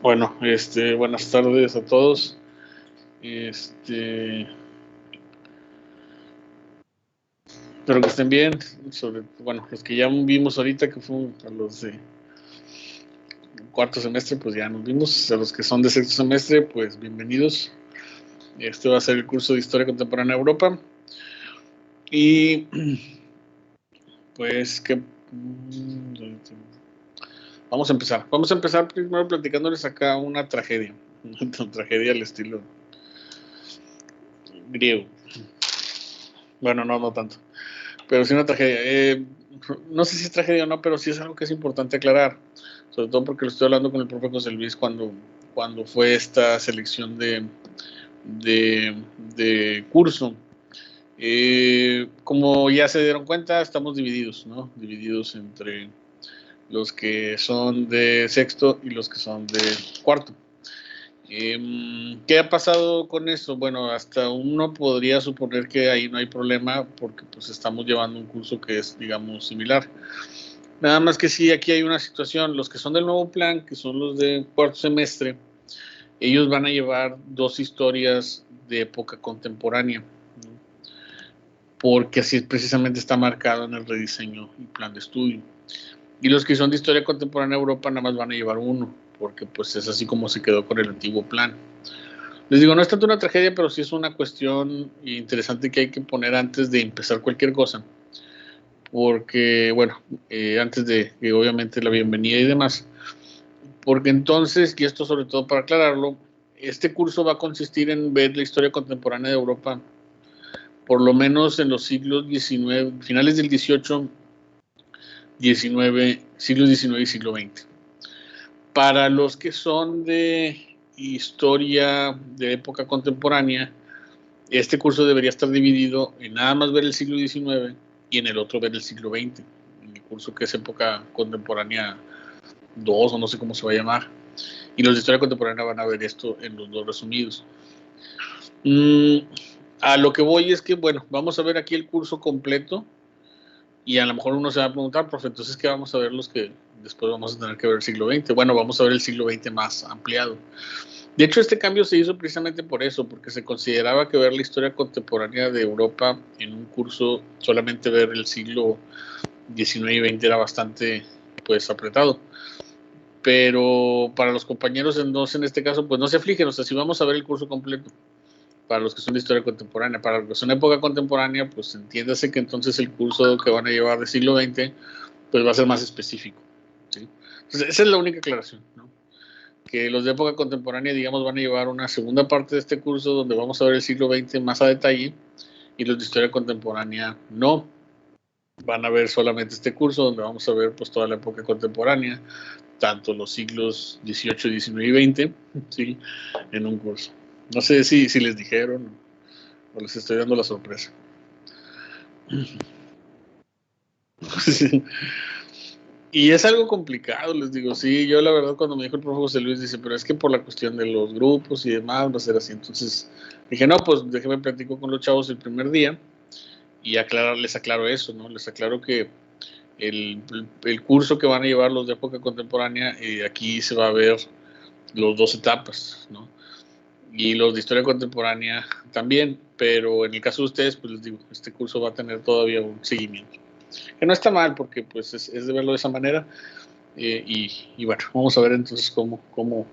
Bueno, buenas tardes a todos. Espero que estén bien. Los que ya vimos ahorita, que fue a los de cuarto semestre, pues ya nos vimos. A los que son de sexto semestre, pues bienvenidos. Este va a ser el curso de Historia Contemporánea de Europa. Y pues que vamos a empezar. Vamos a empezar primero platicándoles acá una tragedia. Una tragedia al estilo griego. Bueno, no tanto. Pero sí una tragedia. No sé si es tragedia o no, pero sí es algo que es importante aclarar. Sobre todo porque lo estoy hablando con el profe José Luis cuando fue esta selección de curso. Como ya se dieron cuenta, estamos divididos, ¿no? Divididos entre los que son de sexto y los que son de cuarto. ¿Qué ha pasado con esto? Bueno, hasta uno podría suponer que ahí no hay problema porque pues estamos llevando un curso que es, digamos, similar. Nada más que sí, aquí hay una situación. Los que son del nuevo plan, que son los de cuarto semestre, ellos van a llevar 2 historias de época contemporánea, ¿no? Porque así precisamente está marcado en el rediseño y plan de estudio. Y los que son de historia contemporánea de Europa nada más van a llevar uno, porque pues es así como se quedó con el antiguo plan. Les digo, no es tanto una tragedia, pero sí es una cuestión interesante que hay que poner antes de empezar cualquier cosa. Porque, bueno, antes de obviamente la bienvenida y demás. Porque entonces, y esto sobre todo para aclararlo, este curso va a consistir en ver la historia contemporánea de Europa, por lo menos en los siglos XIX, finales del XVIII, siglo XIX y siglo XX. Para los que son de historia de época contemporánea, este curso debería estar dividido en nada más ver el siglo XIX y en el otro ver el siglo XX, en el curso que es época contemporánea 2 o no sé cómo se va a llamar. Y los de historia contemporánea van a ver esto en los 2 resumidos. A lo que voy es que, bueno, vamos a ver aquí el curso completo y a lo mejor uno se va a preguntar, profe, entonces, ¿qué vamos a ver los que después vamos a tener que ver el siglo XX? Bueno, vamos a ver el siglo XX más ampliado. De hecho, este cambio se hizo precisamente por eso, porque se consideraba que ver la historia contemporánea de Europa en un curso, solamente ver el siglo XIX y XX era bastante, pues, apretado. Pero para los compañeros entonces, en este caso, pues no se afligen, o sea, si vamos a ver el curso completo, para los que son de historia contemporánea, para los que son de época contemporánea, pues entiéndase que entonces el curso que van a llevar de siglo XX, pues va a ser más específico, ¿sí? Entonces, esa es la única aclaración, ¿no? Que los de época contemporánea, digamos, van a llevar una segunda parte de este curso donde vamos a ver el siglo XX más a detalle, y los de historia contemporánea no. Van a ver solamente este curso donde vamos a ver pues toda la época contemporánea, tanto los siglos XVIII, XIX y XX, ¿sí? En un curso. No sé si les dijeron o les estoy dando la sorpresa. Sí. Y es algo complicado, les digo, sí, yo la verdad cuando me dijo el profe José Luis, dice, pero es que por la cuestión de los grupos y demás, va a ser así. Entonces dije, no, pues déjeme platico con los chavos el primer día y les aclaro eso, ¿no? Les aclaro que el curso que van a llevar los de época contemporánea, aquí se va a ver los 2 etapas, ¿no? Y los de historia contemporánea también, pero en el caso de ustedes, pues les digo, este curso va a tener todavía un seguimiento. Que no está mal, porque pues es de verlo de esa manera. Y bueno, vamos a ver entonces cómo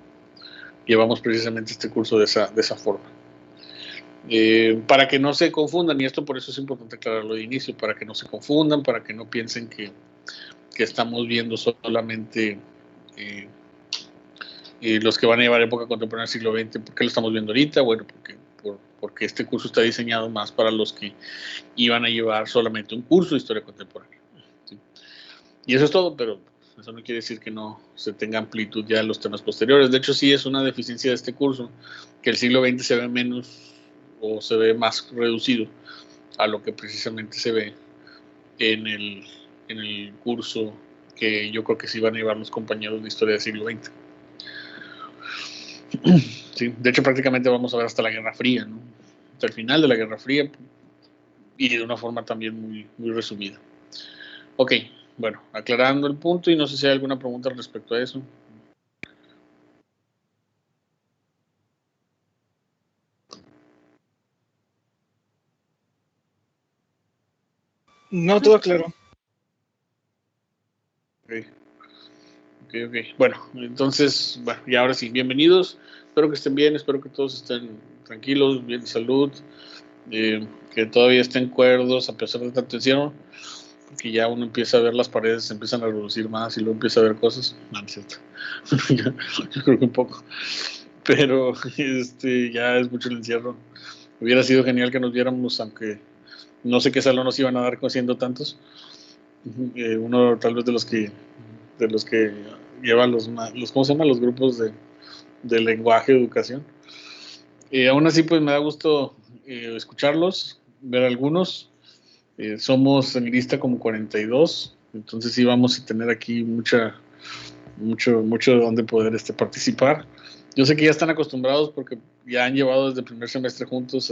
llevamos precisamente este curso de esa forma. Para que no se confundan, y esto por eso es importante aclararlo de inicio, para que no se confundan, para que no piensen que estamos viendo solamente los que van a llevar época contemporánea del siglo XX. ¿Por qué lo estamos viendo ahorita? Bueno, porque este curso está diseñado más para los que iban a llevar solamente un curso de historia contemporánea, ¿sí? Y eso es todo, pero eso no quiere decir que no se tenga amplitud ya en los temas posteriores. De hecho, sí es una deficiencia de este curso, que el siglo XX se ve menos o se ve más reducido a lo que precisamente se ve en el curso que yo creo que sí van a llevar los compañeros de historia del siglo XX. Sí, de hecho, prácticamente vamos a ver hasta la Guerra Fría, ¿no? Hasta el final de la Guerra Fría, y de una forma también muy, muy resumida. Ok, bueno, aclarando el punto y no sé si hay alguna pregunta respecto a eso. No, todo claro. Ok. Bueno, entonces, bueno, y ahora sí, bienvenidos. Espero que estén bien, espero que todos estén tranquilos, bien de salud, que todavía estén cuerdos a pesar de tanto encierro, porque ya uno empieza a ver las paredes, se empiezan a reducir más y luego empieza a ver cosas. No, no es cierto. Yo creo que un poco. Pero ya es mucho el encierro. Hubiera sido genial que nos viéramos, aunque no sé qué salón nos iban a dar siendo tantos. Uno tal vez de los que llevan los ¿cómo se llama? Los grupos de lenguaje, educación. Aún así, pues me da gusto escucharlos, ver algunos. Somos en lista como 42, entonces sí vamos a tener aquí mucho de donde poder participar. Yo sé que ya están acostumbrados porque ya han llevado desde el primer semestre juntos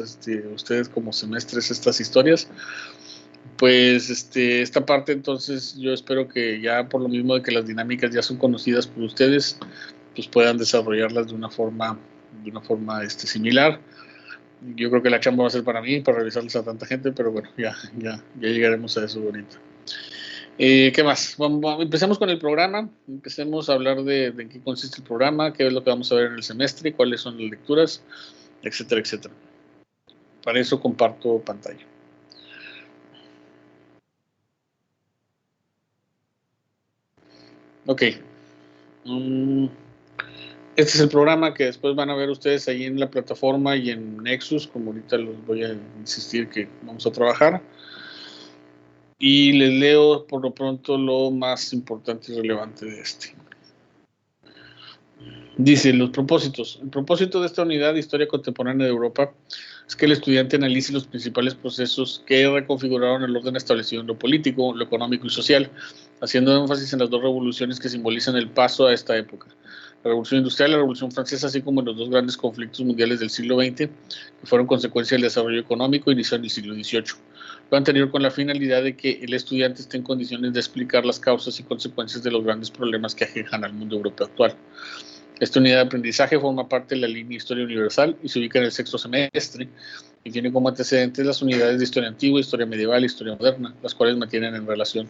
ustedes como semestres estas historias. Pues esta parte, entonces yo espero que ya por lo mismo de que las dinámicas ya son conocidas por ustedes, pues puedan desarrollarlas de una forma similar. Yo creo que la chamba va a ser para mí, para revisarles a tanta gente, pero bueno, ya llegaremos a eso ahorita. ¿Qué más? Empecemos con el programa, empecemos a hablar de en qué consiste el programa, qué es lo que vamos a ver en el semestre, cuáles son las lecturas, etcétera, etcétera. Para eso comparto pantalla. Ok. Este es el programa que después van a ver ustedes ahí en la plataforma y en Nexus, como ahorita los voy a insistir que vamos a trabajar. Y les leo por lo pronto lo más importante y relevante de este. Dice, los propósitos. El propósito de esta unidad de Historia Contemporánea de Europa es que el estudiante analice los principales procesos que reconfiguraron el orden establecido en lo político, lo económico y social, haciendo énfasis en las dos revoluciones que simbolizan el paso a esta época. La Revolución Industrial y la Revolución Francesa, así como en los dos grandes conflictos mundiales del siglo XX, que fueron consecuencia del desarrollo económico iniciado en el siglo XVIII. Lo anterior con la finalidad de que el estudiante esté en condiciones de explicar las causas y consecuencias de los grandes problemas que aquejan al mundo europeo actual. Esta unidad de aprendizaje forma parte de la línea Historia Universal y se ubica en el sexto semestre y tiene como antecedentes las unidades de Historia Antigua, Historia Medieval y Historia Moderna, las cuales mantienen en relación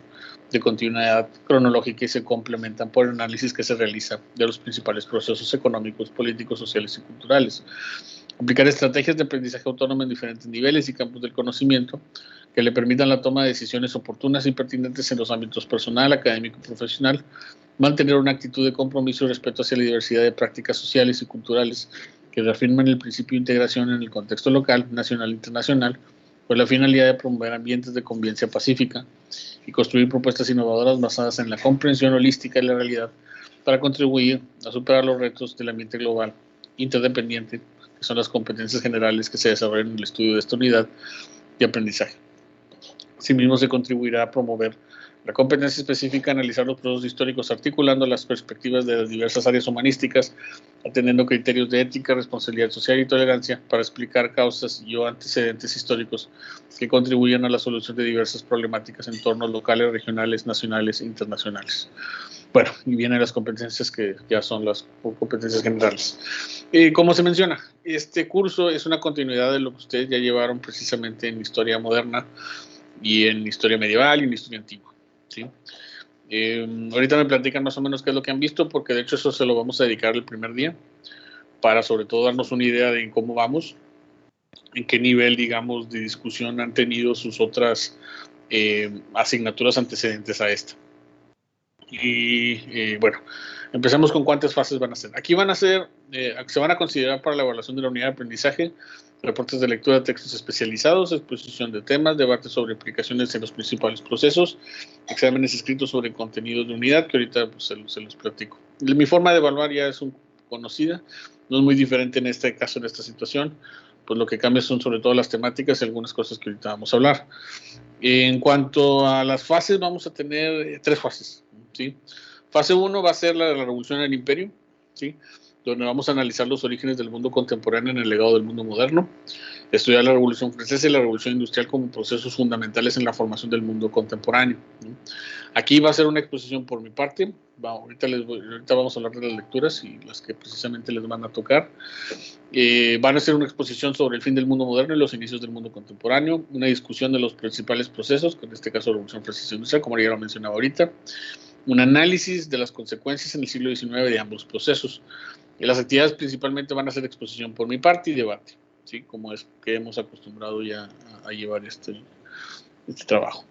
de continuidad cronológica y se complementan por el análisis que se realiza de los principales procesos económicos, políticos, sociales y culturales. Aplicar estrategias de aprendizaje autónomo en diferentes niveles y campos del conocimiento que le permitan la toma de decisiones oportunas y pertinentes en los ámbitos personal, académico y profesional, mantener una actitud de compromiso y respeto hacia la diversidad de prácticas sociales y culturales que reafirman el principio de integración en el contexto local, nacional e internacional, con la finalidad de promover ambientes de convivencia pacífica y construir propuestas innovadoras basadas en la comprensión holística de la realidad para contribuir a superar los retos del ambiente global interdependiente, que son las competencias generales que se desarrollan en el estudio de esta unidad de aprendizaje. Asimismo, se contribuirá a promover la competencia específica, analizar los procesos históricos, articulando las perspectivas de las diversas áreas humanísticas, atendiendo criterios de ética, responsabilidad social y tolerancia para explicar causas y o antecedentes históricos que contribuyan a la solución de diversas problemáticas en entornos locales, regionales, nacionales e internacionales. Bueno, y vienen las competencias que ya son las competencias generales. Como se menciona, este curso es una continuidad de lo que ustedes ya llevaron precisamente en historia moderna y en historia medieval y en historia antigua, ¿sí? Ahorita me platican más o menos qué es lo que han visto, porque de hecho eso se lo vamos a dedicar el primer día, para sobre todo darnos una idea de cómo vamos, en qué nivel, digamos, de discusión han tenido sus otras asignaturas antecedentes a esta. Y bueno, empecemos con cuántas fases van a ser. Aquí van a ser, se van a considerar para la evaluación de la unidad de aprendizaje, reportes de lectura de textos especializados, exposición de temas, debates sobre aplicaciones en los principales procesos, exámenes escritos sobre contenidos de unidad, que ahorita pues, se los platico. Mi forma de evaluar ya es conocida, no es muy diferente en este caso, en esta situación, pues lo que cambia son sobre todo las temáticas y algunas cosas que ahorita vamos a hablar. En cuanto a las fases, vamos a tener 3 fases, ¿sí? Fase 1 va a ser la de la revolución del imperio, ¿sí? donde vamos a analizar los orígenes del mundo contemporáneo en el legado del mundo moderno, estudiar la Revolución Francesa y la Revolución Industrial como procesos fundamentales en la formación del mundo contemporáneo, ¿no? Aquí va a ser una exposición por mi parte. Ahorita vamos a hablar de las lecturas y las que precisamente les van a tocar. Van a ser una exposición sobre el fin del mundo moderno y los inicios del mundo contemporáneo, una discusión de los principales procesos, en este caso la Revolución Francesa Industrial, como ya lo mencionaba ahorita, un análisis de las consecuencias en el siglo XIX de ambos procesos. Y las actividades principalmente van a ser exposición por mi parte y debate, ¿sí? Como es que hemos acostumbrado ya a llevar este trabajo.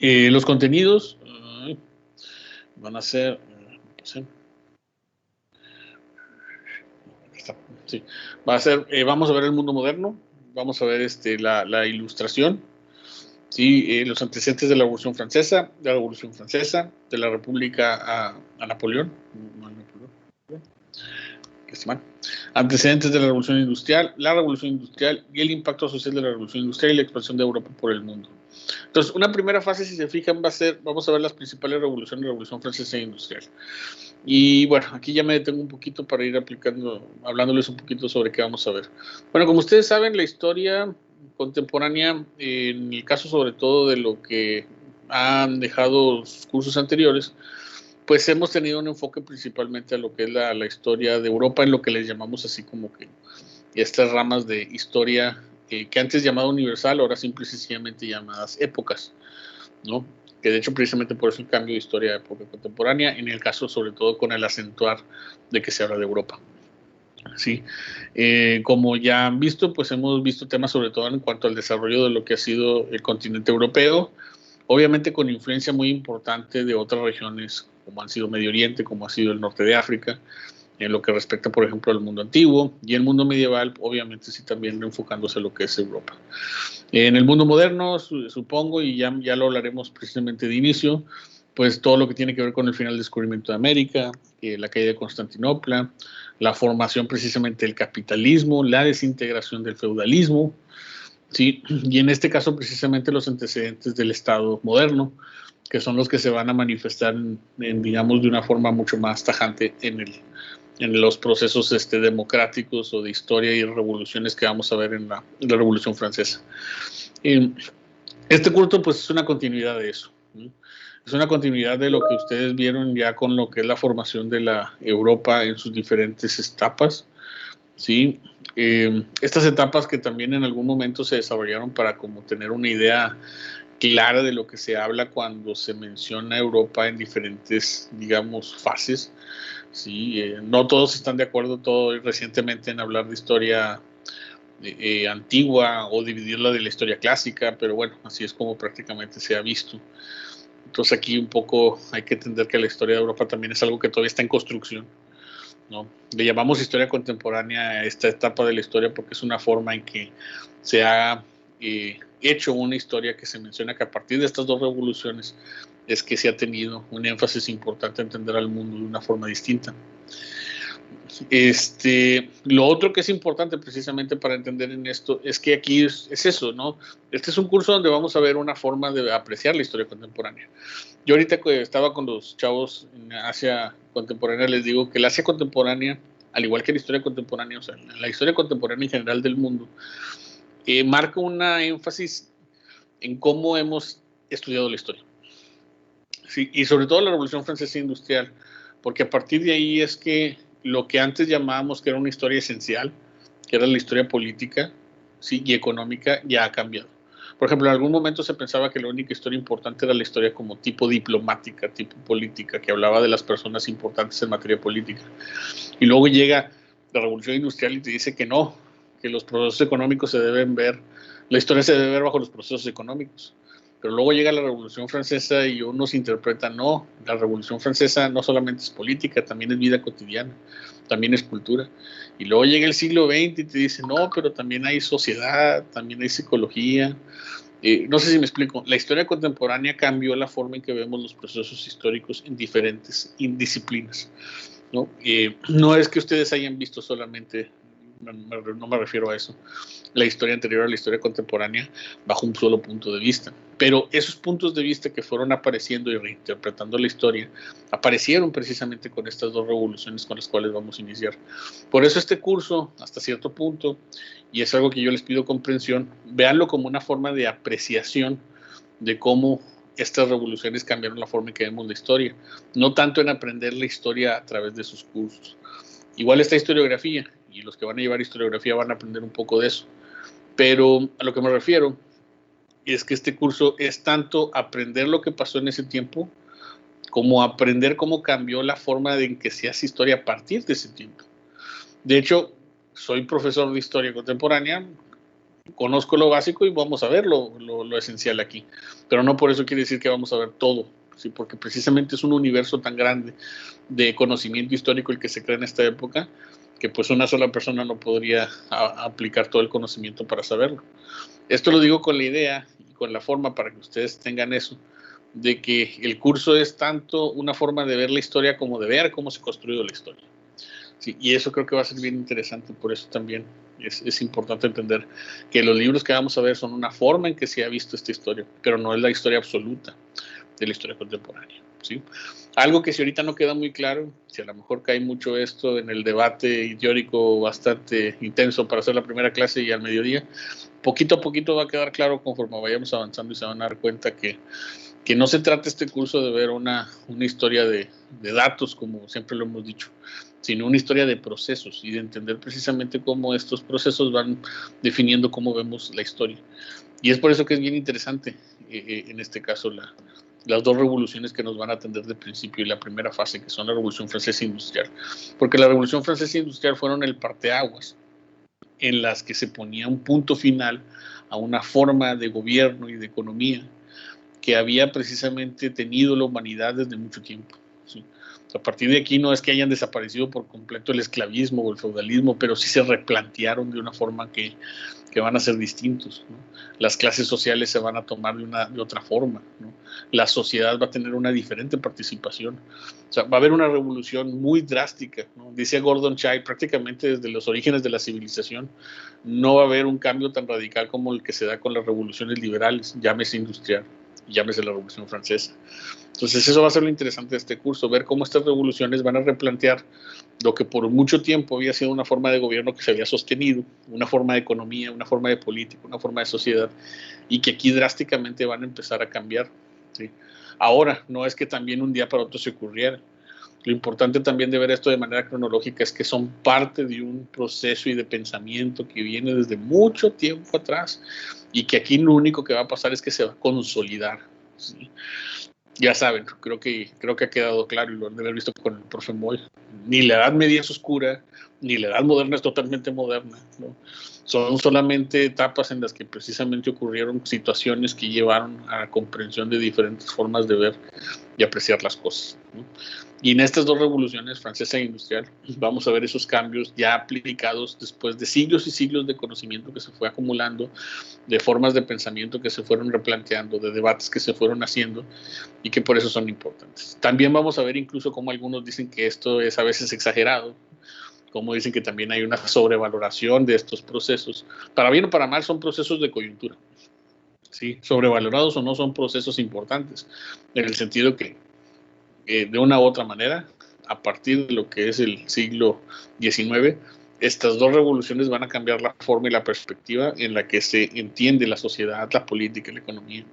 Los contenidos van a ser, sí, va a ser, vamos a ver el mundo moderno, vamos a ver la ilustración, ¿sí? Los antecedentes de la Revolución Francesa, de la República a Napoleón, antecedentes de la Revolución Industrial y el impacto social de la Revolución Industrial y la expansión de Europa por el mundo. Entonces, una primera fase, si se fijan, vamos a ver las principales revoluciones, la Revolución Francesa e Industrial. Y bueno, aquí ya me detengo un poquito para ir hablándoles un poquito sobre qué vamos a ver. Bueno, como ustedes saben, la historia contemporánea, en el caso sobre todo de lo que han dejado sus cursos anteriores, pues hemos tenido un enfoque principalmente a lo que es la historia de Europa, en lo que les llamamos así como que estas ramas de historia que antes llamada universal, ahora simple y sencillamente llamadas épocas, ¿no? Que de hecho precisamente por eso el cambio de historia de época contemporánea, en el caso sobre todo con el acentuar de que se habla de Europa. Sí, como ya han visto, pues hemos visto temas sobre todo en cuanto al desarrollo de lo que ha sido el continente europeo, obviamente con influencia muy importante de otras regiones como han sido Medio Oriente, como ha sido el norte de África, en lo que respecta, por ejemplo, al mundo antiguo, y el mundo medieval, obviamente sí también enfocándose en lo que es Europa. En el mundo moderno, supongo, y ya lo hablaremos precisamente de inicio, pues todo lo que tiene que ver con el final del descubrimiento de América, la caída de Constantinopla, la formación precisamente del capitalismo, la desintegración del feudalismo, ¿sí? Y en este caso precisamente los antecedentes del Estado moderno, que son los que se van a manifestar digamos, de una forma mucho más tajante en los procesos democráticos o de historia y revoluciones que vamos a ver en la Revolución Francesa. Este curso pues es una continuidad de eso, ¿no? Es una continuidad de lo que ustedes vieron ya con lo que es la formación de la Europa en sus diferentes etapas, ¿sí? Estas etapas que también en algún momento se desarrollaron para como tener una idea clara de lo que se habla cuando se menciona Europa en diferentes, digamos, fases, ¿sí? No todos están de acuerdo recientemente en hablar de historia antigua o dividirla de la historia clásica, pero bueno, así es como prácticamente se ha visto. Entonces aquí un poco hay que entender que la historia de Europa también es algo que todavía está en construcción, ¿no? Le llamamos historia contemporánea a esta etapa de la historia porque es una forma en que se ha hecho una historia que se menciona que a partir de estas dos revoluciones es que se ha tenido un énfasis importante a entender al mundo de una forma distinta. Lo otro que es importante precisamente para entender en esto es que aquí es eso, ¿no? Este es un curso donde vamos a ver una forma de apreciar la historia contemporánea. Yo ahorita que estaba con los chavos en Asia contemporánea les digo que la Asia contemporánea, al igual que la historia contemporánea, o sea, la historia contemporánea en general del mundo, marca una énfasis en cómo hemos estudiado la historia. Sí, y sobre todo la Revolución Francesa Industrial, porque a partir de ahí es que lo que antes llamábamos que era una historia esencial, que era la historia política, sí, y económica, ya ha cambiado. Por ejemplo, en algún momento se pensaba que la única historia importante era la historia como tipo diplomática, tipo política, que hablaba de las personas importantes en materia política. Y luego llega la Revolución Industrial y te dice que no, que los procesos económicos se deben ver, la historia se debe ver bajo los procesos económicos. Pero luego llega la Revolución Francesa y unos interpretan, no, la Revolución Francesa no solamente es política, también es vida cotidiana, también es cultura. Y luego llega el siglo XX y te dice, no, pero también hay sociedad, también hay psicología. No sé si me explico, la historia contemporánea cambió la forma en que vemos los procesos históricos en diferentes disciplinas, ¿no? No es que ustedes hayan visto solamente no me refiero a eso. La historia anterior a la historia contemporánea bajo un solo punto de vista. Pero esos puntos de vista que fueron apareciendo y reinterpretando la historia aparecieron precisamente con estas dos revoluciones con las cuales vamos a iniciar. Por eso este curso, hasta cierto punto, y es algo que yo les pido comprensión, véanlo como una forma de apreciación de cómo estas revoluciones cambiaron la forma en que vemos la historia, no tanto en aprender la historia a través de sus cursos. Igual está historiografía, y los que van a llevar historiografía van a aprender un poco de eso, pero a lo que me refiero es que este curso es tanto aprender lo que pasó en ese tiempo, como aprender cómo cambió la forma en que se hace historia a partir de ese tiempo. De hecho, soy profesor de historia contemporánea, conozco lo básico y vamos a ver lo esencial aquí, pero no por eso quiere decir que vamos a ver todo, ¿sí? Porque precisamente es un universo tan grande de conocimiento histórico el que se crea en esta época, que pues una sola persona no podría aplicar todo el conocimiento para saberlo. Esto lo digo con la idea y con la forma para que ustedes tengan eso, de que el curso es tanto una forma de ver la historia como de ver cómo se construyó la historia. Sí, y eso creo que va a ser bien interesante, por eso también es importante entender que los libros que vamos a ver son una forma en que se ha visto esta historia, pero no es la historia absoluta de la historia contemporánea, ¿sí? Algo que si ahorita no queda muy claro, si a lo mejor cae mucho esto en el debate teórico bastante intenso para hacer la primera clase y al mediodía, poquito a poquito va a quedar claro conforme vayamos avanzando y se van a dar cuenta que no se trata este curso de ver una historia de datos, como siempre lo hemos dicho, sino una historia de procesos y de entender precisamente cómo estos procesos van definiendo cómo vemos la historia. Y es por eso que es bien interesante, en este caso, las dos revoluciones que nos van a atender de principio y la primera fase, que son la Revolución Francesa Industrial. Porque la Revolución Francesa Industrial fueron el parteaguas en las que se ponía un punto final a una forma de gobierno y de economía que había precisamente tenido la humanidad desde mucho tiempo, ¿sí? A partir de aquí no es que hayan desaparecido por completo el esclavismo o el feudalismo, pero sí se replantearon de una forma que van a ser distintos, ¿no? Las clases sociales se van a tomar de otra forma, ¿no? La sociedad va a tener una diferente participación. O sea, va a haber una revolución muy drástica, ¿no? Dice Gordon Chai, prácticamente desde los orígenes de la civilización, no va a haber un cambio tan radical como el que se da con las revoluciones liberales, llámese industrial, llámese la Revolución Francesa. Entonces eso va a ser lo interesante de este curso, ver cómo estas revoluciones van a replantear lo que por mucho tiempo había sido una forma de gobierno que se había sostenido, una forma de economía, una forma de política, una forma de sociedad, y que aquí drásticamente van a empezar a cambiar, ¿sí? Ahora, no es que también un día para otro se ocurriera. Lo importante también de ver esto de manera cronológica es que son parte de un proceso y de pensamiento que viene desde mucho tiempo atrás y que aquí lo único que va a pasar es que se va a consolidar, ¿sí? Ya saben, creo que ha quedado claro y lo han de haber visto con el profe Moy. Ni la Edad Media es oscura, ni la Edad Moderna es totalmente moderna, ¿no? Son solamente etapas en las que precisamente ocurrieron situaciones que llevaron a la comprensión de diferentes formas de ver y apreciar las cosas, ¿no? Y en estas dos revoluciones, francesa e industrial, vamos a ver esos cambios ya aplicados después de siglos y siglos de conocimiento que se fue acumulando, de formas de pensamiento que se fueron replanteando, de debates que se fueron haciendo y que por eso son importantes. También vamos a ver incluso cómo algunos dicen que esto es a veces exagerado, como dicen que también hay una sobrevaloración de estos procesos. Para bien o para mal son procesos de coyuntura, ¿sí? Sobrevalorados o no son procesos importantes, en el sentido que de una u otra manera, a partir de lo que es el siglo XIX, estas dos revoluciones van a cambiar la forma y la perspectiva en la que se entiende la sociedad, la política, la economía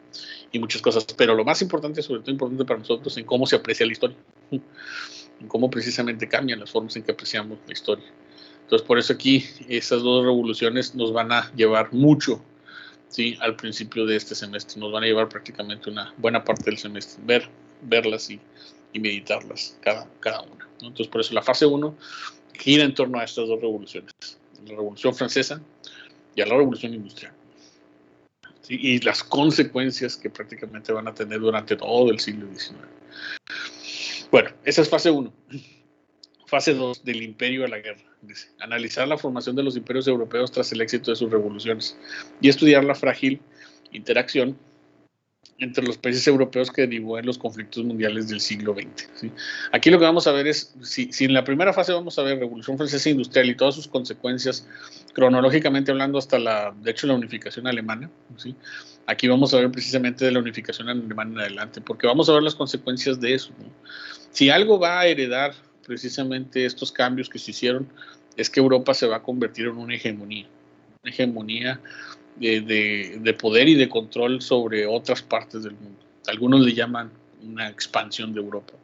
y muchas cosas. Pero lo más importante, sobre todo importante para nosotros, en cómo se aprecia la historia, en cómo precisamente cambian las formas en que apreciamos la historia. Entonces, por eso aquí esas dos revoluciones nos van a llevar mucho, ¿sí? Al principio de este semestre. Nos van a llevar prácticamente una buena parte del semestre, verlas y meditarlas cada una, ¿no? Entonces, por eso la fase 1 gira en torno a estas dos revoluciones, la Revolución Francesa y a la Revolución Industrial, ¿sí? Y las consecuencias que prácticamente van a tener durante todo el siglo XIX. Bueno, esa es fase 1. Fase 2, del imperio a la guerra. Dice, analizar la formación de los imperios europeos tras el éxito de sus revoluciones y estudiar la frágil interacción entre los países europeos que derivó en los conflictos mundiales del siglo XX. ¿Sí? Aquí lo que vamos a ver es, si en la primera fase vamos a ver Revolución Francesa Industrial y todas sus consecuencias, cronológicamente hablando hasta de hecho, la unificación alemana, ¿sí? Aquí vamos a ver precisamente de la unificación alemana en adelante, porque vamos a ver las consecuencias de eso, ¿no? Si algo va a heredar precisamente estos cambios que se hicieron, es que Europa se va a convertir en una hegemonía de poder y de control sobre otras partes del mundo. Algunos le llaman una expansión de Europa,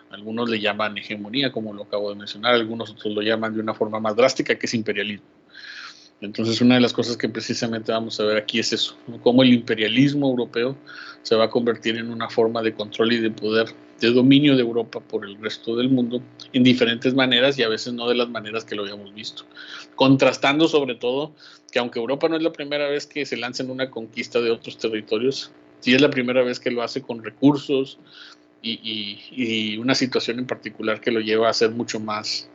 algunos le llaman hegemonía, como lo acabo de mencionar, algunos otros lo llaman de una forma más drástica, que es imperialismo. Entonces, una de las cosas que precisamente vamos a ver aquí es eso, ¿no? Cómo el imperialismo europeo se va a convertir en una forma de control y de poder, de dominio de Europa por el resto del mundo en diferentes maneras y a veces no de las maneras que lo habíamos visto. Contrastando sobre todo que aunque Europa no es la primera vez que se lanza en una conquista de otros territorios, sí es la primera vez que lo hace con recursos y una situación en particular que lo lleva a ser mucho más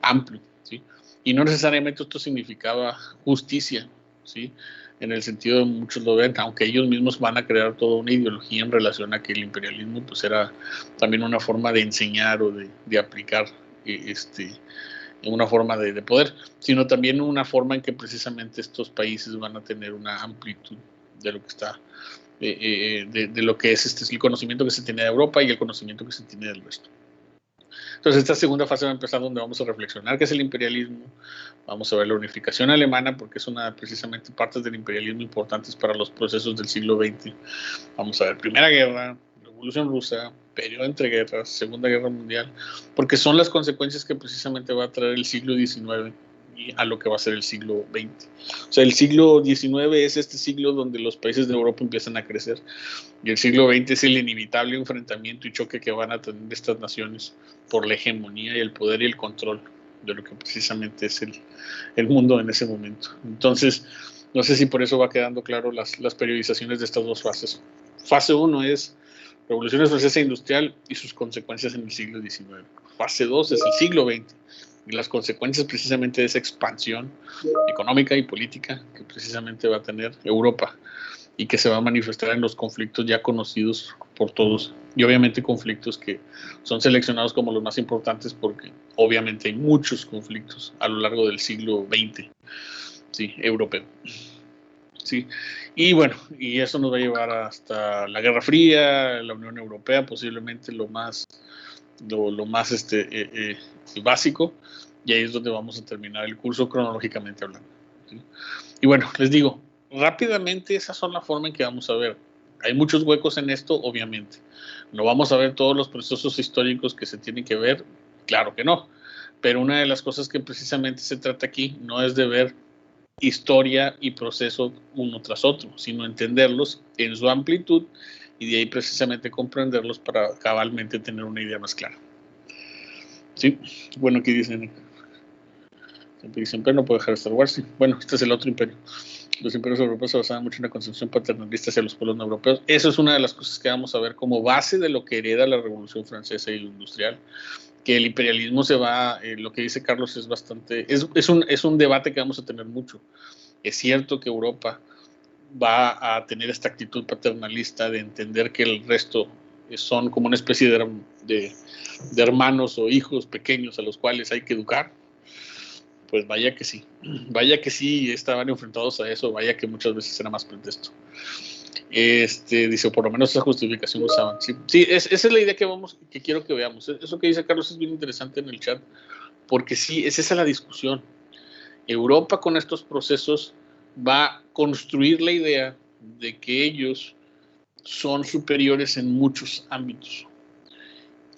amplio, ¿sí? Y no necesariamente esto significaba justicia, ¿sí? En el sentido de muchos lo ven, aunque ellos mismos van a crear toda una ideología en relación a que el imperialismo pues era también una forma de enseñar o de aplicar una forma de poder, sino también una forma en que precisamente estos países van a tener una amplitud de lo que está, de lo que es el conocimiento que se tiene de Europa y el conocimiento que se tiene del resto. Entonces, esta segunda fase va a empezar donde vamos a reflexionar qué es el imperialismo, vamos a ver la unificación alemana, porque es una precisamente partes del imperialismo importantes para los procesos del siglo XX. Vamos a ver Primera Guerra, Revolución Rusa, periodo entre guerras, Segunda Guerra Mundial, porque son las consecuencias que precisamente va a traer el siglo XIX y a lo que va a ser el siglo XX. O sea, el siglo XIX es este siglo donde los países de Europa empiezan a crecer y el siglo XX es el inevitable enfrentamiento y choque que van a tener estas naciones por la hegemonía y el poder y el control de lo que precisamente es el mundo en ese momento. Entonces, no sé si por eso va quedando claro las periodizaciones de estas dos fases. Fase 1 es Revolución Francesa Industrial y sus consecuencias en el siglo XIX. Fase 2 es el siglo XX y las consecuencias precisamente de esa expansión económica y política que precisamente va a tener Europa y que se va a manifestar en los conflictos ya conocidos por todos y obviamente conflictos que son seleccionados como los más importantes porque obviamente hay muchos conflictos a lo largo del siglo XX, sí, europeo. Sí, y bueno, y eso nos va a llevar hasta la Guerra Fría, la Unión Europea, posiblemente lo más básico, y ahí es donde vamos a terminar el curso cronológicamente hablando. ¿Sí? Y bueno, les digo, rápidamente esas son la forma en que vamos a ver. Hay muchos huecos en esto, obviamente. No vamos a ver todos los procesos históricos que se tienen que ver, claro que no, pero una de las cosas que precisamente se trata aquí no es de ver historia y proceso uno tras otro, sino entenderlos en su amplitud y de ahí precisamente comprenderlos para cabalmente tener una idea más clara. ¿Sí? Bueno, aquí dicen, siempre dicen, pero no puede dejar Star Wars. Sí. Bueno, este es el otro imperio. Los imperios europeos se basaban mucho en una concepción paternalista hacia los pueblos no europeos. Eso es una de las cosas que vamos a ver como base de lo que hereda la Revolución Francesa y la industrial. Que el imperialismo se va, lo que dice Carlos es bastante, es un debate que vamos a tener mucho. Es cierto que Europa va a tener esta actitud paternalista de entender que el resto son como una especie de hermanos o hijos pequeños a los cuales hay que educar. Pues vaya que sí estaban enfrentados a eso, vaya que muchas veces era más pretexto. Dice, por lo menos esa justificación usaban. Sí, esa es la idea que quiero que veamos. Eso que dice Carlos es bien interesante en el chat, porque sí, es esa la discusión. Europa con estos procesos va a construir la idea de que ellos son superiores en muchos ámbitos.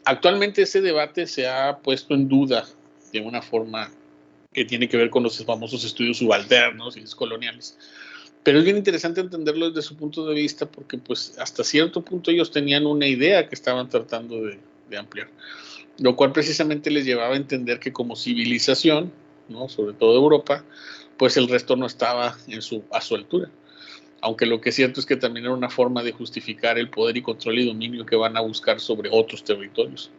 Actualmente ese debate se ha puesto en duda de una forma que tiene que ver con los famosos estudios subalternos y los coloniales. Pero es bien interesante entenderlo desde su punto de vista porque pues hasta cierto punto ellos tenían una idea que estaban tratando de ampliar, lo cual precisamente les llevaba a entender que como civilización, ¿no? Sobre todo Europa, pues el resto no estaba a su altura. Aunque lo que es cierto es que también era una forma de justificar el poder y control y dominio que van a buscar sobre otros territorios.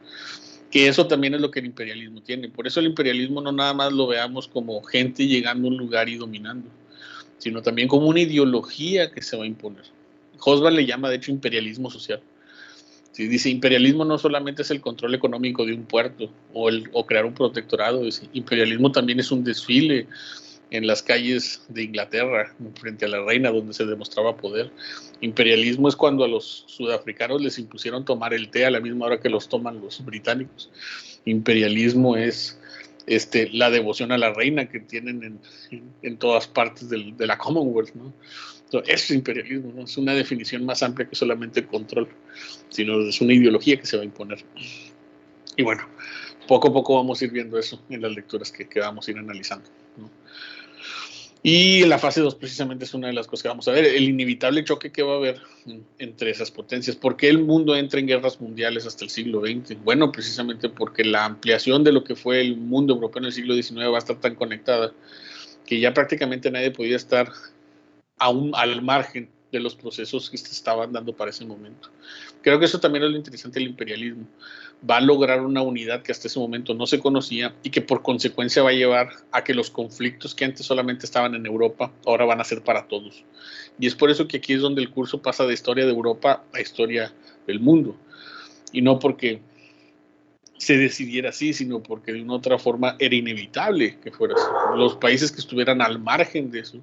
Que eso también es lo que el imperialismo tiene. Por eso el imperialismo no nada más lo veamos como gente llegando a un lugar y dominando, sino también como una ideología que se va a imponer. Hobsbawm le llama, de hecho, imperialismo social. Sí, dice, imperialismo no solamente es el control económico de un puerto o crear un protectorado, dice, imperialismo también es un desfile en las calles de Inglaterra, frente a la reina, donde se demostraba poder. Imperialismo es cuando a los sudafricanos les impusieron tomar el té a la misma hora que los toman los británicos. Imperialismo es la devoción a la reina que tienen en todas partes de la Commonwealth, ¿no? Entonces, eso es imperialismo, ¿no? Es una definición más amplia que solamente control, sino es una ideología que se va a imponer. Y bueno, poco a poco vamos a ir viendo eso en las lecturas que vamos a ir analizando, ¿no? Y la fase 2 precisamente es una de las cosas que vamos a ver, el inevitable choque que va a haber entre esas potencias. ¿Por qué el mundo entra en guerras mundiales hasta el siglo XX? Bueno, precisamente porque la ampliación de lo que fue el mundo europeo en el siglo XIX va a estar tan conectada que ya prácticamente nadie podía estar aún al margen de los procesos que se estaban dando para ese momento. Creo que eso también es lo interesante del imperialismo. Va a lograr una unidad que hasta ese momento no se conocía y que por consecuencia va a llevar a que los conflictos que antes solamente estaban en Europa ahora van a ser para todos. Y es por eso que aquí es donde el curso pasa de historia de Europa a historia del mundo. Y no porque se decidiera así, sino porque de una otra forma era inevitable que fuera así. Los países que estuvieran al margen de eso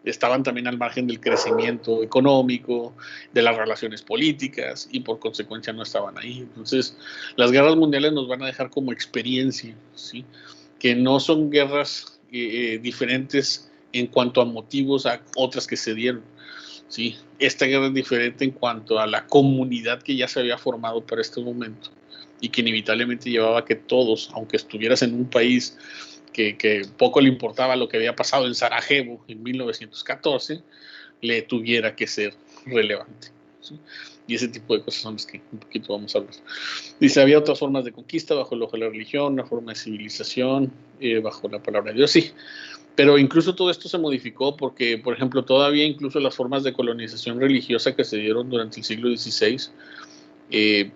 estaban también al margen del crecimiento económico, de las relaciones políticas, y por consecuencia no estaban ahí. Entonces, las guerras mundiales nos van a dejar como experiencia, ¿sí? Que no son guerras diferentes en cuanto a motivos a otras que se dieron. ¿Sí? Esta guerra es diferente en cuanto a la comunidad que ya se había formado para este momento y que inevitablemente llevaba a que todos, aunque estuvieras en un país que poco le importaba lo que había pasado en Sarajevo en 1914, le tuviera que ser relevante, ¿sí? Y ese tipo de cosas son las que un poquito vamos a hablar. Dice, había otras formas de conquista bajo el ojo de la religión, una forma de civilización, bajo la palabra de Dios, sí. Pero incluso todo esto se modificó porque, por ejemplo, todavía incluso las formas de colonización religiosa que se dieron durante el siglo XVI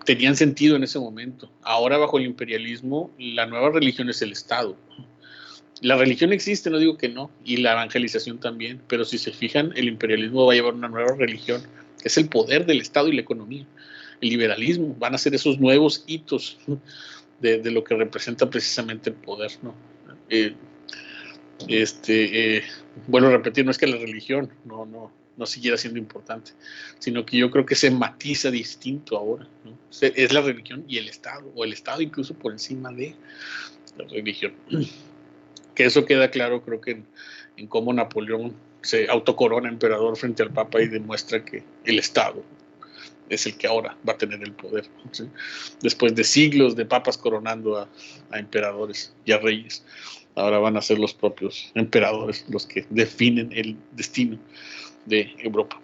tenían sentido en ese momento. Ahora, bajo el imperialismo, la nueva religión es el Estado. La religión existe, no digo que no, y la evangelización también, pero si se fijan, el imperialismo va a llevar una nueva religión, que es el poder del Estado y la economía. El liberalismo van a ser esos nuevos hitos de lo que representa precisamente el poder, ¿no? Vuelvo a repetir, no es que la religión no siguiera siendo importante, sino que yo creo que se matiza distinto ahora, ¿no? Es la religión y el Estado, o el Estado incluso por encima de la religión. Que eso queda claro, creo que en cómo Napoleón se autocorona emperador frente al Papa y demuestra que el Estado es el que ahora va a tener el poder, ¿sí? Después de siglos de papas coronando a emperadores y a reyes, ahora van a ser los propios emperadores los que definen el destino de Europa.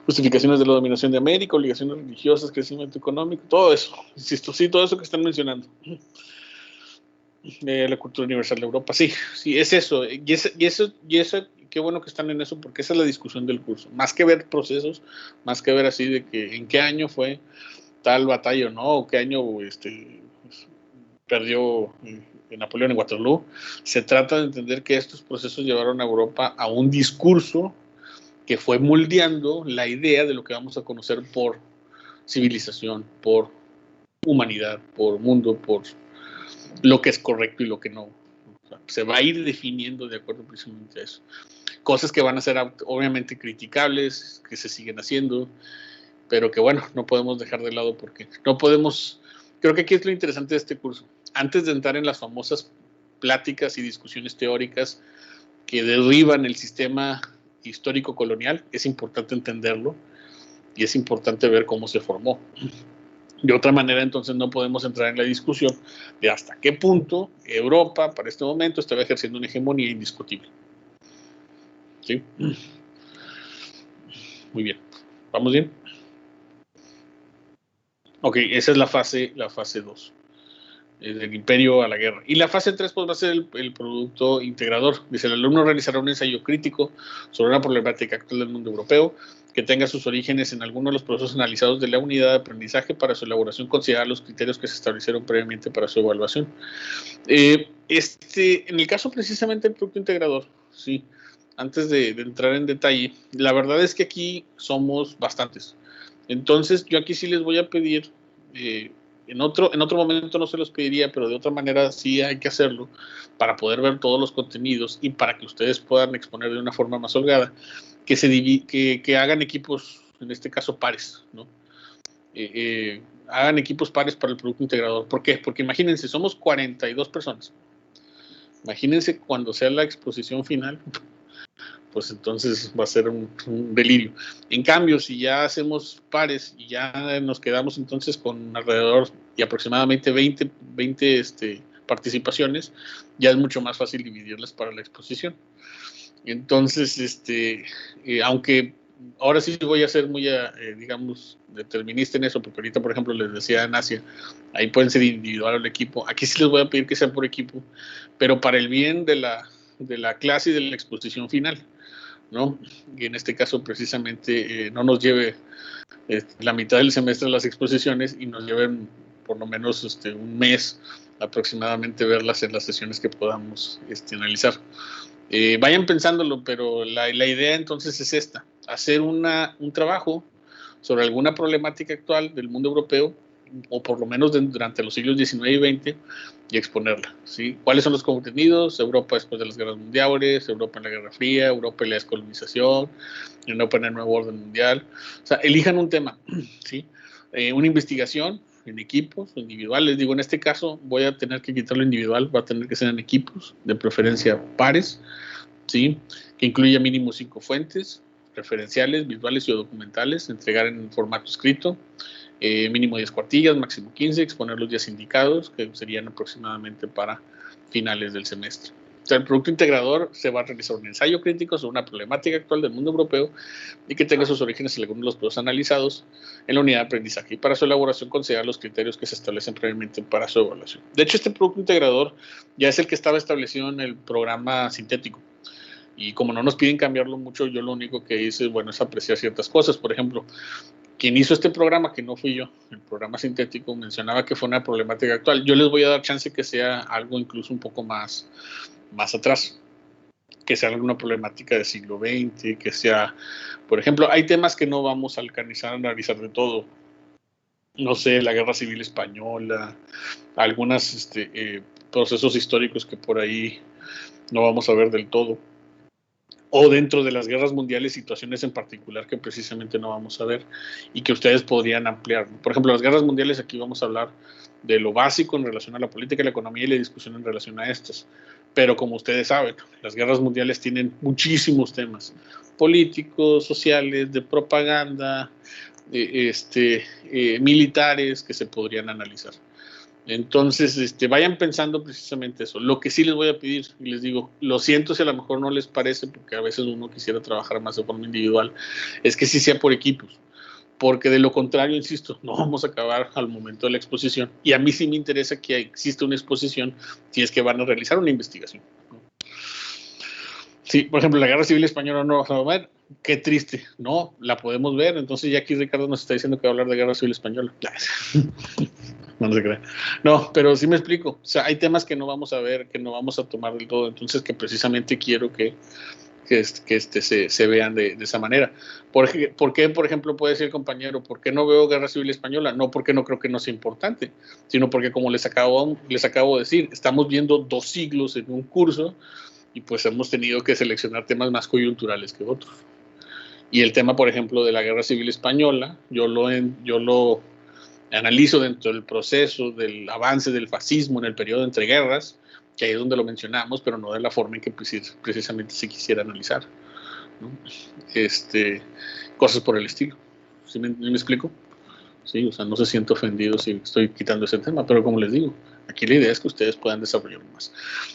Justificaciones de la dominación de América, obligaciones religiosas, crecimiento económico, todo eso, insisto, sí, todo eso que están mencionando. La cultura universal de Europa, sí, es eso, y eso, qué bueno que están en eso, porque esa es la discusión del curso, más que ver procesos, más que ver así de que en qué año fue tal batalla o no, o qué año perdió Napoleón en Waterloo, se trata de entender que estos procesos llevaron a Europa a un discurso que fue moldeando la idea de lo que vamos a conocer por civilización, por humanidad, por mundo, por lo que es correcto y lo que no. O sea, se va a ir definiendo de acuerdo precisamente a eso. Cosas que van a ser obviamente criticables, que se siguen haciendo, pero que bueno, no podemos dejar de lado porque no podemos, creo que aquí es lo interesante de este curso. Antes de entrar en las famosas pláticas y discusiones teóricas que derriban el sistema histórico colonial, es importante entenderlo y es importante ver cómo se formó. De otra manera, entonces no podemos entrar en la discusión de hasta qué punto Europa, para este momento, estaba ejerciendo una hegemonía indiscutible. ¿Sí? Muy bien. ¿Vamos bien? Ok, esa es la fase 2. del imperio a la guerra. Y la fase 3 pues, va a ser el producto integrador. Dice, el alumno realizará un ensayo crítico sobre una problemática actual del mundo europeo que tenga sus orígenes en alguno de los procesos analizados de la unidad de aprendizaje. Para su elaboración considerar los criterios que se establecieron previamente para su evaluación. En el caso precisamente del producto integrador, sí, antes de entrar en detalle, la verdad es que aquí somos bastantes. Entonces, yo aquí sí les voy a pedir, en otro momento no se los pediría, pero de otra manera sí hay que hacerlo para poder ver todos los contenidos y para que ustedes puedan exponer de una forma más holgada, que hagan equipos, en este caso pares, ¿no? Hagan equipos pares para el producto integrador. ¿Por qué? Porque imagínense, somos 42 personas. Imagínense cuando sea la exposición final, pues entonces va a ser un delirio. En cambio, si ya hacemos pares y ya nos quedamos entonces con alrededor y aproximadamente 20 participaciones, ya es mucho más fácil dividirlas para la exposición. Entonces, aunque ahora sí voy a ser muy, digamos, determinista en eso, porque ahorita, por ejemplo, les decía en Asia, ahí pueden ser individual o el equipo. Aquí sí les voy a pedir que sea por equipo, pero para el bien de la clase y de la exposición final, ¿no? Y en este caso, precisamente, no nos lleve la mitad del semestre las exposiciones y nos lleven por lo menos un mes aproximadamente verlas en las sesiones que podamos analizar. Vayan pensándolo, pero la idea entonces es esta, hacer un trabajo sobre alguna problemática actual del mundo europeo, o por lo menos durante los siglos XIX y XX, y exponerla, ¿sí? ¿Cuáles son los contenidos? Europa después de las guerras mundiales, Europa en la Guerra Fría, Europa en la descolonización, Europa en el nuevo orden mundial. O sea, elijan un tema, ¿sí? Una investigación en equipos, individuales. Digo, en este caso voy a tener que quitarlo individual, va a tener que ser en equipos, de preferencia pares, ¿sí? Que incluya mínimo 5 fuentes, referenciales, visuales y o documentales, entregar en formato escrito, mínimo 10 cuartillas, máximo 15, exponer los días indicados, que serían aproximadamente para finales del semestre. O sea, el producto integrador se va a realizar un ensayo crítico sobre una problemática actual del mundo europeo y que tenga sus orígenes en algunos de los procesos analizados en la unidad de aprendizaje. Y para su elaboración considerar los criterios que se establecen previamente para su evaluación. De hecho, este producto integrador ya es el que estaba establecido en el programa sintético. Y como no nos piden cambiarlo mucho, yo lo único que hice, bueno, es apreciar ciertas cosas. Por ejemplo, quien hizo este programa, que no fui yo, el programa sintético, mencionaba que fue una problemática actual. Yo les voy a dar chance que sea algo incluso un poco más atrás, que sea alguna problemática del siglo XX, que sea, por ejemplo, hay temas que no vamos a analizar de todo. No sé, la Guerra Civil Española, algunos procesos históricos que por ahí no vamos a ver del todo. O dentro de las guerras mundiales, situaciones en particular que precisamente no vamos a ver y que ustedes podrían ampliar. Por ejemplo, las guerras mundiales, aquí vamos a hablar de lo básico en relación a la política, la economía y la discusión en relación a estas. Pero como ustedes saben, las guerras mundiales tienen muchísimos temas políticos, sociales, de propaganda, militares que se podrían analizar. Entonces, vayan pensando precisamente eso. Lo que sí les voy a pedir, y les digo, lo siento si a lo mejor no les parece, porque a veces uno quisiera trabajar más de forma individual, es que sí sea por equipos, porque de lo contrario, insisto, no vamos a acabar al momento de la exposición. Y a mí sí me interesa que exista una exposición si es que van a realizar una investigación, ¿no? Sí, por ejemplo, la Guerra Civil Española no vamos a ver, qué triste, no, la podemos ver. Entonces ya aquí Ricardo nos está diciendo que va a hablar de Guerra Civil Española. No se crea. No, pero sí me explico. O sea, hay temas que no vamos a ver, que no vamos a tomar del todo. Entonces, que precisamente quiero que se vean de esa manera. ¿Por qué, por ejemplo, puede decir el compañero, ¿por qué no veo Guerra Civil Española? No porque no creo que no sea importante, sino porque, como les acabo de decir, estamos viendo 2 siglos en un curso y pues hemos tenido que seleccionar temas más coyunturales que otros. Y el tema, por ejemplo, de la Guerra Civil Española, yo lo analizo dentro del proceso del avance del fascismo en el periodo de entreguerras, que ahí es donde lo mencionamos, pero no de la forma en que precisamente se quisiera analizar, ¿no? Cosas por el estilo. ¿Sí me explico? Sí, o sea, no se siente ofendido si estoy quitando ese tema, pero como les digo, aquí la idea es que ustedes puedan desarrollarlo más.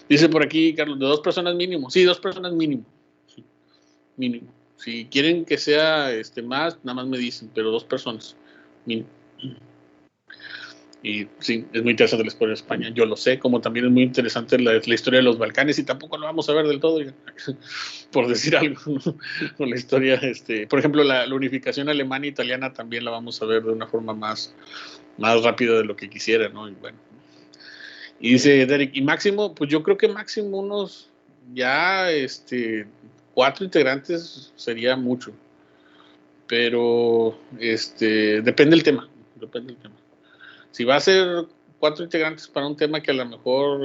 Dice por aquí, Carlos, de 2 personas mínimo. Sí, 2 personas mínimo. Sí, mínimo. Si quieren que sea más, nada más me dicen, pero 2 personas mínimo. Y sí, es muy interesante la historia de España, yo lo sé, como también es muy interesante la historia de los Balcanes, y tampoco lo vamos a ver del todo, por decir algo, ¿no? Con la historia, por ejemplo, la unificación alemana e italiana también la vamos a ver de una forma más rápida de lo que quisiera, ¿no? Y bueno. Y dice Derek, y máximo, pues yo creo que máximo unos ya 4 integrantes sería mucho. Pero depende del tema. Si va a ser 4 integrantes para un tema que a lo mejor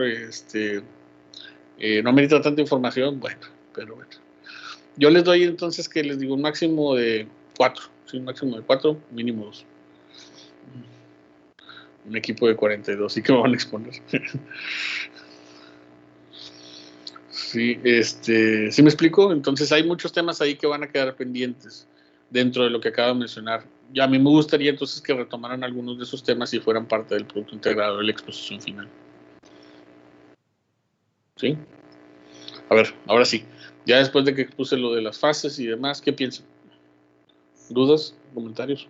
no amerita tanta información, bueno, pero bueno. Yo les doy entonces que les digo un máximo de 4. Sí, un máximo de 4, mínimo 2. Un equipo de 42, sí que me van a exponer. Sí, ¿sí me explico? Entonces hay muchos temas ahí que van a quedar pendientes dentro de lo que acabo de mencionar. Y a mí me gustaría entonces que retomaran algunos de esos temas y fueran parte del producto integrado de la exposición final. ¿Sí? A ver, ahora sí. Ya después de que expuse lo de las fases y demás, ¿qué piensan? ¿Dudas? ¿Comentarios?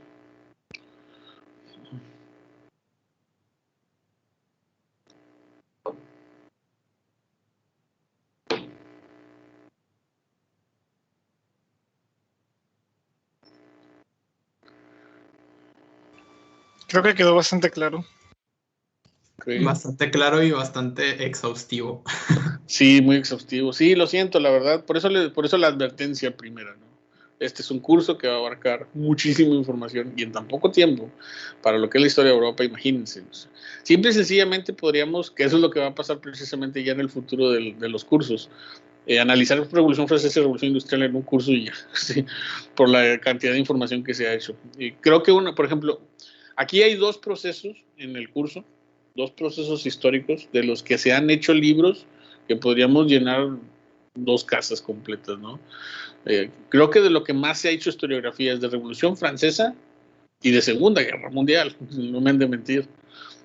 Creo que quedó bastante claro. Okay. Bastante claro y bastante exhaustivo. Sí, muy exhaustivo. Sí, lo siento, la verdad. Por eso la advertencia primera, ¿no? Este es un curso que va a abarcar muchísima información y en tan poco tiempo para lo que es la historia de Europa, imagínense. Simple y sencillamente podríamos, que eso es lo que va a pasar precisamente ya en el futuro de los cursos, analizar la Revolución Francesa y Revolución Industrial en un curso y ya, ¿sí? Por la cantidad de información que se ha hecho. Y creo que por ejemplo, aquí hay 2 procesos en el curso, 2 procesos históricos de los que se han hecho libros que podríamos llenar 2 casas completas, ¿no? Creo que de lo que más se ha hecho historiografía es de Revolución Francesa y de Segunda Guerra Mundial, no me han de mentir.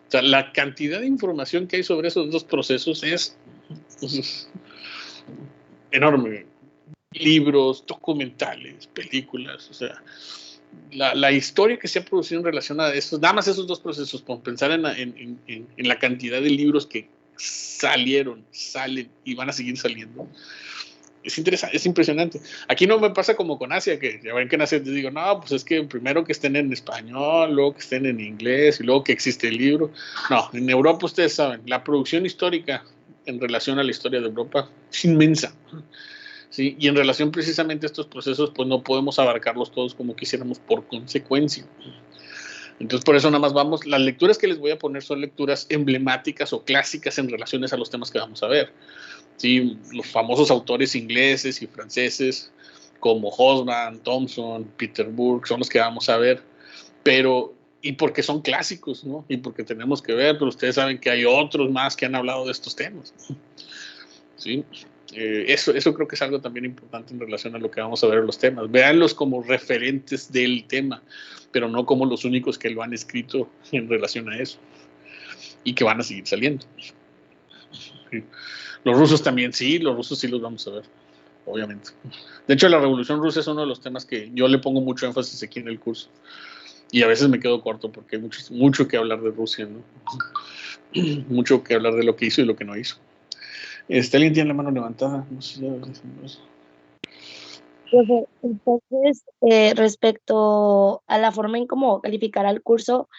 O sea, la cantidad de información que hay sobre esos 2 procesos es enorme. Libros, documentales, películas, o sea, la historia que se ha producido en relación a esos, nada más esos 2 procesos, por pensar en la cantidad de libros que salieron, salen y van a seguir saliendo. Es interesante, es impresionante. Aquí no me pasa como con Asia, que ya ven que en Asia te digo, no, pues es que primero que estén en español, luego que estén en inglés y luego que existe el libro. No, en Europa ustedes saben, la producción histórica en relación a la historia de Europa es inmensa. ¿Sí? Y en relación precisamente a estos procesos, pues no podemos abarcarlos todos como quisiéramos por consecuencia. Entonces, por eso nada más vamos, las lecturas que les voy a poner son lecturas emblemáticas o clásicas en relaciones a los temas que vamos a ver. ¿Sí? Los famosos autores ingleses y franceses como Hobsbawm, Thomson, Peter Burke son los que vamos a ver, pero y porque son clásicos, ¿no? Y porque tenemos que ver, pero ustedes saben que hay otros más que han hablado de estos temas, ¿sí? Eso creo que es algo también importante en relación a lo que vamos a ver en los temas. Véanlos como referentes del tema, pero no como los únicos que lo han escrito en relación a eso y que van a seguir saliendo. Sí. Los rusos también, sí, los rusos sí los vamos a ver, obviamente. De hecho, la Revolución Rusa es uno de los temas que yo le pongo mucho énfasis aquí en el curso. Y a veces me quedo corto porque hay mucho que hablar de Rusia, ¿no? Mucho que hablar de lo que hizo y lo que no hizo. ¿Alguien tiene la mano levantada? No sé si ya entonces, respecto a la forma en cómo calificará el curso,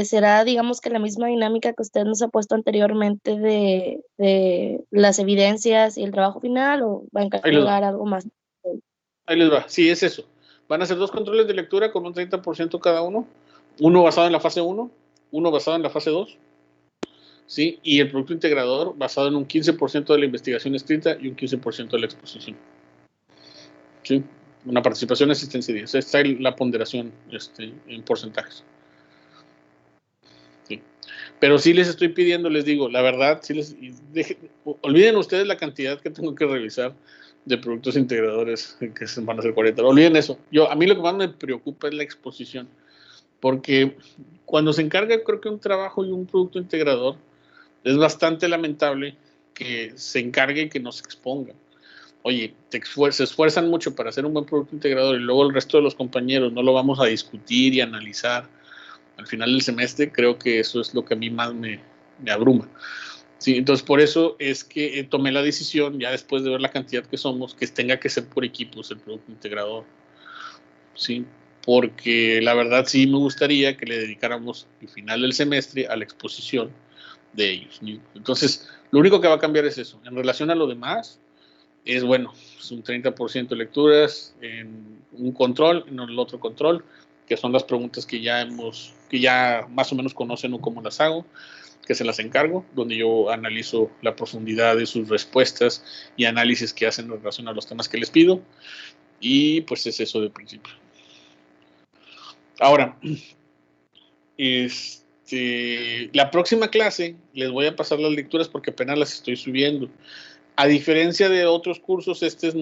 será, digamos, que la misma dinámica que usted nos ha puesto anteriormente de las evidencias y el trabajo final, o va a encargar algo más. Ahí les va, sí, es eso. Van a ser 2 controles de lectura con un 30% cada uno basado en la fase 1, uno basado en la fase 2, ¿sí? Y el producto integrador basado en un 15% de la investigación escrita y un 15% de la exposición. ¿Sí? Una participación, asistencia y 10. Está la ponderación en porcentajes. Sí. Pero sí les estoy pidiendo, les digo, la verdad, olviden ustedes la cantidad que tengo que revisar de productos integradores que van a ser 40. Olviden eso. A mí lo que más me preocupa es la exposición, porque cuando se encarga, creo que un trabajo y un producto integrador, es bastante lamentable que se encargue y que no se exponga. Oye, se esfuerzan mucho para hacer un buen producto integrador y luego el resto de los compañeros no lo vamos a discutir y analizar. al final del semestre, creo que eso es lo que a mí más me abruma. Sí, entonces por eso es que tomé la decisión, ya después de ver la cantidad que somos, que tenga que ser por equipos el producto integrador. Sí, porque la verdad sí me gustaría que le dedicáramos el final del semestre a la exposición de ellos. Entonces, lo único que va a cambiar es eso. En relación a lo demás, es bueno, es un 30% de lecturas, en un control, en el otro control, que son las preguntas que ya más o menos conocen o cómo las hago, que se las encargo, donde yo analizo la profundidad de sus respuestas y análisis que hacen en relación a los temas que les pido. Y pues es eso de principio. Ahora, la próxima clase les voy a pasar las lecturas porque apenas las estoy subiendo. A diferencia de otros cursos, estos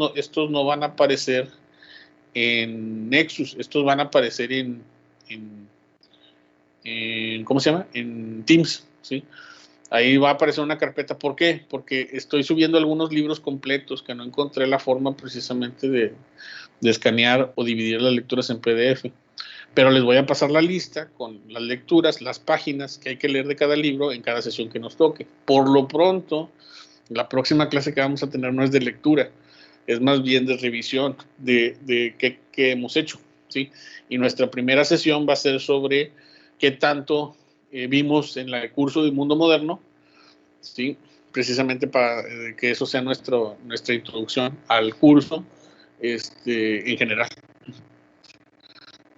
no van a aparecer en Nexus, estos van a aparecer en ¿cómo se llama? En Teams, ¿sí? Ahí va a aparecer una carpeta. ¿Por qué? Porque estoy subiendo algunos libros completos que no encontré la forma precisamente de escanear o dividir las lecturas en PDF. Pero les voy a pasar la lista con las lecturas, las páginas que hay que leer de cada libro en cada sesión que nos toque. Por lo pronto, la próxima clase que vamos a tener no es de lectura, es más bien de revisión de qué hemos hecho, ¿sí? Y nuestra primera sesión va a ser sobre qué tanto vimos en el curso de Mundo Moderno, ¿sí? Precisamente para que eso sea nuestra introducción al curso en general.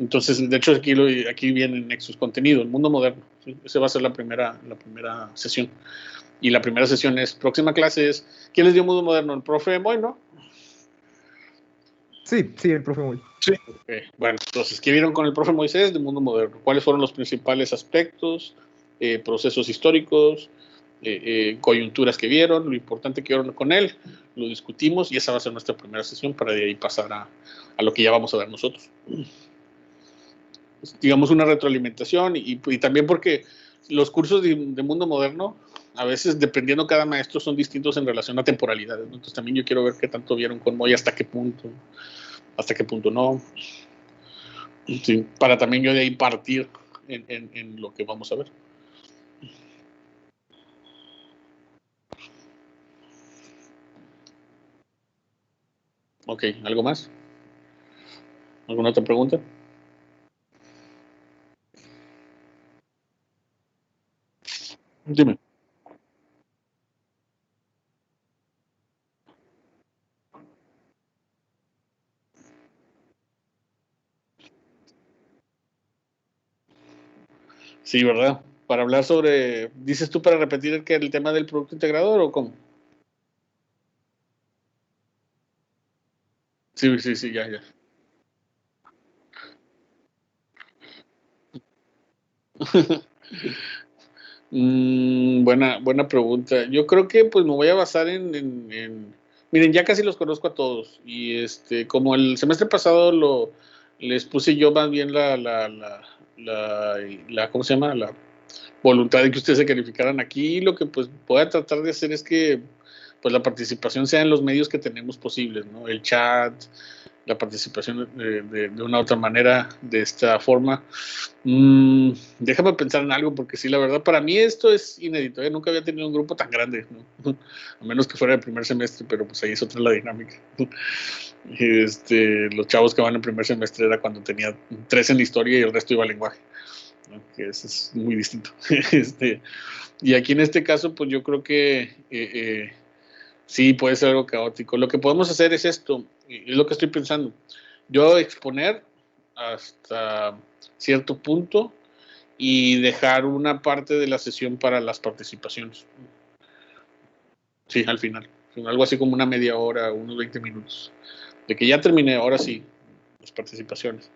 Entonces, de hecho, aquí viene Nexus Contenido, el Mundo Moderno, ¿sí? Esa va a ser la primera sesión. Y la primera sesión próxima clase es, ¿quién les dio Mundo Moderno? ¿El profe Moy, no? Sí, el profe Moy. Sí. Okay. Bueno, entonces, ¿qué vieron con el profe Moisés de Mundo Moderno? ¿Cuáles fueron los principales aspectos, procesos históricos, coyunturas que vieron, lo importante que vieron con él? Lo discutimos y esa va a ser nuestra primera sesión para de ahí pasar a lo que ya vamos a ver nosotros. Digamos, una retroalimentación y también porque los cursos de Mundo Moderno, a veces, dependiendo cada maestro, son distintos en relación a temporalidades, ¿no? Entonces también yo quiero ver qué tanto vieron con Moy, hasta qué punto no. Sí, para también yo de ahí partir en lo que vamos a ver. Ok, ¿algo más? ¿Alguna otra pregunta? Dime. Sí, ¿verdad? Para hablar sobre, dices tú para repetir el tema del producto integrador o cómo? Sí, ya. Buena pregunta. Yo creo que pues me voy a basar miren, ya casi los conozco a todos y como el semestre pasado les puse yo más bien ¿cómo se llama? La voluntad de que ustedes se calificaran aquí. Lo que pues voy a tratar de hacer es que pues la participación sea en los medios que tenemos posibles, ¿no? El chat, la participación de una u otra manera, de esta forma. Déjame pensar en algo, porque sí, la verdad, para mí esto es inédito. Nunca había tenido un grupo tan grande, ¿no? A menos que fuera el primer semestre, pero pues ahí es otra la dinámica. Los chavos que van en primer semestre era cuando tenía 3 en la historia y el resto iba a lenguaje, ¿no? Que eso es muy distinto. Y aquí en este caso, pues yo creo que sí, puede ser algo caótico. Lo que podemos hacer es esto, es lo que estoy pensando. Yo exponer hasta cierto punto y dejar una parte de la sesión para las participaciones. Sí, al final. Algo así como una media hora, unos 20 minutos. De que ya terminé, ahora sí, las participaciones.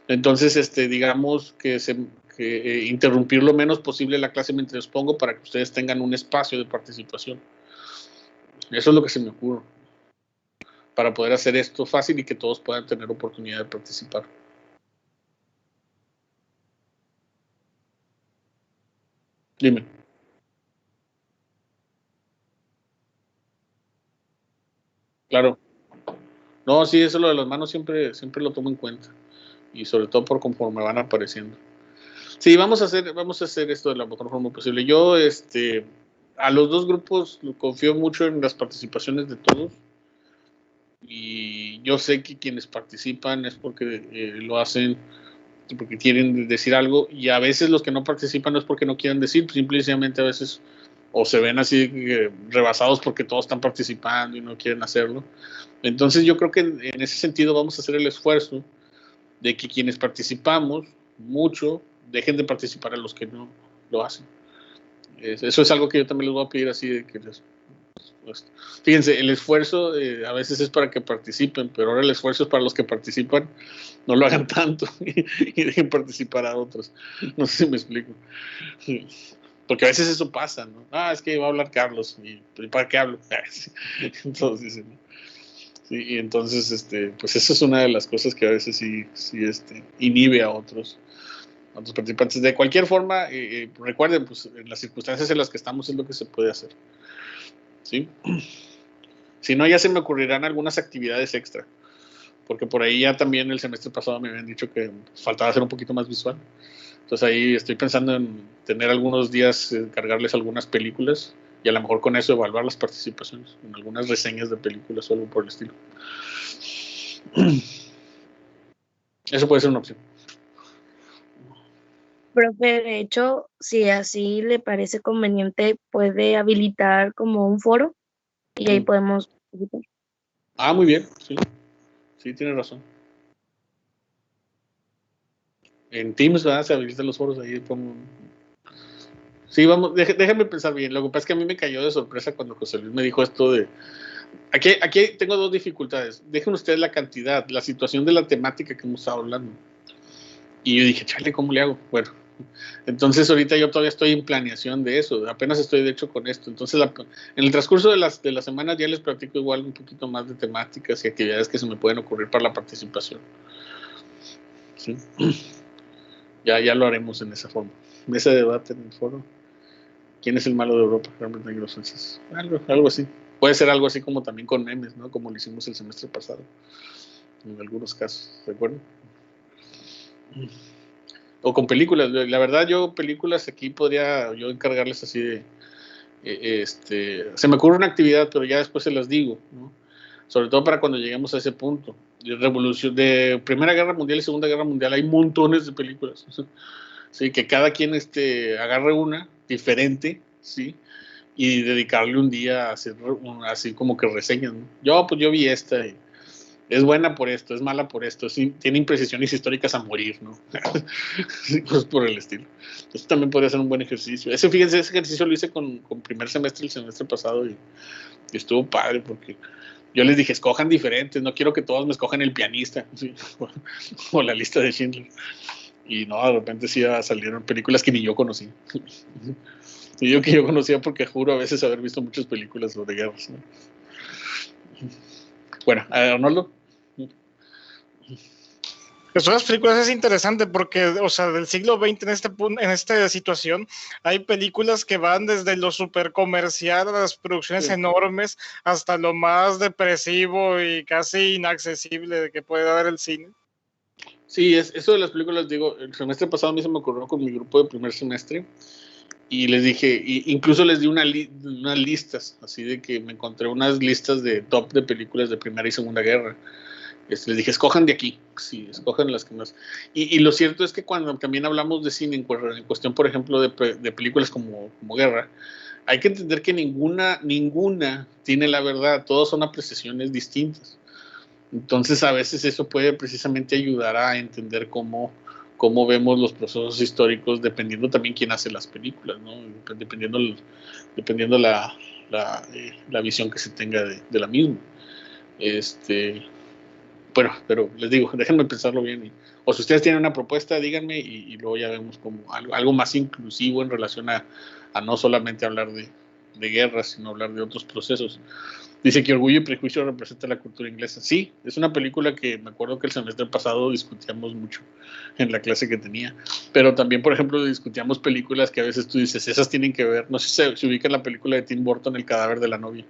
Entonces, digamos que interrumpir lo menos posible la clase mientras pongo para que ustedes tengan un espacio de participación. Eso es lo que se me ocurre, para poder hacer esto fácil y que todos puedan tener oportunidad de participar. Dime. Claro. No, sí, eso lo de las manos siempre lo tomo en cuenta. Y sobre todo por conforme van apareciendo. Sí, vamos a hacer esto de la mejor forma posible. Yo, a los dos grupos confío mucho en las participaciones de todos. Y yo sé que quienes participan es porque lo hacen porque quieren decir algo, y a veces los que no participan no es porque no quieran decir, simplemente a veces o se ven así rebasados porque todos están participando y no quieren hacerlo. Entonces yo creo que en ese sentido vamos a hacer el esfuerzo de que quienes participamos mucho dejen de participar a los que no lo hacen. Eso es algo que yo también les voy a pedir así de que pues, fíjense, el esfuerzo a veces es para que participen, pero ahora el esfuerzo es para los que participan, no lo hagan tanto y dejen participar a otros. No sé si me explico. Porque a veces eso pasa, ¿no? Es que va a hablar Carlos, ¿y para qué hablo? Entonces, ¿no? Sí, y entonces, pues eso es una de las cosas que a veces sí inhibe a otros participantes. De cualquier forma, recuerden, pues en las circunstancias en las que estamos es lo que se puede hacer. ¿Sí? Si no, ya se me ocurrirán algunas actividades extra, porque por ahí ya también el semestre pasado me habían dicho que faltaba hacer un poquito más visual. Entonces ahí estoy pensando en tener algunos días, cargarles algunas películas y a lo mejor con eso evaluar las participaciones en algunas reseñas de películas o algo por el estilo. Eso puede ser una opción. Profe, de hecho, si así le parece conveniente, puede habilitar como un foro y ahí podemos participar. Muy bien, sí, tiene razón. En Teams, ¿verdad? Se habilitan los foros ahí. Sí, vamos, déjenme pensar bien. Lo que pasa es que a mí me cayó de sorpresa cuando José Luis me dijo esto de... Aquí tengo dos dificultades. Dejen ustedes la cantidad, la situación de la temática que hemos estado hablando. Y yo dije, chale, ¿cómo le hago? Bueno, entonces ahorita yo todavía estoy en planeación de eso. Apenas estoy, de hecho, con esto. Entonces, en el transcurso de la semana ya les platico igual un poquito más de temáticas y actividades que se me pueden ocurrir para la participación. ¿Sí? Ya lo haremos en esa forma. Mesa de debate en el foro. ¿Quién es el malo de Europa? Realmente anglosajones. Algo así. Puede ser algo así como también con memes, ¿no? Como lo hicimos el semestre pasado. En algunos casos, ¿de acuerdo? O con películas. La verdad, películas aquí podría yo encargarles así de... se me ocurre una actividad, pero ya después se las digo, ¿no? Sobre todo para cuando lleguemos a ese punto. De Primera Guerra Mundial y Segunda Guerra Mundial hay montones de películas. Sí, que cada quien agarre una diferente, ¿sí? Y dedicarle un día a hacer así como que reseñas, ¿no? Yo vi esta y es buena por esto, es mala por esto, sí, tiene imprecisiones históricas a morir, ¿no? Sí, pues por el estilo. Esto también podría ser un buen ejercicio. Fíjense, ese ejercicio lo hice con primer semestre el semestre pasado y estuvo padre porque yo les dije, escojan diferentes, no quiero que todos me escojan el pianista, ¿sí? O la lista de Schindler. Y no, de repente sí salieron películas que ni yo conocí. Y yo que yo conocía porque juro a veces haber visto muchas películas sobre guerras, ¿no? Bueno, Arnoldo. Eso de las películas es interesante porque, o sea, del siglo XX en esta situación hay películas que van desde lo super comercial a las producciones enormes hasta lo más depresivo y casi inaccesible que puede dar el cine. Sí, eso de las películas, digo, el semestre pasado a mí se me ocurrió con mi grupo de primer semestre y les dije, incluso les di unas listas, así de que me encontré unas listas de top de películas de Primera y Segunda Guerra. Les dije, escojan de aquí, sí, escojan las que más. Y lo cierto es que cuando también hablamos de cine, en cuestión, por ejemplo, de películas como Guerra, hay que entender que ninguna tiene la verdad, todas son apreciaciones distintas. Entonces, a veces eso puede precisamente ayudar a entender cómo vemos los procesos históricos, dependiendo también quién hace las películas, ¿no? Dependiendo la visión que se tenga de la misma. Bueno, pero les digo, déjenme pensarlo bien. O si ustedes tienen una propuesta, díganme y luego ya vemos como algo más inclusivo en relación a no solamente hablar de guerras, sino hablar de otros procesos. Dice que Orgullo y Prejuicio representa la cultura inglesa. Sí, es una película que me acuerdo que el semestre pasado discutíamos mucho en la clase que tenía. Pero también, por ejemplo, discutíamos películas que a veces tú dices, esas tienen que ver. No sé si se ubica en la película de Tim Burton, El cadáver de la novia.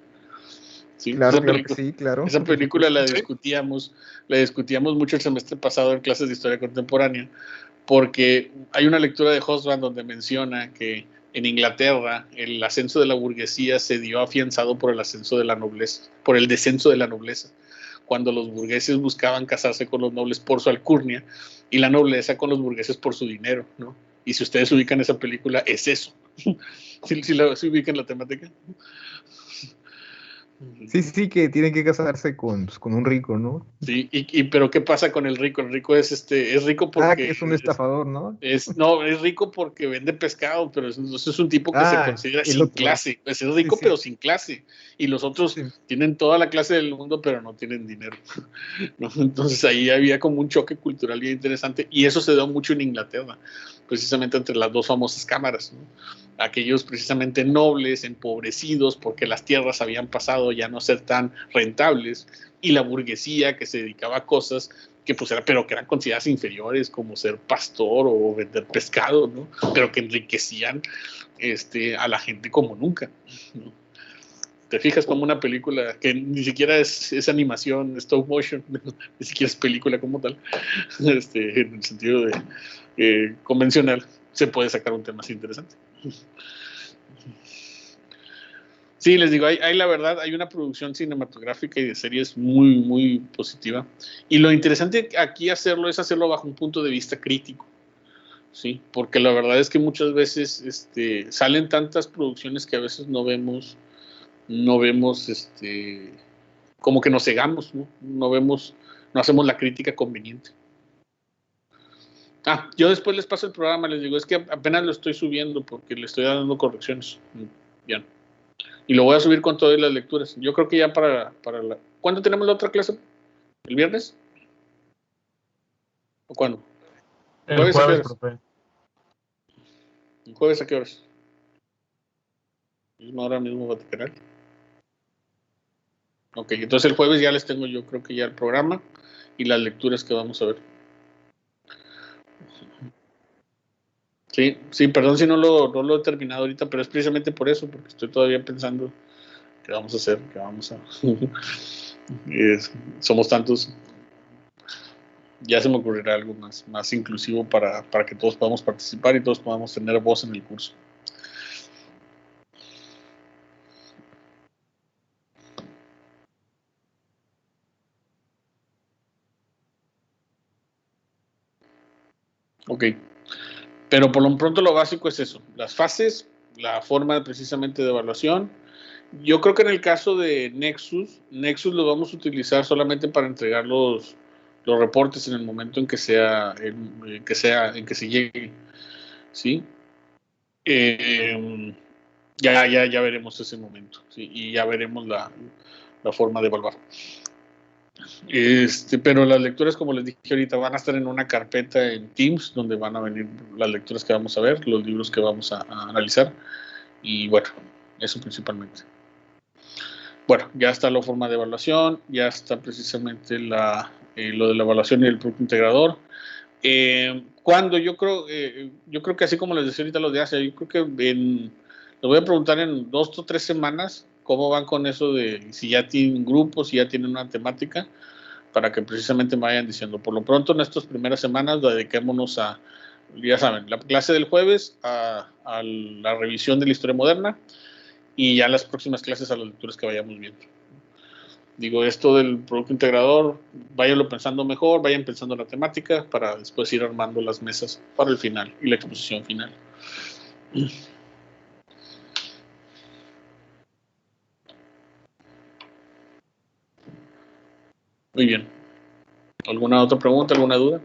¿Sí? Claro, sí, claro. Esa película la discutíamos mucho el semestre pasado en clases de historia contemporánea, porque hay una lectura de Hobsbawm donde menciona que en Inglaterra el ascenso de la burguesía se dio afianzado por el ascenso de la nobleza, por el descenso de la nobleza, cuando los burgueses buscaban casarse con los nobles por su alcurnia y la nobleza con los burgueses por su dinero, ¿no? Y si ustedes ubican esa película, es eso. ¿Sí ubican la temática? Sí, que tienen que casarse con un rico, ¿no? Sí, pero ¿qué pasa con el rico? El rico es rico porque... que es un estafador, ¿no? No, es rico porque vende pescado, pero es un tipo que se considera sin clase. Pues es rico, pero sin clase. Y los otros tienen toda la clase del mundo, pero no tienen dinero, ¿no? Entonces ahí había como un choque cultural bien interesante, y eso se da mucho en Inglaterra, precisamente entre las dos famosas cámaras, ¿no? Aquellos precisamente nobles, empobrecidos, porque las tierras habían pasado ya no ser tan rentables, y la burguesía que se dedicaba a cosas que pues pero que eran consideradas inferiores, como ser pastor o vender pescado, ¿no? Pero que enriquecían a la gente como nunca, ¿no? Te fijas, como una película que ni siquiera es animación, stop motion, ni siquiera es película como tal, en el sentido de convencional, se puede sacar un tema así interesante. Sí, les digo, hay la verdad, hay una producción cinematográfica y de series muy, muy positiva. Y lo interesante aquí es hacerlo bajo un punto de vista crítico, ¿sí? Porque la verdad es que muchas veces salen tantas producciones que a veces no vemos, como que nos cegamos, ¿no? No hacemos la crítica conveniente. Yo después les paso el programa, les digo, es que apenas lo estoy subiendo porque le estoy dando correcciones. Bien. Y lo voy a subir con todas las lecturas. Yo creo que ya para la... ¿Cuándo tenemos la otra clase? ¿El viernes? ¿O cuándo? El jueves, profe. ¿El jueves a qué horas? Misma hora, mismo Vaticanal. Ok, entonces el jueves ya les tengo yo creo que ya el programa y las lecturas que vamos a ver. Sí, perdón si no lo he terminado ahorita, pero es precisamente por eso, porque estoy todavía pensando qué vamos a hacer, somos tantos. Ya se me ocurrirá algo más inclusivo para que todos podamos participar y todos podamos tener voz en el curso. Ok. Pero por lo pronto lo básico es eso, las fases, la forma precisamente de evaluación. Yo creo que en el caso de Nexus lo vamos a utilizar solamente para entregar los reportes en el momento en que en que se llegue, ¿sí? Ya veremos ese momento, ¿sí? Y ya veremos la forma de evaluar. Pero las lecturas, como les dije ahorita, van a estar en una carpeta en Teams, donde van a venir las lecturas que vamos a ver, los libros que vamos a analizar, y bueno, eso principalmente. Bueno, ya está la forma de evaluación, ya está precisamente lo de la evaluación y el producto integrador. Cuando yo creo que así como les decía ahorita los de Asia, yo creo que les voy a preguntar en 2 o 3 semanas cómo van con eso de si ya tienen grupos, si ya tienen una temática, para que precisamente me vayan diciendo. Por lo pronto, en estas primeras semanas, dediquémonos a, ya saben, la clase del jueves, a la revisión de la historia moderna, y ya las próximas clases a las lecturas que vayamos viendo. Digo, esto del producto integrador, váyanlo pensando mejor, vayan pensando la temática, para después ir armando las mesas para el final y la exposición final. Muy bien. ¿Alguna otra pregunta, alguna duda?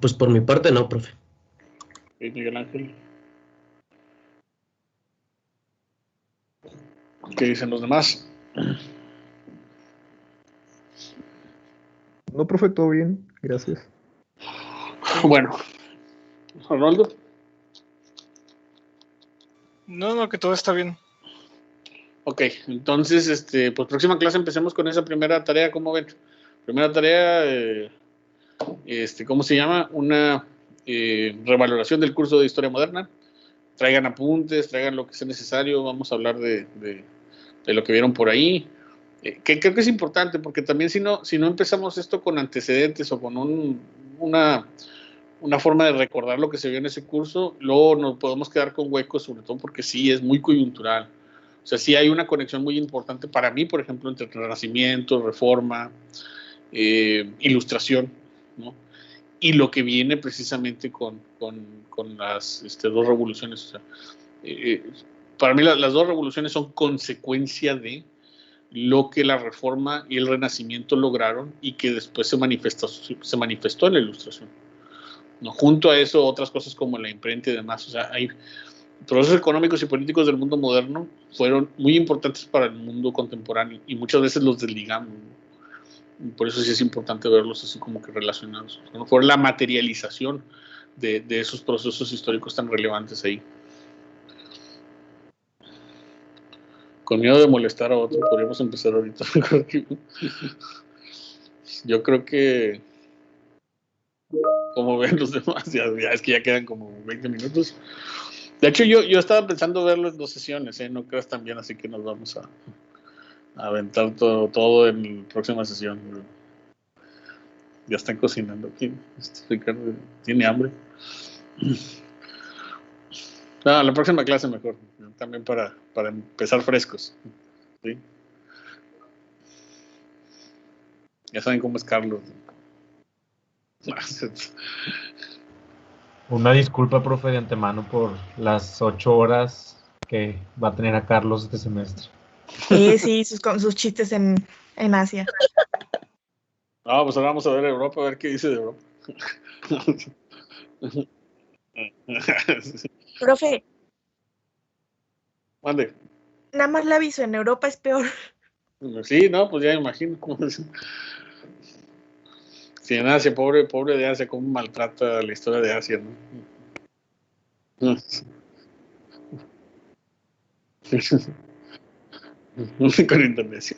Pues por mi parte no, profe. Miguel Ángel. ¿Qué dicen los demás? No, profe, todo bien, gracias. Bueno, Arnoldo. No, que todo está bien. Ok, entonces, pues próxima clase empecemos con esa primera tarea, ¿cómo ven? Primera tarea, ¿cómo se llama? revaloración del curso de Historia Moderna. Traigan apuntes, traigan lo que sea necesario, vamos a hablar de lo que vieron por ahí, que creo que es importante, porque también si no empezamos esto con antecedentes o con una forma de recordar lo que se vio en ese curso, luego nos podemos quedar con huecos, sobre todo porque sí, es muy coyuntural. O sea, sí hay una conexión muy importante para mí, por ejemplo, entre Renacimiento, Reforma, Ilustración, ¿no? Y lo que viene precisamente con las dos revoluciones. O sea, para mí las dos revoluciones son consecuencia de lo que la Reforma y el Renacimiento lograron y que después se manifestó en la Ilustración, ¿no? Junto a eso, otras cosas como la imprenta y demás. O sea, hay procesos económicos y políticos del mundo moderno fueron muy importantes para el mundo contemporáneo y muchas veces los desligamos, ¿no? Por eso sí es importante verlos así como que relacionados, ¿no? Fue la materialización de esos procesos históricos tan relevantes ahí. Con miedo de molestar a otro, podríamos empezar ahorita. Yo creo que, como ven los demás, ya es que ya quedan como 20 minutos. De hecho, yo estaba pensando verlo en 2 sesiones, no creas también, así que nos vamos a aventar todo en la próxima sesión. Ya están cocinando aquí. Ricardo tiene hambre. No, la próxima clase mejor. También para empezar frescos. ¿Sí? Ya saben cómo es Carlos. Una disculpa, profe, de antemano por las 8 horas que va a tener a Carlos este semestre. Sí, sus chistes en Asia. No, pues ahora vamos a ver Europa, a ver qué dice de Europa. Profe. Mande. Nada más le aviso, en Europa es peor. Sí, no, pues ya me imagino. Sí, en Asia, pobre de Asia, cómo maltrata la historia de Asia, ¿no? Con Indonesia.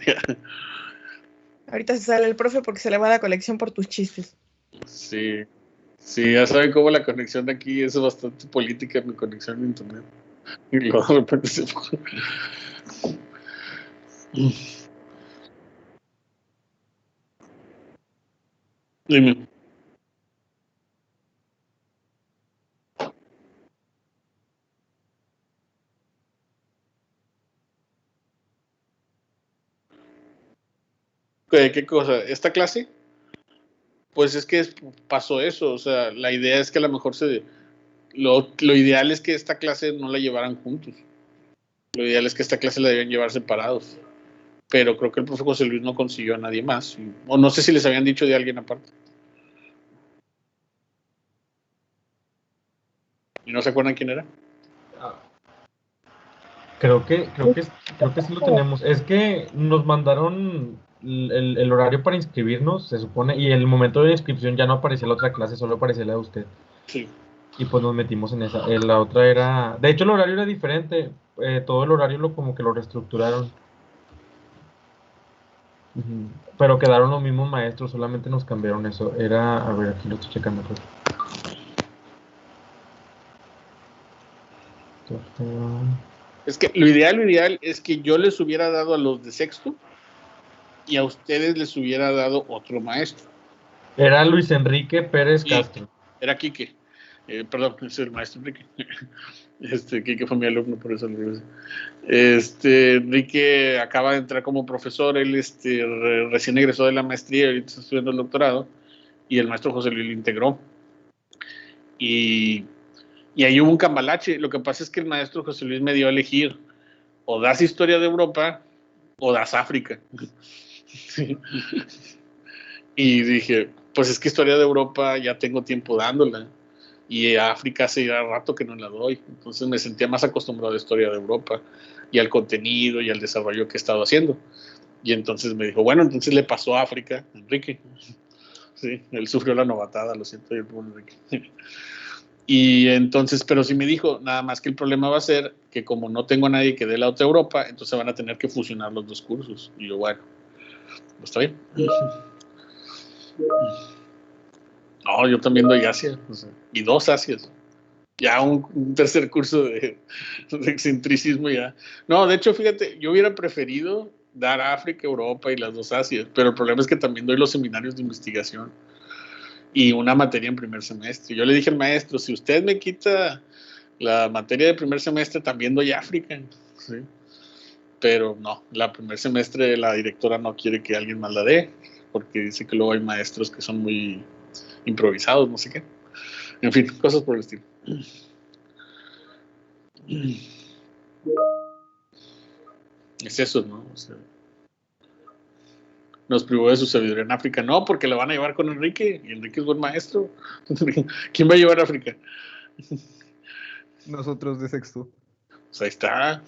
Ahorita se sale el profe porque se le va la colección por tus chistes. Sí, ya saben cómo la conexión de aquí es bastante política, mi conexión en internet. Y luego de repente se fue. Dime. ¿Qué cosa? ¿Esta clase? Pues es que pasó eso, o sea, la idea es que a lo mejor lo ideal es que esta clase no la llevaran juntos. Lo ideal es que esta clase la debían llevar separados. Pero creo que el profe José Luis no consiguió a nadie más. O no sé si les habían dicho de alguien aparte. ¿Y no se acuerdan quién era? Creo que sí lo tenemos. Es que nos mandaron el horario para inscribirnos, se supone, y el momento de inscripción ya no aparecía la otra clase, solo aparecía la de usted. Sí. Y pues nos metimos en esa. La otra era... De hecho, el horario era diferente. Todo el horario como que lo reestructuraron. Pero quedaron los mismos maestros, solamente nos cambiaron eso. Era... A ver, aquí lo estoy checando. Pues. Es que lo ideal es que yo les hubiera dado a los de sexto y a ustedes les hubiera dado otro maestro. Era Luis Enrique Pérez Castro. Era Quique. Perdón, es el maestro Enrique. Quique fue mi alumno, por eso lo dice. Enrique acaba de entrar como profesor, él recién egresó de la maestría, ahorita está estudiando el doctorado, y el maestro José Luis lo integró. Y ahí hubo un cambalache. Lo que pasa es que el maestro José Luis me dio a elegir: o das historia de Europa o das África. Sí. Y dije, pues es que historia de Europa ya tengo tiempo dándola, y a África hace ya rato que no la doy. Entonces me sentía más acostumbrado a historia de Europa y al contenido y al desarrollo que he estado haciendo. Y entonces me dijo, bueno, entonces le pasó a África a Enrique. Sí, él sufrió la novatada, lo siento, yo por Enrique. Y entonces, pero sí me dijo, nada más que el problema va a ser que como no tengo a nadie que dé la otra Europa, entonces van a tener que fusionar los dos cursos. Y yo, bueno, pues está bien. No, yo también doy Asia, o sea, y 2 Asias. Ya un tercer curso de excentricismo ya. No, de hecho, fíjate, yo hubiera preferido dar África, Europa y las 2 Asias, pero el problema es que también doy los seminarios de investigación y una materia en primer semestre. Yo le dije al maestro, si usted me quita la materia de primer semestre, también doy África, ¿sí? Pero no, la primer semestre la directora no quiere que alguien más la dé, porque dice que luego hay maestros que son muy improvisados, no sé qué. En fin, cosas por el estilo. Es eso, ¿no? O sea, nos privó de su sabiduría en África. No, porque la van a llevar con Enrique, y Enrique es buen maestro. ¿Quién va a llevar a África? Nosotros de sexto. Pues ahí está.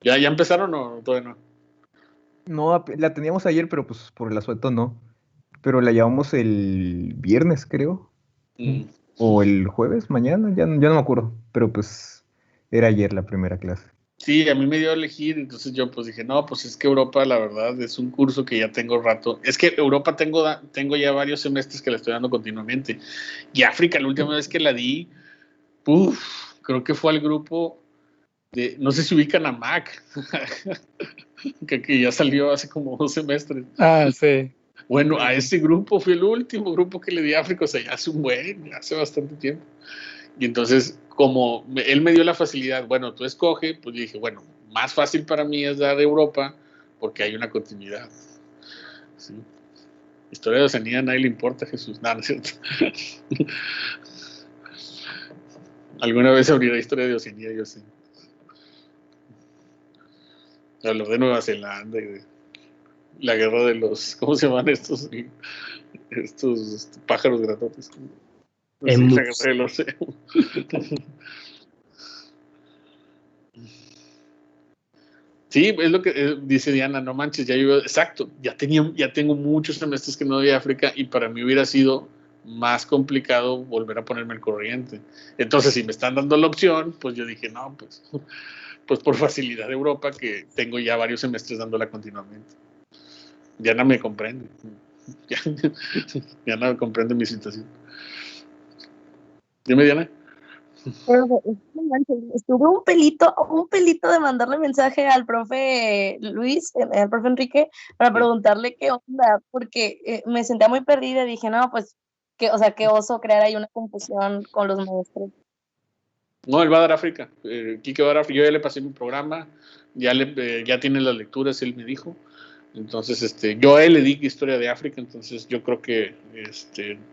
¿Ya empezaron o todavía no? No, la teníamos ayer, pero pues por el asueto no. Pero la llevamos el viernes, creo. O el jueves, mañana, ya no me acuerdo. Pero pues era ayer la primera clase. Sí, a mí me dio a elegir, entonces yo pues dije, no, pues es que Europa, la verdad, es un curso que ya tengo rato. Es que Europa tengo ya varios semestres que la estoy dando continuamente. Y África, la última vez que la di, creo que fue al grupo de, no sé si ubican a Mac, que ya salió hace como 2 semestres. Ah, sí. Bueno, a ese grupo fue el último grupo que le di a África, o sea, ya hace bastante tiempo. Y entonces, como él me dio la facilidad, bueno, tú escoge, pues dije, bueno, más fácil para mí es dar Europa porque hay una continuidad. ¿Sí? Historia de Oceanía a nadie le importa, Jesús. No, no es cierto. Alguna vez abriré Historia de Oceanía, yo sé. Hablar de Nueva Zelanda y de la guerra de los, ¿cómo se llaman estos pájaros gratotes? No sé, la guerra de los Sí, es lo que dice Diana, no manches, exacto, ya tengo muchos semestres que no doy a África y para mí hubiera sido más complicado volver a ponerme al corriente. Entonces, si me están dando la opción, pues yo dije, no, pues por facilidad de Europa, que tengo ya varios semestres dándola continuamente. Diana me comprende. Diana me comprende mi situación. Dime, Diana. Estuve un pelito de mandarle mensaje al profe Luis, al profe Enrique, para preguntarle qué onda, porque me sentía muy perdida y dije, no, pues, qué oso crear ahí una confusión con los maestros. No, él va a dar África. Quique va a dar África. Yo ya le pasé mi programa, ya tiene las lecturas, él me dijo. Entonces, yo a él le di historia de África, entonces yo creo que,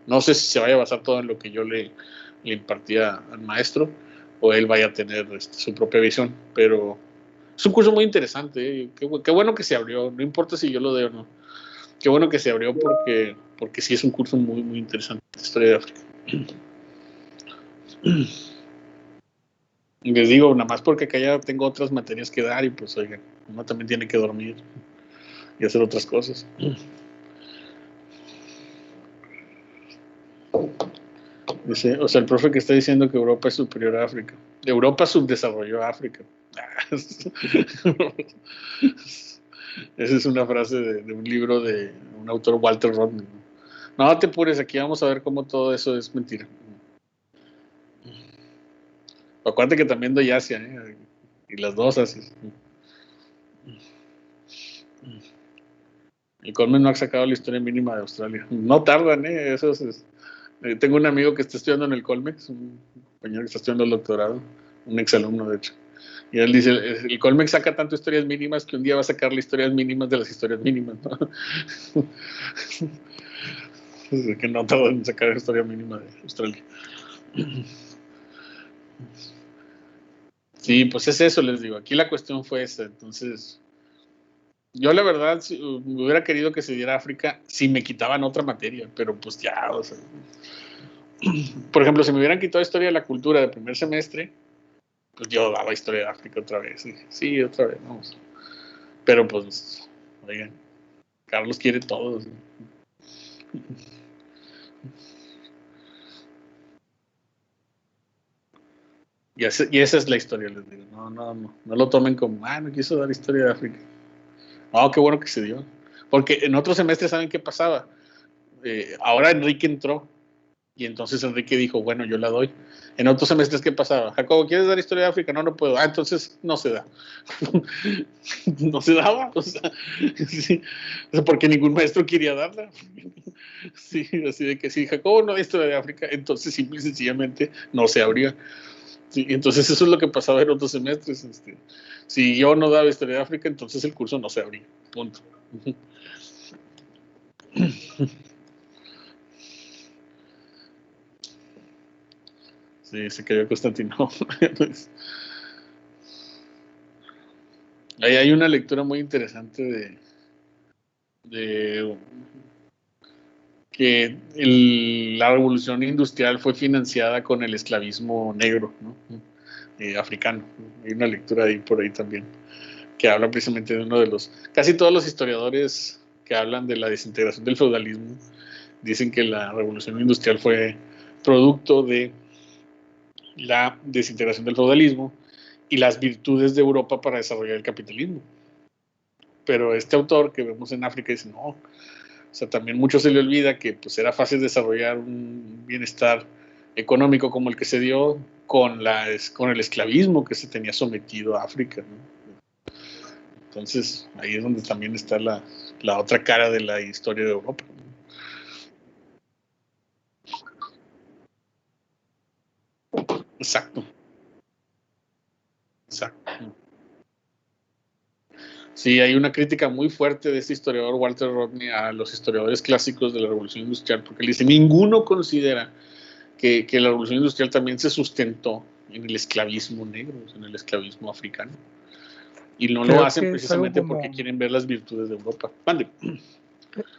no sé si se vaya a basar todo en lo que yo le impartía al maestro, o él vaya a tener su propia visión, pero es un curso muy interesante, qué bueno que se abrió, no importa si yo lo dé o no, qué bueno que se abrió porque sí es un curso muy, muy interesante, historia de África. Les digo, nada más porque acá ya tengo otras materias que dar y pues, oigan, uno también tiene que dormir y hacer otras cosas. Dice, o sea, el profe que está diciendo que Europa es superior a África. Europa subdesarrolló a África. Esa es una frase de un libro de un autor, Walter Rodney. No te apures, aquí vamos a ver cómo todo eso es mentira. Acuérdate que también doy Asia, y las 2 Asias. El Colmen no ha sacado la historia mínima de Australia. No tardan, eso es. Tengo un amigo que está estudiando en el Colmex, un compañero que está estudiando el doctorado, un exalumno de hecho. Y él dice, el Colmex saca tanto historias mínimas que un día va a sacar las historias mínimas de las historias mínimas, ¿no? Que no tardan en sacar la historia mínima de Australia. Sí, pues es eso, les digo. Aquí la cuestión fue esa. Entonces, yo la verdad me hubiera querido que se diera África si me quitaban otra materia, pero pues ya, o sea. Por ejemplo, si me hubieran quitado historia de la cultura del primer semestre, pues yo daba historia de África otra vez. Sí, otra vez, vamos. Pero pues, oigan, Carlos quiere todo. ¿Sí? Y esa es la historia, les digo. No lo tomen como, no quiso dar historia de África. No, qué bueno que se dio. Porque en otro semestre, ¿saben qué pasaba? Ahora Enrique entró y entonces Enrique dijo, bueno, yo la doy. En otros semestres, ¿qué pasaba? Jacobo, ¿quieres dar historia de África? No, no puedo. Entonces no se da. No se daba. O sea, sí, porque ningún maestro quería darla. Sí, así de que si Jacobo no da historia de África, entonces simple y sencillamente no se abría. Sí, entonces eso es lo que pasaba en otros semestres. Si yo no daba historia de África, entonces el curso no se abría. Punto. Sí, se cayó Constantinopla. Ahí hay una lectura muy interesante de que la revolución industrial fue financiada con el esclavismo negro, ¿no? Africano. Hay una lectura ahí por ahí también que habla precisamente de uno de los... Casi todos los historiadores que hablan de la desintegración del feudalismo dicen que la revolución industrial fue producto de la desintegración del feudalismo y las virtudes de Europa para desarrollar el capitalismo. Pero este autor que vemos en África dice, no, o sea, también mucho se le olvida que pues era fácil desarrollar un bienestar económico como el que se dio con el esclavismo que se tenía sometido a África, ¿no? Entonces, ahí es donde también está la otra cara de la historia de Europa. Exacto. Exacto. Sí, hay una crítica muy fuerte de este historiador Walter Rodney a los historiadores clásicos de la Revolución Industrial, porque él dice, ninguno considera que la Revolución Industrial también se sustentó en el esclavismo negro, en el esclavismo africano. Y no lo hacen precisamente porque quieren ver las virtudes de Europa. Mande.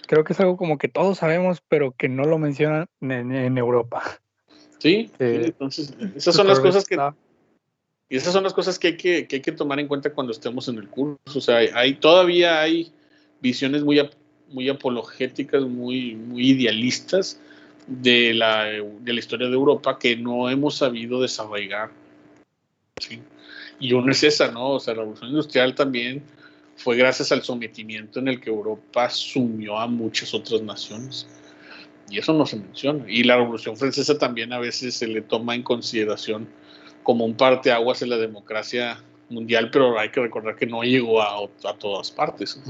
Creo que es algo como que todos sabemos, pero que no lo mencionan en Europa. Sí, entonces esas son las cosas que... Y esas son las cosas que hay que tomar en cuenta cuando estemos en el curso. O sea, todavía hay visiones muy apologéticas, muy idealistas de la historia de Europa que no hemos sabido desarraigar. ¿Sí? Y uno es esa, ¿no? O sea, la Revolución Industrial también fue gracias al sometimiento en el que Europa sumió a muchas otras naciones. Y eso no se menciona. Y la Revolución Francesa también a veces se le toma en consideración como un parteaguas en la democracia mundial, pero hay que recordar que no llegó a todas partes.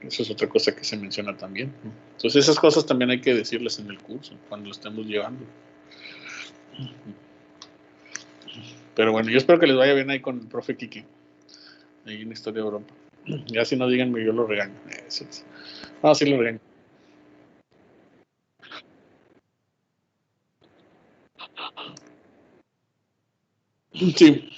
Eso es otra cosa que se menciona también. Entonces esas cosas también hay que decirlas en el curso, cuando lo estemos llevando. Pero bueno, yo espero que les vaya bien ahí con el profe Kiki, ahí en Historia de Europa. Ya si no, díganme, yo lo regaño. No, sí lo regaño. Sí.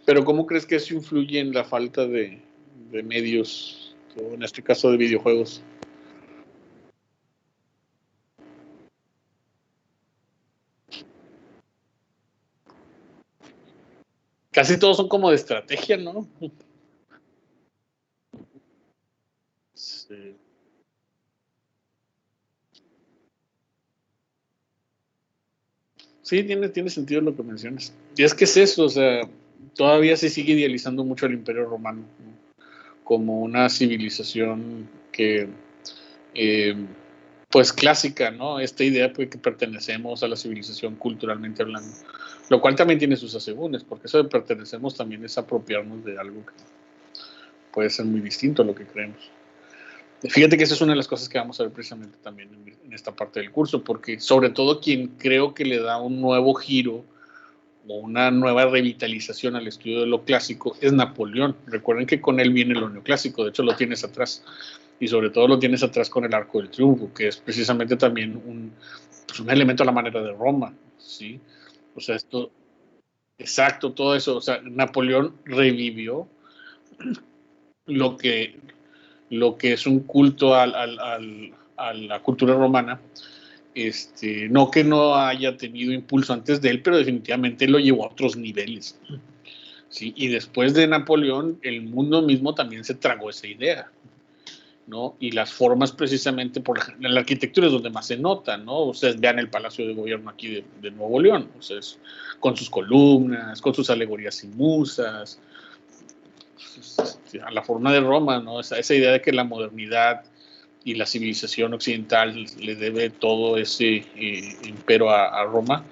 Pero ¿cómo crees que eso influye en la falta de medios, o en este caso de videojuegos? Casi todos son como de estrategia, ¿no? Sí. Sí, tiene sentido lo que mencionas. Y es que es eso, o sea, todavía se sigue idealizando mucho el Imperio Romano, ¿no? Como una civilización que, pues clásica, ¿no? Esta idea pues, que pertenecemos a la civilización culturalmente hablando, lo cual también tiene sus asegúnes, porque eso de pertenecemos también es apropiarnos de algo que puede ser muy distinto a lo que creemos. Fíjate que esa es una de las cosas que vamos a ver precisamente también en esta parte del curso, porque sobre todo quien creo que le da un nuevo giro o una nueva revitalización al estudio de lo clásico es Napoleón. Recuerden que con él viene lo neoclásico, de hecho lo tienes atrás, y sobre todo lo tienes atrás con el Arco del Triunfo, que es precisamente también un elemento a la manera de Roma, ¿sí? O sea, esto, exacto, todo eso, o sea, Napoleón revivió lo que es un culto a la cultura romana. No que no haya tenido impulso antes de él, pero definitivamente lo llevó a otros niveles, ¿sí? Y después de Napoleón, el mundo mismo también se tragó esa idea, ¿no? Y las formas, precisamente, en la arquitectura es donde más se nota, ¿no? Ustedes vean el Palacio de Gobierno aquí de Nuevo León, o sea, con sus columnas, con sus alegorías y musas, a la forma de Roma, ¿no? Esa idea de que la modernidad y la civilización occidental le debe todo ese impero a Roma,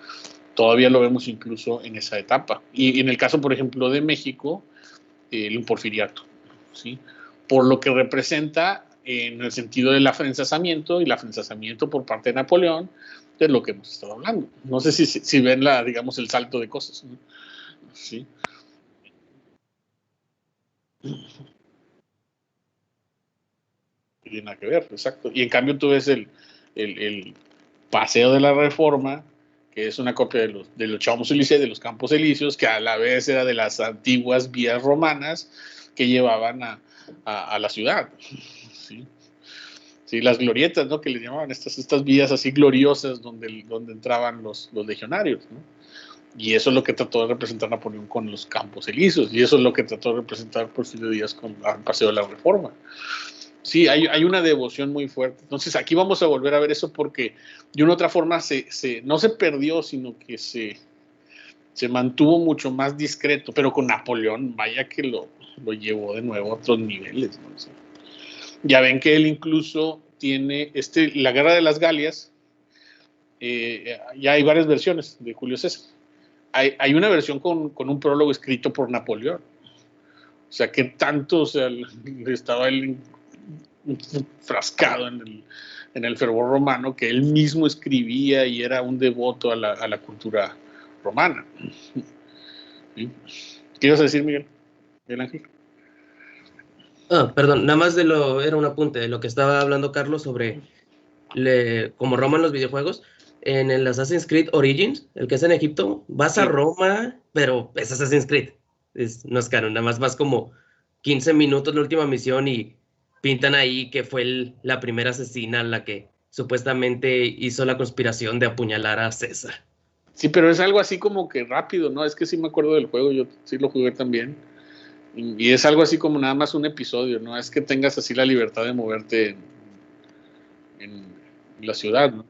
todavía lo vemos incluso en esa etapa. Y en el caso, por ejemplo, de México, el porfiriato, ¿sí? Por lo que representa en el sentido del afrancesamiento, y el afrancesamiento por parte de Napoleón, de lo que hemos estado hablando. No sé si ven digamos, el salto de cosas, ¿no? ¿Sí? Tiene nada que ver, exacto. Y en cambio tú ves el Paseo de la Reforma, que es una copia de los Champs-Élysées, de los Campos Elíseos, que a la vez era de las antiguas vías romanas que llevaban a la ciudad. ¿Sí? Sí, las glorietas, ¿no? Que le llamaban estas vías así gloriosas donde entraban los legionarios, ¿no? Y eso es lo que trató de representar Napoleón con los Campos Elíseos, y eso es lo que trató de representar Porfirio Díaz con el Paseo de la Reforma. Sí, hay una devoción muy fuerte. Entonces aquí vamos a volver a ver eso, porque de una u otra forma no se perdió, sino que se mantuvo mucho más discreto, pero con Napoleón, vaya que lo llevó de nuevo a otros niveles, ¿no? O sea, ya ven que él incluso tiene la Guerra de las Galias, ya hay varias versiones de Julio César. Hay una versión con un prólogo escrito por Napoleón. O sea, que tanto, o sea, estaba él frascado en el fervor romano, que él mismo escribía y era un devoto a la cultura romana. ¿Sí? ¿Qué ibas a decir, Miguel Ángel? Perdón, nada más era un apunte de lo que estaba hablando Carlos sobre como Roma en los videojuegos. En el Assassin's Creed Origins, el que es en Egipto, vas a Roma, pero es Assassin's Creed. No es canon, nada más vas como 15 minutos la última misión y pintan ahí que fue la primera asesina la que supuestamente hizo la conspiración de apuñalar a César. Sí, pero es algo así como que rápido, ¿no? Es que sí me acuerdo del juego, yo sí lo jugué también. Y es algo así como nada más un episodio, ¿no? Es que tengas así la libertad de moverte en la ciudad, ¿no?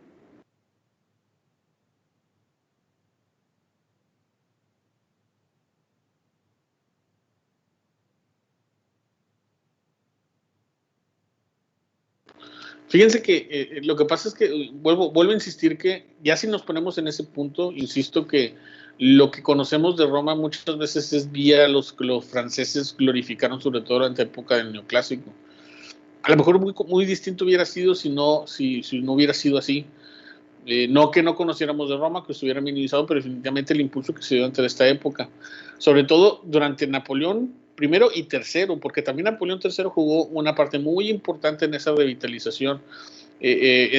Fíjense que lo que pasa es que vuelvo a insistir que ya si nos ponemos en ese punto, insisto que lo que conocemos de Roma muchas veces es vía los franceses glorificaron, sobre todo durante la época del neoclásico. A lo mejor muy distinto hubiera sido si no hubiera sido así. No que no conociéramos de Roma, que estuviera minimizado, pero definitivamente el impulso que se dio ante esta época, sobre todo durante Napoleón I y III, porque también Napoleón III jugó una parte muy importante en esa revitalización,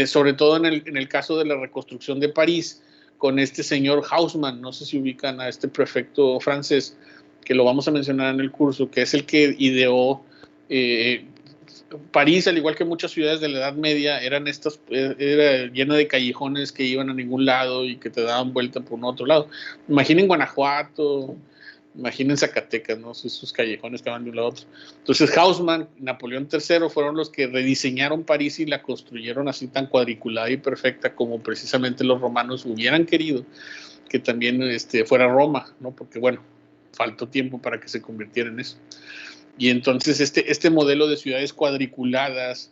sobre todo en el caso de la reconstrucción de París, con este señor Haussmann. No sé si ubican a este prefecto francés, que lo vamos a mencionar en el curso, que es el que ideó París, al igual que muchas ciudades de la Edad Media, era lleno de callejones que iban a ningún lado y que te daban vuelta por un otro lado. Imaginen Guanajuato, imaginen Zacatecas, ¿no? Esos callejones que van de un lado a otro. Entonces Haussmann, Napoleón III fueron los que rediseñaron París y la construyeron así tan cuadriculada y perfecta como precisamente los romanos hubieran querido que también fuera Roma, ¿no? Porque bueno, faltó tiempo para que se convirtiera en eso. Y entonces este modelo de ciudades cuadriculadas,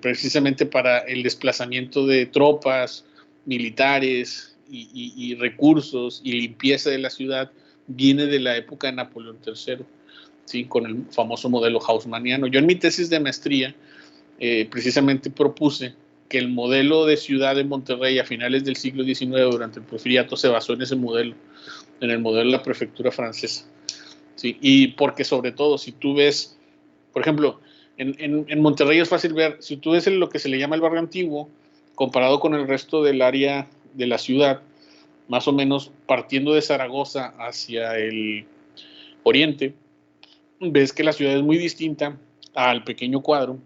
precisamente para el desplazamiento de tropas, militares y recursos y limpieza de la ciudad, viene de la época de Napoleón III, ¿sí? Con el famoso modelo haussmanniano. Yo en mi tesis de maestría precisamente propuse que el modelo de ciudad de Monterrey a finales del siglo XIX durante el Porfiriato se basó en ese modelo, en el modelo de la prefectura francesa. ¿Sí? Y porque sobre todo, si tú ves, por ejemplo, en Monterrey es fácil ver, si tú ves lo que se le llama el barrio antiguo, comparado con el resto del área de la ciudad, más o menos partiendo de Zaragoza hacia el oriente, ves que la ciudad es muy distinta al pequeño cuadro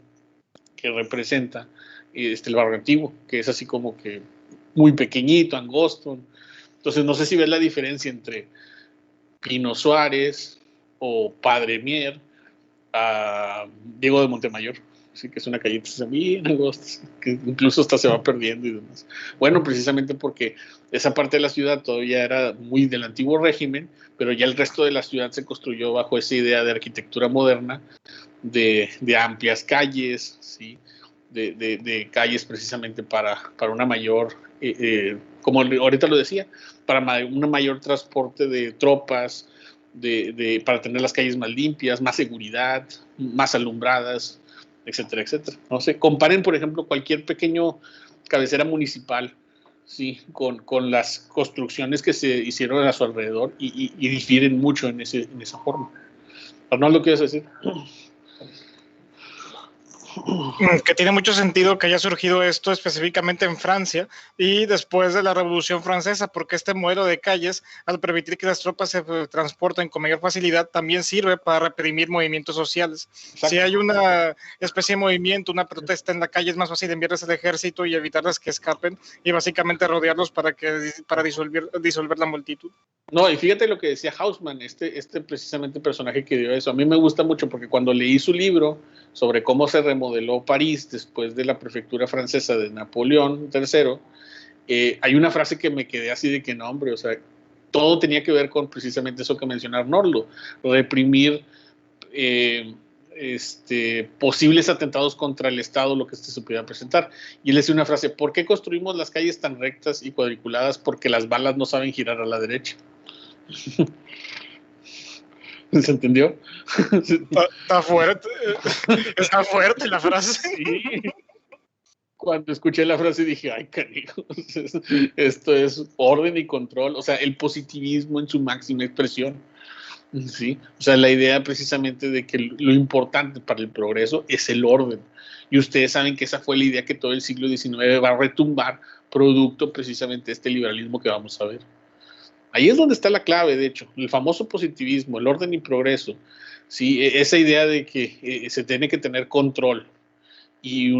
que representa el barrio antiguo, que es así como que muy pequeñito, angosto. Entonces no sé si ves la diferencia entre Pino Suárez o Padre Mier a Diego de Montemayor, sí, que es una callita bien angosta, que incluso hasta se va perdiendo y demás. Bueno, precisamente porque esa parte de la ciudad todavía era muy del antiguo régimen, pero ya el resto de la ciudad se construyó bajo esa idea de arquitectura moderna, de amplias calles, ¿sí? de calles precisamente para una mayor, como ahorita lo decía, para un mayor transporte de tropas, para tener las calles más limpias, más seguridad, más alumbradas, etcétera, etcétera. No sé, comparen, por ejemplo, cualquier pequeño cabecera municipal, ¿sí? con las construcciones que se hicieron a su alrededor y difieren mucho en esa forma. Arnoldo, ¿qué vas a decir? Que tiene mucho sentido que haya surgido esto específicamente en Francia y después de la Revolución Francesa, porque este modelo de calles, al permitir que las tropas se transporten con mayor facilidad, también sirve para reprimir movimientos sociales. Exacto. Si hay una especie de movimiento, una protesta en la calle, es más fácil enviarles al ejército y evitarles que escapen y básicamente rodearlos para disolver la multitud. No, y fíjate lo que decía Haussmann, este precisamente personaje que dio eso. A mí me gusta mucho porque cuando leí su libro sobre cómo se remodeló París después de la prefectura francesa de Napoleón III, hay una frase que me quedé así de que no, hombre, o sea, todo tenía que ver con precisamente eso que mencionaba Arnoldo, reprimir posibles atentados contra el Estado, lo que se pudiera presentar. Y él decía una frase: ¿por qué construimos las calles tan rectas y cuadriculadas? Porque las balas no saben girar a la derecha. ¿Se entendió? Está fuerte. Está fuerte la frase. Sí. Cuando escuché la frase dije, ay, canijo, esto es orden y control, o sea, el positivismo en su máxima expresión. ¿Sí? O sea, la idea precisamente de que lo importante para el progreso es el orden. Y ustedes saben que esa fue la idea que todo el siglo XIX va a retumbar, producto precisamente de este liberalismo que vamos a ver. Ahí es donde está la clave, de hecho, el famoso positivismo, el orden y progreso, ¿sí? Esa idea de que se tiene que tener control y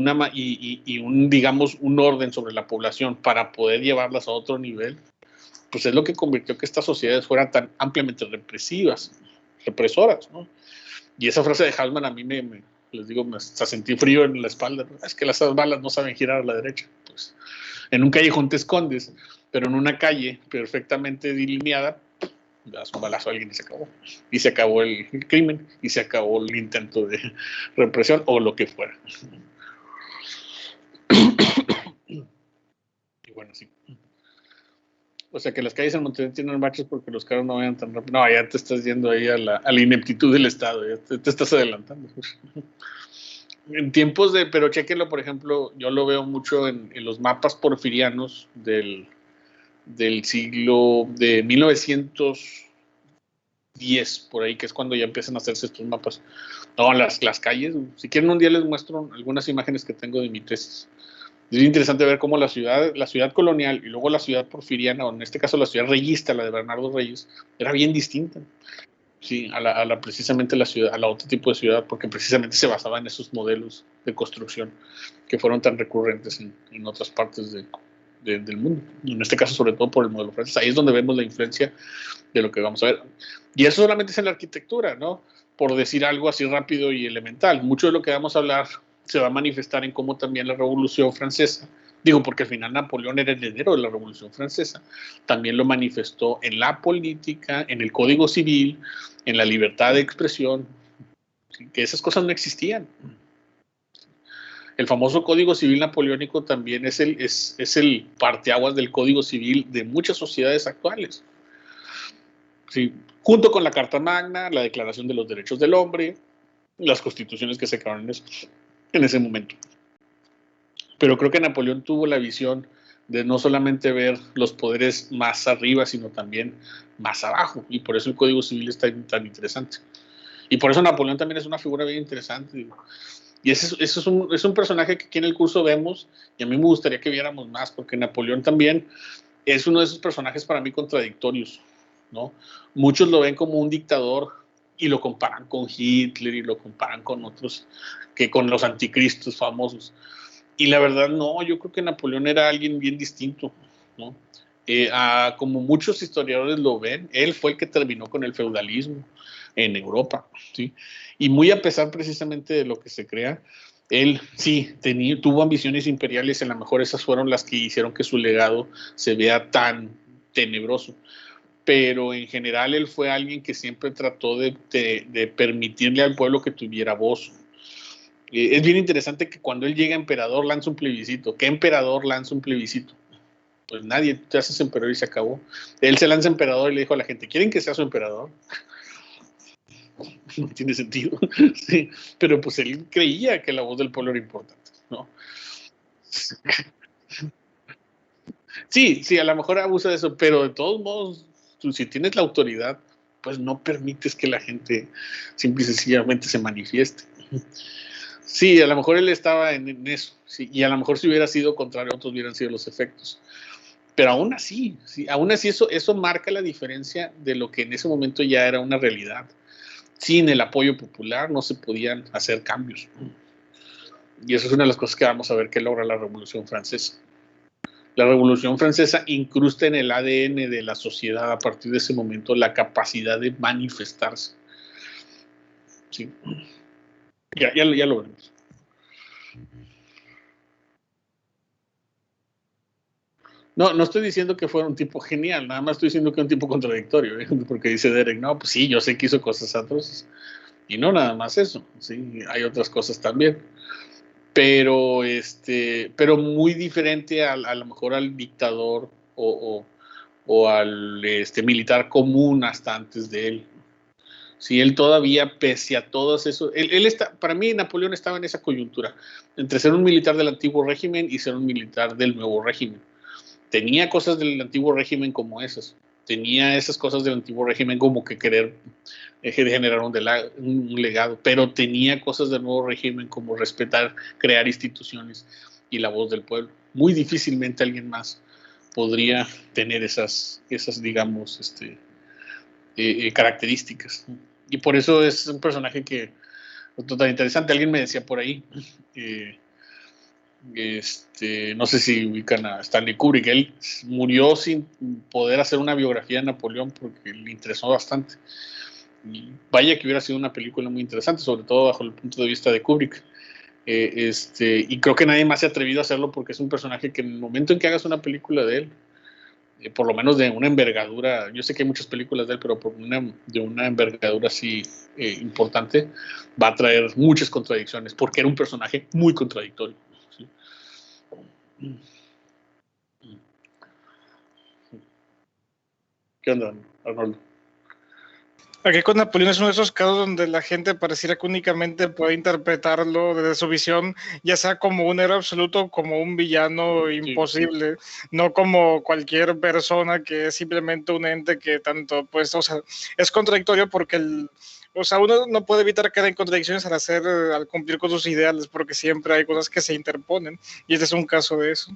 digamos, un orden sobre la población para poder llevarlas a otro nivel, pues es lo que convirtió que estas sociedades fueran tan ampliamente represoras, ¿no? Y esa frase de Haussmann a mí les digo, hasta sentí frío en la espalda, ¿no? Es que las balas no saben girar a la derecha. Pues en un callejón te escondes, pero en una calle perfectamente delineada, das un balazo a alguien y se acabó. Y se acabó el crimen, y se acabó el intento de represión, o lo que fuera. Y bueno, sí. O sea, que las calles en Monterrey tienen baches porque los carros no vayan tan rápido. No, ya te estás yendo ahí a la ineptitud del Estado, ya te estás adelantando. En tiempos pero chéquenlo, por ejemplo, yo lo veo mucho en los mapas porfirianos del siglo de 1910, por ahí, que es cuando ya empiezan a hacerse estos mapas. No, las calles, si quieren un día les muestro algunas imágenes que tengo de mi tesis. Es interesante ver cómo la ciudad colonial y luego la ciudad porfiriana, o en este caso la ciudad reyista, la de Bernardo Reyes, era bien distinta, sí, precisamente la ciudad, a la otro tipo de ciudad, porque precisamente se basaba en esos modelos de construcción que fueron tan recurrentes en otras partes del mundo. En este caso, sobre todo por el modelo francés. Ahí es donde vemos la influencia de lo que vamos a ver. Y eso solamente es en la arquitectura, ¿no? Por decir algo así rápido y elemental. Mucho de lo que vamos a hablar se va a manifestar en cómo también la Revolución Francesa, porque al final Napoleón era el heredero de la Revolución Francesa, también lo manifestó en la política, en el Código Civil, en la libertad de expresión, que esas cosas no existían. El famoso Código Civil napoleónico también es el parteaguas del Código Civil de muchas sociedades actuales. Sí, junto con la Carta Magna, la Declaración de los Derechos del Hombre, las constituciones que se crearon en ese momento. Pero creo que Napoleón tuvo la visión de no solamente ver los poderes más arriba, sino también más abajo, y por eso el Código Civil está tan interesante. Y por eso Napoleón también es una figura bien interesante. Y ese es un personaje que aquí en el curso vemos, y a mí me gustaría que viéramos más, porque Napoleón también es uno de esos personajes para mí contradictorios, ¿no? Muchos lo ven como un dictador y lo comparan con Hitler y lo comparan con otros, que con los anticristos famosos. Y la verdad, no, yo creo que Napoleón era alguien bien distinto, ¿no? Como muchos historiadores lo ven, él fue el que terminó con el feudalismo en Europa, ¿sí? Y muy a pesar precisamente de lo que se crea, él sí tuvo ambiciones imperiales, a lo mejor esas fueron las que hicieron que su legado se vea tan tenebroso. Pero en general él fue alguien que siempre trató de permitirle al pueblo que tuviera voz. Es bien interesante que cuando él llega emperador lanza un plebiscito. ¿Qué emperador lanza un plebiscito? Pues nadie, te haces emperador y se acabó. Él se lanza emperador y le dijo a la gente, ¿quieren que sea su emperador? No tiene sentido. Sí, pero pues él creía que la voz del pueblo era importante, ¿no? Sí, a lo mejor abusa de eso, pero de todos modos, tú, si tienes la autoridad, pues no permites que la gente simple y sencillamente se manifieste. Sí, a lo mejor él estaba en eso, sí, y a lo mejor si hubiera sido contrario, otros hubieran sido los efectos. Pero aún así, eso marca la diferencia de lo que en ese momento ya era una realidad. Sin el apoyo popular no se podían hacer cambios. Y eso es una de las cosas que vamos a ver que logra la Revolución Francesa. La Revolución Francesa incrusta en el ADN de la sociedad a partir de ese momento la capacidad de manifestarse. Sí. Ya lo vemos. No estoy diciendo que fuera un tipo genial, nada más estoy diciendo que es un tipo contradictorio, ¿eh? Porque dice Derek, no, pues sí, yo sé que hizo cosas atroces. Y no nada más eso, sí, hay otras cosas también. Pero muy diferente a lo mejor al dictador o al militar común hasta antes de él. Sí, él todavía, pese a todos eso, para mí Napoleón estaba en esa coyuntura, entre ser un militar del antiguo régimen y ser un militar del nuevo régimen. Tenía cosas del antiguo régimen como esas, tenía esas cosas del antiguo régimen como que querer generar un legado, pero tenía cosas del nuevo régimen como respetar, crear instituciones y la voz del pueblo. Muy difícilmente alguien más podría tener esas digamos, características. Y por eso es un personaje que es totalmente interesante. Alguien me decía por ahí, no sé si ubican a Stanley Kubrick, él murió sin poder hacer una biografía de Napoleón porque le interesó bastante. Y vaya que hubiera sido una película muy interesante, sobre todo bajo el punto de vista de Kubrick. Y creo que nadie más se ha atrevido a hacerlo porque es un personaje que en el momento en que hagas una película de él, por lo menos de una envergadura, yo sé que hay muchas películas de él, pero de una envergadura así importante, va a traer muchas contradicciones, porque era un personaje muy contradictorio. ¿Sí? ¿Qué onda, Arnoldo? Aquí con Napoleón es uno de esos casos donde la gente pareciera que únicamente puede interpretarlo desde su visión, ya sea como un héroe absoluto, como un villano imposible, no como cualquier persona que es simplemente un ente que tanto, pues, o sea, es contradictorio porque uno no puede evitar caer en contradicciones al cumplir con sus ideales, porque siempre hay cosas que se interponen, y este es un caso de eso.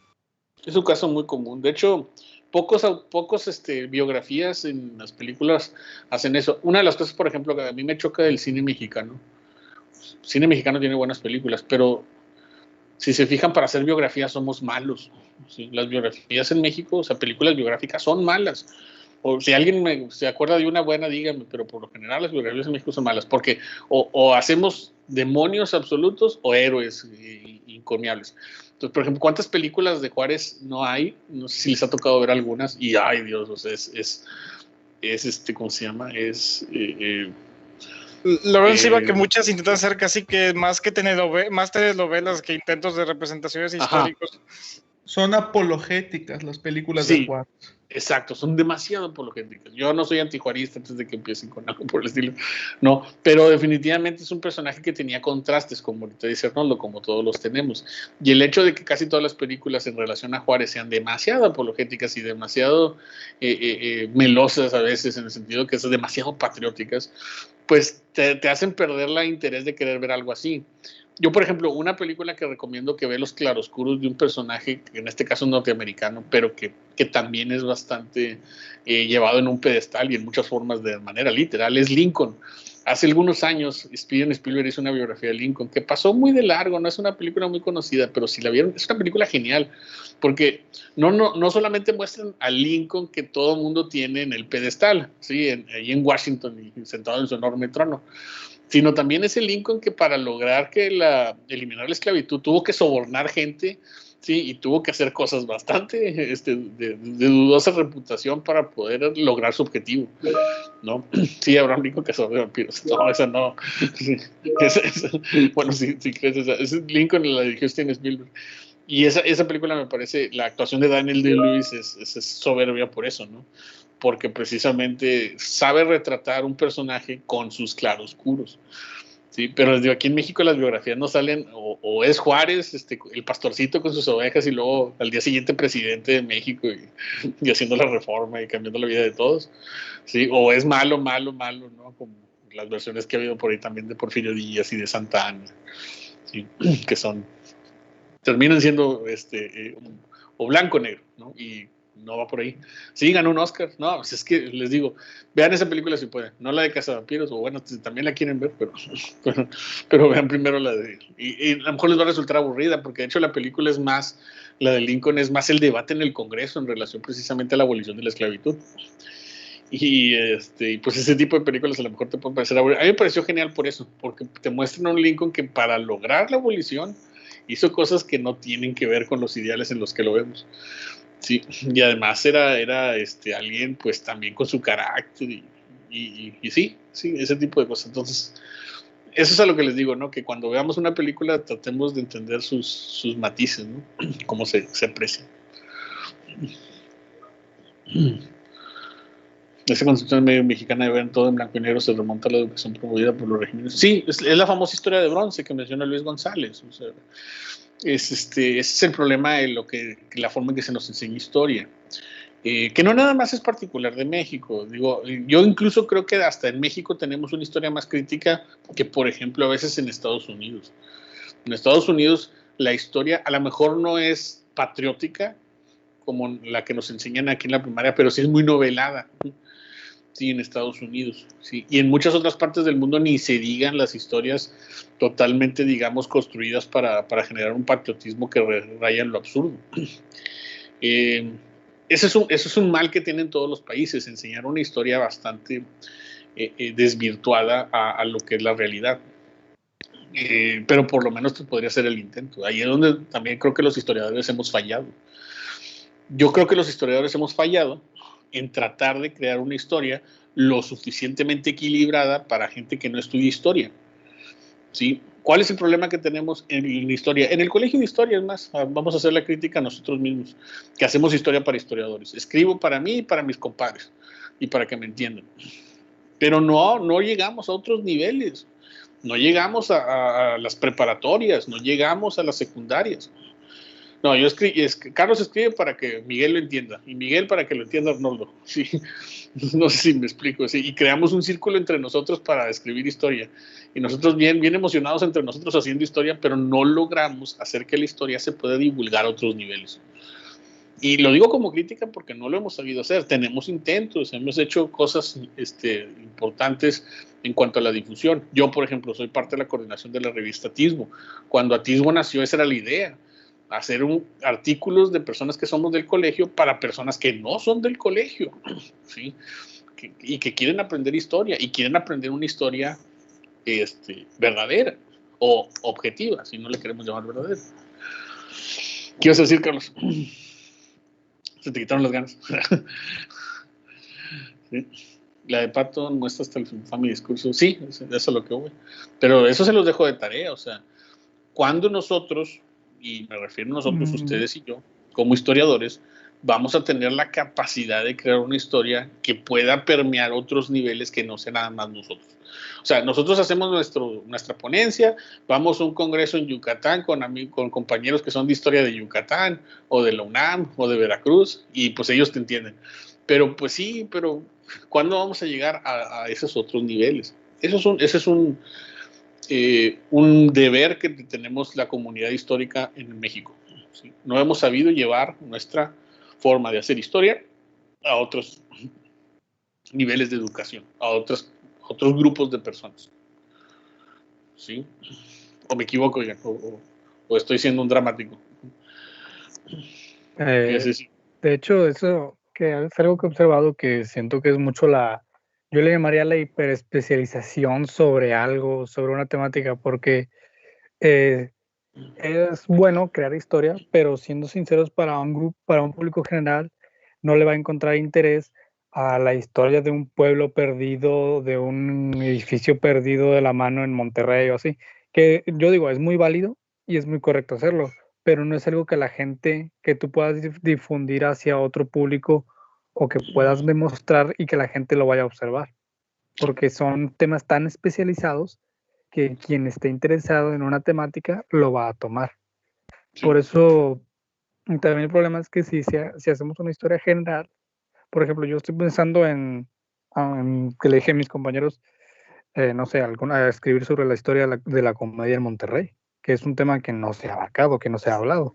Es un caso muy común. De hecho, pocos biografías en las películas hacen eso. Una de las cosas, por ejemplo, que a mí me choca del cine mexicano. El cine mexicano tiene buenas películas, pero si se fijan, para hacer biografías somos malos. ¿Sí? Las biografías en México, o sea, películas biográficas son malas. O si alguien se acuerda de una buena, dígame, pero por lo general las biografías en México son malas, porque o hacemos demonios absolutos o héroes incomiables. Entonces, por ejemplo, ¿cuántas películas de Juárez no hay? No sé si les ha tocado ver algunas, y ay Dios, o sea, ¿cómo se llama? Luego encima que muchas intentan ser casi que más telenovelas que intentos de representaciones históricos. Son apologéticas las películas Sí. de Juárez. Exacto, son demasiado apologéticas. Yo no soy antijuarista antes de que empiecen con algo por el estilo. No, pero definitivamente es un personaje que tenía contrastes, como ahorita dice Arnoldo, como todos los tenemos. Y el hecho de que casi todas las películas en relación a Juárez sean demasiado apologéticas y demasiado melosas a veces, en el sentido que son demasiado patrióticas, pues te hacen perder el interés de querer ver algo así. Yo, por ejemplo, una película que recomiendo que ve los claroscuros de un personaje, que en este caso es norteamericano, pero que también es bastante llevado en un pedestal y en muchas formas de manera literal, es Lincoln. Hace algunos años, Steven Spielberg hizo una biografía de Lincoln que pasó muy de largo, no es una película muy conocida, pero si la vieron, es una película genial, porque no solamente muestran a Lincoln que todo el mundo tiene en el pedestal, ¿sí? Ahí en Washington y sentado en su enorme trono, sino también ese Lincoln que para lograr eliminar la esclavitud tuvo que sobornar gente, sí, y tuvo que hacer cosas bastante de dudosa reputación para poder lograr su objetivo, ¿no? Sí, Abraham Lincoln que sobre vampiros. No, esa no. Sí, bueno, sí crees esa. Es Lincoln, la dirigió Steven Spielberg. Y esa película me parece, la actuación de Daniel Day-Lewis es soberbia por eso, ¿no? Porque precisamente sabe retratar un personaje con sus claroscuros. Sí, pero les digo, aquí en México las biografías no salen, o es Juárez, el pastorcito con sus ovejas, y luego al día siguiente presidente de México y haciendo la reforma y cambiando la vida de todos, ¿sí? O es malo, ¿no? Como las versiones que ha habido por ahí también de Porfirio Díaz y de Santa Anna, ¿sí? Que terminan siendo o blanco o negro, ¿no? Y no va por ahí. Sí, ganó un Oscar. No, pues es que les digo, vean esa película si pueden. No la de Cazavampiros, o bueno, si también la quieren ver, pero vean primero la de... Y a lo mejor les va a resultar aburrida, porque de hecho la película es más, la de Lincoln es más el debate en el Congreso en relación precisamente a la abolición de la esclavitud. Y pues ese tipo de películas a lo mejor te pueden parecer aburridas. A mí me pareció genial por eso, porque te muestran a un Lincoln que para lograr la abolición hizo cosas que no tienen que ver con los ideales en los que lo vemos. Sí, y además era alguien pues también con su carácter y sí, ese tipo de cosas. Entonces, eso es a lo que les digo, ¿no? Que cuando veamos una película tratemos de entender sus matices, ¿no? Cómo se aprecian. Esa concepción medio mexicana de ver todo en blanco y negro se remonta a la educación promovida por los regímenes. Sí, es la famosa historia de bronce que menciona Luis González. O sea, ese es el problema de la forma en que se nos enseña historia, que no nada más es particular de México. Digo, yo incluso creo que hasta en México tenemos una historia más crítica que, por ejemplo, a veces en Estados Unidos. En Estados Unidos la historia a lo mejor no es patriótica como la que nos enseñan aquí en la primaria, pero sí es muy novelada. Sí, en Estados Unidos, sí, y en muchas otras partes del mundo ni se digan las historias totalmente, digamos, construidas para generar un patriotismo que raya en lo absurdo. Eso es un mal que tienen todos los países, enseñar una historia bastante desvirtuada a lo que es la realidad. Pero por lo menos podría ser el intento. Ahí es donde también creo que los historiadores hemos fallado. Yo creo que los historiadores hemos fallado en tratar de crear una historia lo suficientemente equilibrada para gente que no estudia historia. ¿Sí? ¿Cuál es el problema que tenemos en la historia? En el colegio de historia, es más, vamos a hacer la crítica a nosotros mismos, que hacemos historia para historiadores. Escribo para mí y para mis compadres, y para que me entiendan. Pero no llegamos a otros niveles. No llegamos a las preparatorias, no llegamos a las secundarias. No, Carlos escribe para que Miguel lo entienda, y Miguel para que lo entienda Arnoldo. Sí. No sé si me explico. Sí. Y creamos un círculo entre nosotros para escribir historia. Y nosotros bien emocionados entre nosotros haciendo historia, pero no logramos hacer que la historia se pueda divulgar a otros niveles. Y lo digo como crítica porque no lo hemos sabido hacer. Tenemos intentos, hemos hecho cosas importantes en cuanto a la difusión. Yo, por ejemplo, soy parte de la coordinación de la revista Atisbo. Cuando Atisbo nació, esa era la idea. Hacer artículos de personas que somos del colegio para personas que no son del colegio, ¿sí? Y que quieren aprender historia, y quieren aprender una historia verdadera o objetiva, si no le queremos llamar verdadera. ¿Qué ibas a decir, Carlos? Se te quitaron las ganas. ¿Sí? La de Pato muestra hasta el infame discurso. Sí, eso es lo que voy. Pero eso se los dejo de tarea. O sea, cuando nosotros, y me refiero a nosotros, ustedes y yo, como historiadores, vamos a tener la capacidad de crear una historia que pueda permear otros niveles que no sea nada más nosotros. O sea, nosotros hacemos nuestra ponencia, vamos a un congreso en Yucatán con compañeros que son de historia de Yucatán, o de la UNAM, o de Veracruz, y pues ellos te entienden. Pero pues sí, pero ¿cuándo vamos a llegar a esos otros niveles? Ese es un deber que tenemos la comunidad histórica en México. ¿Sí? No hemos sabido llevar nuestra forma de hacer historia a otros niveles de educación, a otros grupos de personas. ¿Sí? ¿O me equivoco, oigan? ¿O estoy siendo un dramático? De hecho, eso que es algo que he observado que siento que es mucho yo le llamaría la hiperespecialización sobre algo, sobre una temática, porque es bueno crear historia, pero siendo sinceros, para un público general, no le va a encontrar interés a la historia de un pueblo perdido, de un edificio perdido de la mano en Monterrey o así, que yo digo, es muy válido y es muy correcto hacerlo, pero no es algo que tú puedas difundir hacia otro público o que puedas demostrar y que la gente lo vaya a observar, porque son temas tan especializados que quien esté interesado en una temática lo va a tomar. Por eso también el problema es que si hacemos una historia general, por ejemplo, yo estoy pensando en que le dije a mis compañeros, no sé, a escribir sobre la historia de la comedia en Monterrey, que es un tema que no se ha abarcado, que no se ha hablado.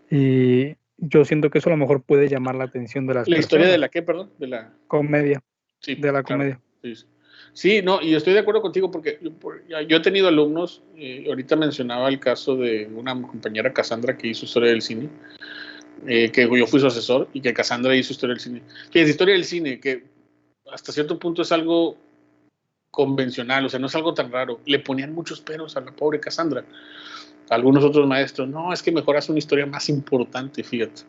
Y yo siento que eso a lo mejor puede llamar la atención de las personas. ¿La historia de la qué, perdón? De la comedia. Sí, de la claro. comedia. Sí, no, y estoy de acuerdo contigo porque yo he tenido alumnos, ahorita mencionaba el caso de una compañera, Cassandra, que hizo historia del cine, que yo fui su asesor, y que Cassandra hizo historia del cine. Fíjense, historia del cine, que hasta cierto punto es algo convencional, o sea, no es algo tan raro. Le ponían muchos peros a la pobre Cassandra. Algunos otros maestros, no, es que mejor hace una historia más importante, fíjate.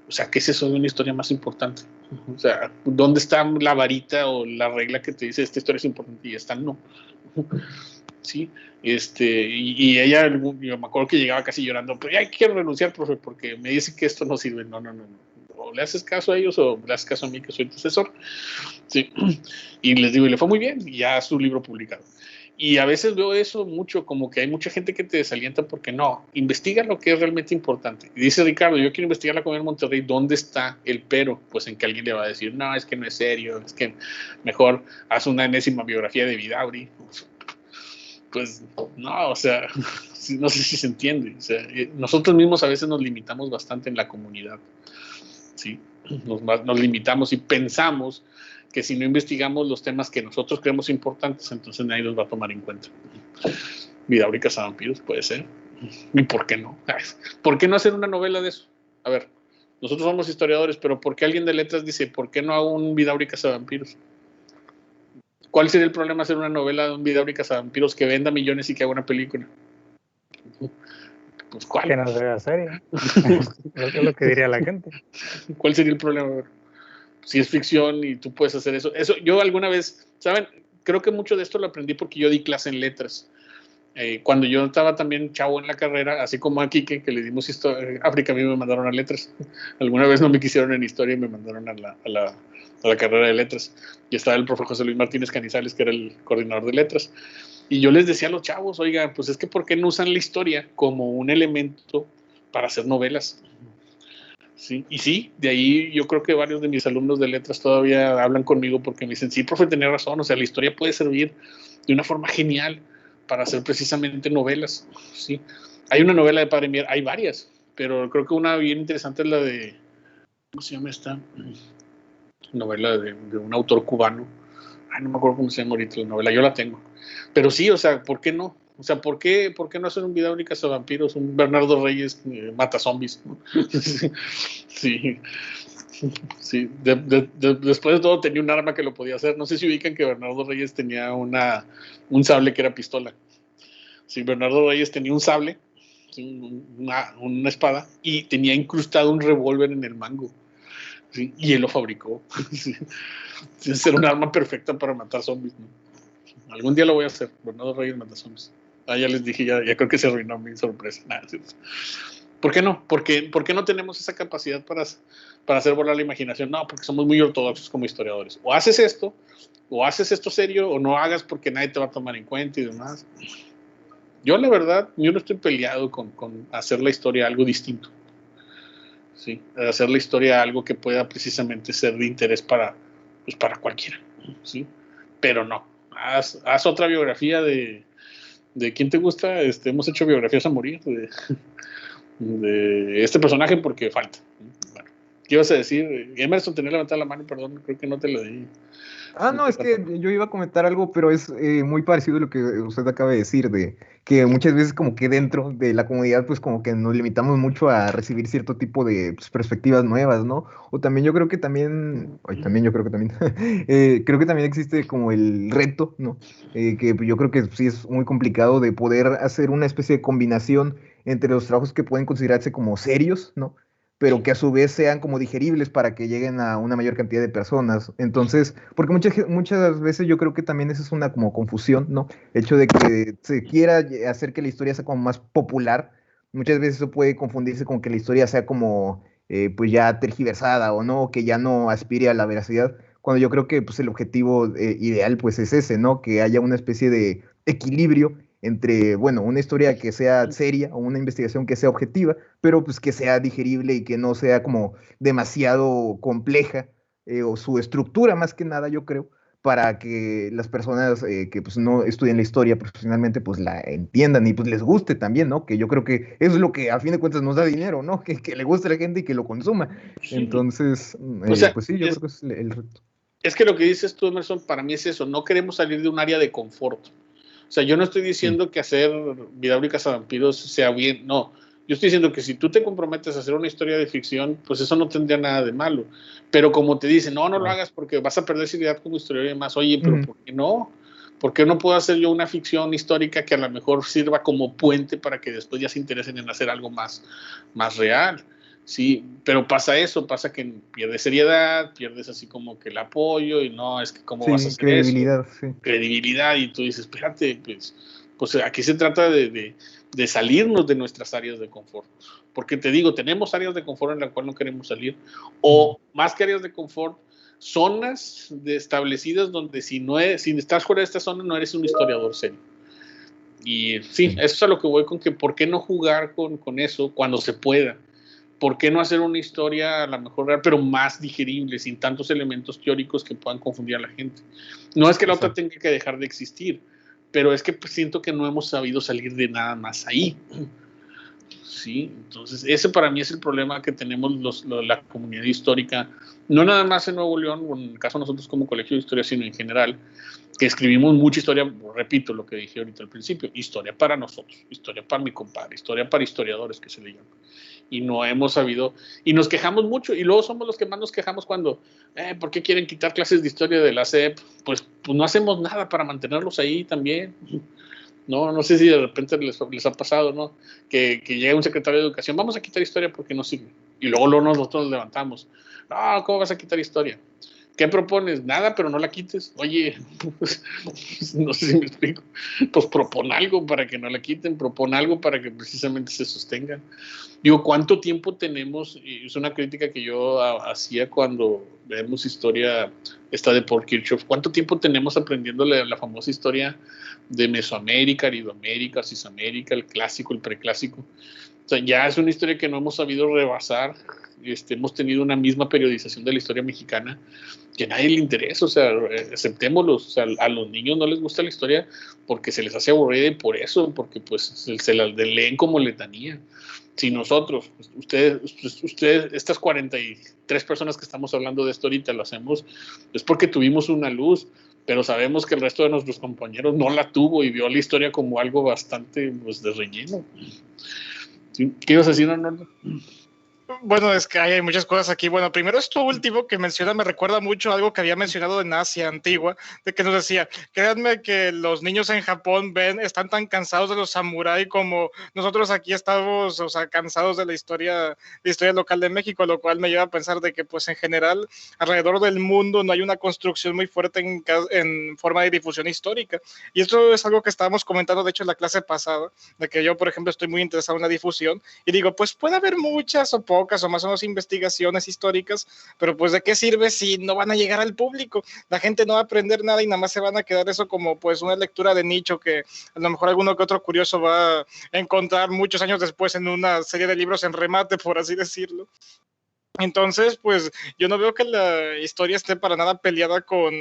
O sea, ¿qué es eso de una historia más importante? O sea, ¿dónde está la varita o la regla que te dice esta historia es importante y esta no? Sí, y ella, yo me acuerdo que llegaba casi llorando, pero ya quiero renunciar, profe, porque me dice que esto no sirve. No. O le haces caso a ellos o le haces caso a mí, que soy tu asesor. Sí. Y les digo, y le fue muy bien, y ya su libro publicado. Y a veces veo eso mucho, como que hay mucha gente que te desalienta porque no, investiga lo que es realmente importante. Y dice Ricardo, yo quiero investigar la comedia en Monterrey, ¿dónde está el pero? Pues en que alguien le va a decir, no, es que no es serio, es que mejor haz una enésima biografía de Vidaurri. Pues no, o sea, no sé si se entiende. O sea, nosotros mismos a veces nos limitamos bastante en la comunidad. ¿Sí? Nos limitamos y pensamos que si no investigamos los temas que nosotros creemos importantes, entonces nadie los va a tomar en cuenta. Vidaurri Cazavampiros, puede ser. ¿Y por qué no? ¿Por qué no hacer una novela de eso? A ver, nosotros somos historiadores, pero ¿por qué alguien de letras dice, ¿por qué no hago un Vidaurri Cazavampiros? ¿Cuál sería el problema hacer una novela de un Vidaurri Cazavampiros que venda millones y que haga una película? Pues ¿cuál? Que no sea serio. Es lo que diría la gente. ¿Cuál sería el problema? Si es ficción y tú puedes hacer eso. Yo alguna vez, ¿saben? Creo que mucho de esto lo aprendí porque yo di clase en letras. Cuando yo estaba también chavo en la carrera, así como aquí que le dimos África, a mí me mandaron a letras. Alguna vez no me quisieron en historia y me mandaron a la carrera de letras. Y estaba el profe José Luis Martínez Canizales, que era el coordinador de letras. Y yo les decía a los chavos, oiga, pues es que ¿por qué no usan la historia como un elemento para hacer novelas? Sí, y sí, de ahí yo creo que varios de mis alumnos de letras todavía hablan conmigo porque me dicen, sí, profe, tenía razón, o sea, la historia puede servir de una forma genial para hacer precisamente novelas, ¿sí? Hay una novela de Padre Mier, hay varias, pero creo que una bien interesante es la de, ¿cómo se llama esta? Novela de un autor cubano. Ay, no me acuerdo cómo se llama ahorita la novela, yo la tengo. Pero sí, o sea, ¿por qué no? O sea, ¿por qué no hacer un Vidaurri Cazavampiros, un Bernardo Reyes mata zombies? Sí. Después de todo tenía un arma que lo podía hacer. No sé si ubican que Bernardo Reyes tenía un sable que era pistola. Sí, Bernardo Reyes tenía un sable, una espada, y tenía incrustado un revólver en el mango. ¿Sí? Y él lo fabricó. Sí. Era un arma perfecta para matar zombies, ¿no? Algún día lo voy a hacer. Bernardo Reyes mata zombies. Ya les dije, ya creo que se arruinó mi sorpresa. ¿Por qué no? ¿Por qué no tenemos esa capacidad para hacer volar la imaginación? No, porque somos muy ortodoxos como historiadores. O haces esto serio, o no hagas porque nadie te va a tomar en cuenta y demás. Yo, la verdad, yo no estoy peleado con hacer la historia algo distinto. ¿Sí? Hacer la historia algo que pueda precisamente ser de interés para cualquiera. ¿Sí? Pero no. Haz otra biografía de quién te gusta. Hemos hecho biografías a morir de este personaje porque falta. Bueno, ¿qué ibas a decir? Emerson, tenía levantada la mano, perdón, creo que no te lo di. No, es que yo iba a comentar algo, pero es muy parecido a lo que usted acaba de decir, de que muchas veces como que dentro de la comunidad pues como que nos limitamos mucho a recibir cierto tipo de pues, perspectivas nuevas, ¿no? O también yo creo que también, creo que también existe como el reto, ¿no? Que yo creo que sí es muy complicado de poder hacer una especie de combinación entre los trabajos que pueden considerarse como serios, ¿no? Pero que a su vez sean como digeribles para que lleguen a una mayor cantidad de personas. Entonces, porque muchas veces yo creo que también esa es una como confusión, ¿no? El hecho de que se quiera hacer que la historia sea como más popular, muchas veces eso puede confundirse con que la historia sea como, pues ya tergiversada o no, que ya no aspire a la veracidad, cuando yo creo que pues el objetivo ideal pues es ese, ¿no? Que haya una especie de equilibrio entre, bueno, una historia que sea seria o una investigación que sea objetiva, pero pues que sea digerible y que no sea como demasiado compleja, o su estructura más que nada, yo creo, para que las personas que pues no estudian la historia profesionalmente pues la entiendan y pues les guste también, ¿no? Que yo creo que eso es lo que a fin de cuentas nos da dinero, ¿no? Que le guste a la gente y que lo consuma. Sí. Entonces, pues sí, yo creo que es el reto. Es que lo que dices tú, Emerson, para mí es eso, no queremos salir de un área de confort. O sea, yo no estoy diciendo que hacer Vida y Cazavampiros sea bien, no. Yo estoy diciendo que si tú te comprometes a hacer una historia de ficción, pues eso no tendría nada de malo. Pero como te dicen, no lo hagas porque vas a perder seriedad como historiador y demás. Oye, pero ¿por qué no? ¿Por qué no puedo hacer yo una ficción histórica que a lo mejor sirva como puente para que después ya se interesen en hacer algo más real? Sí, pero pasa que pierdes seriedad, pierdes así como que el apoyo y no, es que cómo vas a hacer credibilidad, eso. Sí. Credibilidad, y tú dices, espérate, pues aquí se trata de salirnos de nuestras áreas de confort. Porque te digo, tenemos áreas de confort en las cuales no queremos salir, o más que áreas de confort, zonas establecidas donde si estás fuera de esta zona no eres un historiador serio. Y sí, eso es a lo que voy con que ¿por qué no jugar con eso cuando se pueda? ¿Por qué no hacer una historia a lo mejor real, pero más digerible, sin tantos elementos teóricos que puedan confundir a la gente? No es que la otra tenga que dejar de existir, pero es que pues, siento que no hemos sabido salir de nada más ahí. Sí, entonces ese para mí es el problema que tenemos la comunidad histórica, no nada más en Nuevo León, o en el caso de nosotros como Colegio de Historia, sino en general, que escribimos mucha historia, repito lo que dije ahorita al principio, historia para nosotros, historia para mi compadre, historia para historiadores que se le llama. Y no hemos sabido, y nos quejamos mucho, y luego somos los que más nos quejamos cuando, ¿por qué quieren quitar clases de historia de la SEP? Pues no hacemos nada para mantenerlos ahí también. No sé si de repente les ha pasado, ¿no? Que llega un secretario de Educación, vamos a quitar historia porque no sirve. Y luego nosotros nos levantamos. No, ¿cómo vas a quitar historia? ¿Qué propones? Nada, pero no la quites. Oye, pues, no sé si me explico. Pues propon algo para que no la quiten, propon algo para que precisamente se sostengan. Digo, ¿cuánto tiempo tenemos? Es una crítica que yo hacía cuando vemos historia esta de Paul Kirchhoff. ¿Cuánto tiempo tenemos aprendiendo la famosa historia de Mesoamérica, Aridoamérica, Cisamérica, el clásico, el preclásico? O sea, ya es una historia que no hemos sabido rebasar. Hemos tenido una misma periodización de la historia mexicana que a nadie le interesa, o sea, aceptémoslo, o sea, a los niños no les gusta la historia porque se les hace aburrida y por eso, porque pues se la leen como letanía. Si nosotros, ustedes, estas 43 personas que estamos hablando de esto ahorita lo hacemos, es porque tuvimos una luz, pero sabemos que el resto de nuestros compañeros no la tuvo y vio la historia como algo bastante pues, de relleno. ¿Sí? ¿Qué ibas a decir, Arnoldo? Bueno, es que hay muchas cosas aquí. Bueno, primero esto último que menciona me recuerda mucho a algo que había mencionado en Asia antigua, de que nos decía, créanme que los niños en Japón están tan cansados de los samuráis como nosotros aquí estamos, o sea, cansados de la historia local de México, lo cual me lleva a pensar de que, pues, en general, alrededor del mundo no hay una construcción muy fuerte en forma de difusión histórica. Y esto es algo que estábamos comentando, de hecho, en la clase pasada, de que yo, por ejemplo, estoy muy interesado en la difusión, y digo, pues puede haber muchas o pocas o más o menos investigaciones históricas, pero pues de qué sirve si no van a llegar al público, la gente no va a aprender nada y nada más se van a quedar eso como pues una lectura de nicho que a lo mejor alguno que otro curioso va a encontrar muchos años después en una serie de libros en remate, por así decirlo. Entonces, pues yo no veo que la historia esté para nada peleada con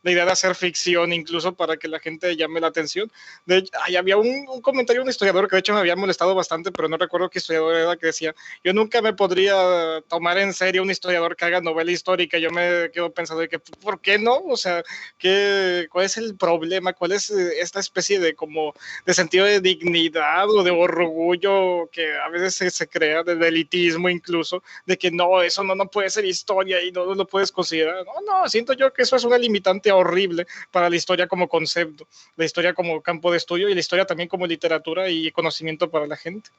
la idea de hacer ficción, incluso para que la gente llame la atención. De hecho, había un comentario de un historiador que de hecho me había molestado bastante, pero no recuerdo qué historiador era, que decía, yo nunca me podría tomar en serio un historiador que haga novela histórica. Yo me quedo pensando de que, ¿por qué no? O sea, ¿cuál es el problema? ¿Cuál es esta especie de como de sentido de dignidad o de orgullo que a veces se crea, de elitismo incluso, de que no, eso no puede ser historia y no lo puedes considerar? No, siento yo que eso es una limitante horrible para la historia como concepto, la historia como campo de estudio y la historia también como literatura y conocimiento para la gente.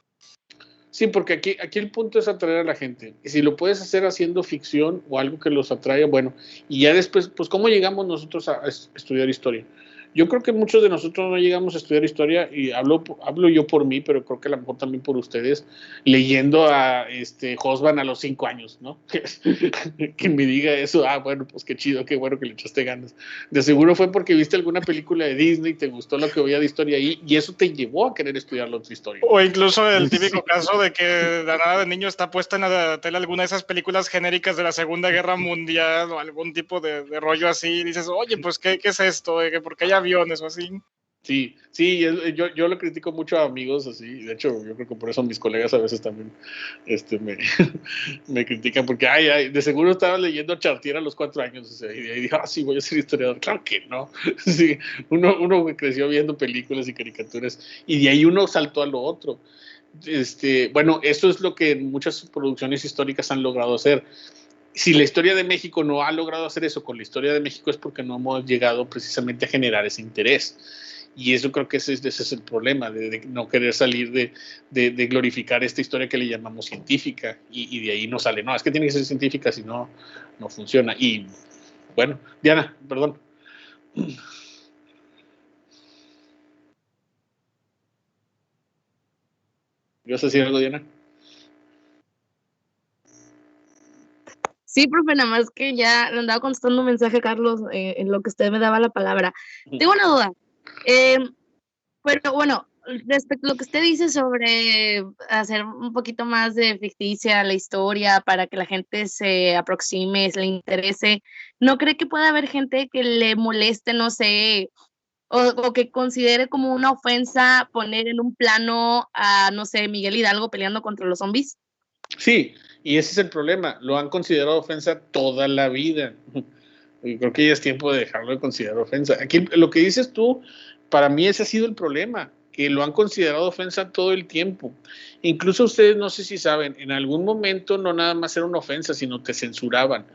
Sí, porque aquí el punto es atraer a la gente. Y si lo puedes hacer haciendo ficción o algo que los atraiga, bueno, y ya después, pues, ¿cómo llegamos nosotros a estudiar historia? Yo creo que muchos de nosotros no llegamos a estudiar historia, y hablo yo por mí, pero creo que a lo mejor también por ustedes, leyendo a Hobsbawm a los 5 años, ¿no? Que me diga eso, bueno, pues qué chido, qué bueno que le echaste ganas. De seguro fue porque viste alguna película de Disney, te gustó lo que veía de historia ahí, y eso te llevó a querer estudiar la otra historia. O incluso el típico caso de que la nada de niño está puesta en la tele alguna de esas películas genéricas de la Segunda Guerra Mundial o algún tipo de rollo así, y dices, oye, pues ¿qué es esto? ¿Por qué hay aviones o así? Sí, yo lo critico mucho a amigos así. De hecho, yo creo que por eso mis colegas a veces también me critican, porque de seguro estaba leyendo Chartier a los 4 años, o sea, y de ahí dijo, sí, voy a ser historiador. Claro que no. Sí, uno creció viendo películas y caricaturas, y de ahí uno saltó a lo otro. Bueno, eso es lo que muchas producciones históricas han logrado hacer. Si la historia de México no ha logrado hacer eso con la historia de México, es porque no hemos llegado precisamente a generar ese interés. Y eso creo que ese es el problema, de no querer salir de glorificar esta historia que le llamamos científica, y de ahí no sale. No, es que tiene que ser científica, si no, no funciona. Y bueno, Diana, perdón. ¿Ibas a decir algo, Diana? Sí, profe, nada más que ya le andaba contestando un mensaje a Carlos en lo que usted me daba la palabra. Tengo una duda. Pero bueno, respecto a lo que usted dice sobre hacer un poquito más de ficticia la historia para que la gente se aproxime, se le interese, ¿no cree que pueda haber gente que le moleste, no sé, o que considere como una ofensa poner en un plano a, no sé, Miguel Hidalgo peleando contra los zombies? Sí, y ese es el problema. Lo han considerado ofensa toda la vida. Y creo que ya es tiempo de dejarlo de considerar ofensa. Aquí lo que dices tú, para mí ese ha sido el problema, que lo han considerado ofensa todo el tiempo. Incluso ustedes, no sé si saben, en algún momento no nada más era una ofensa, sino te censuraban.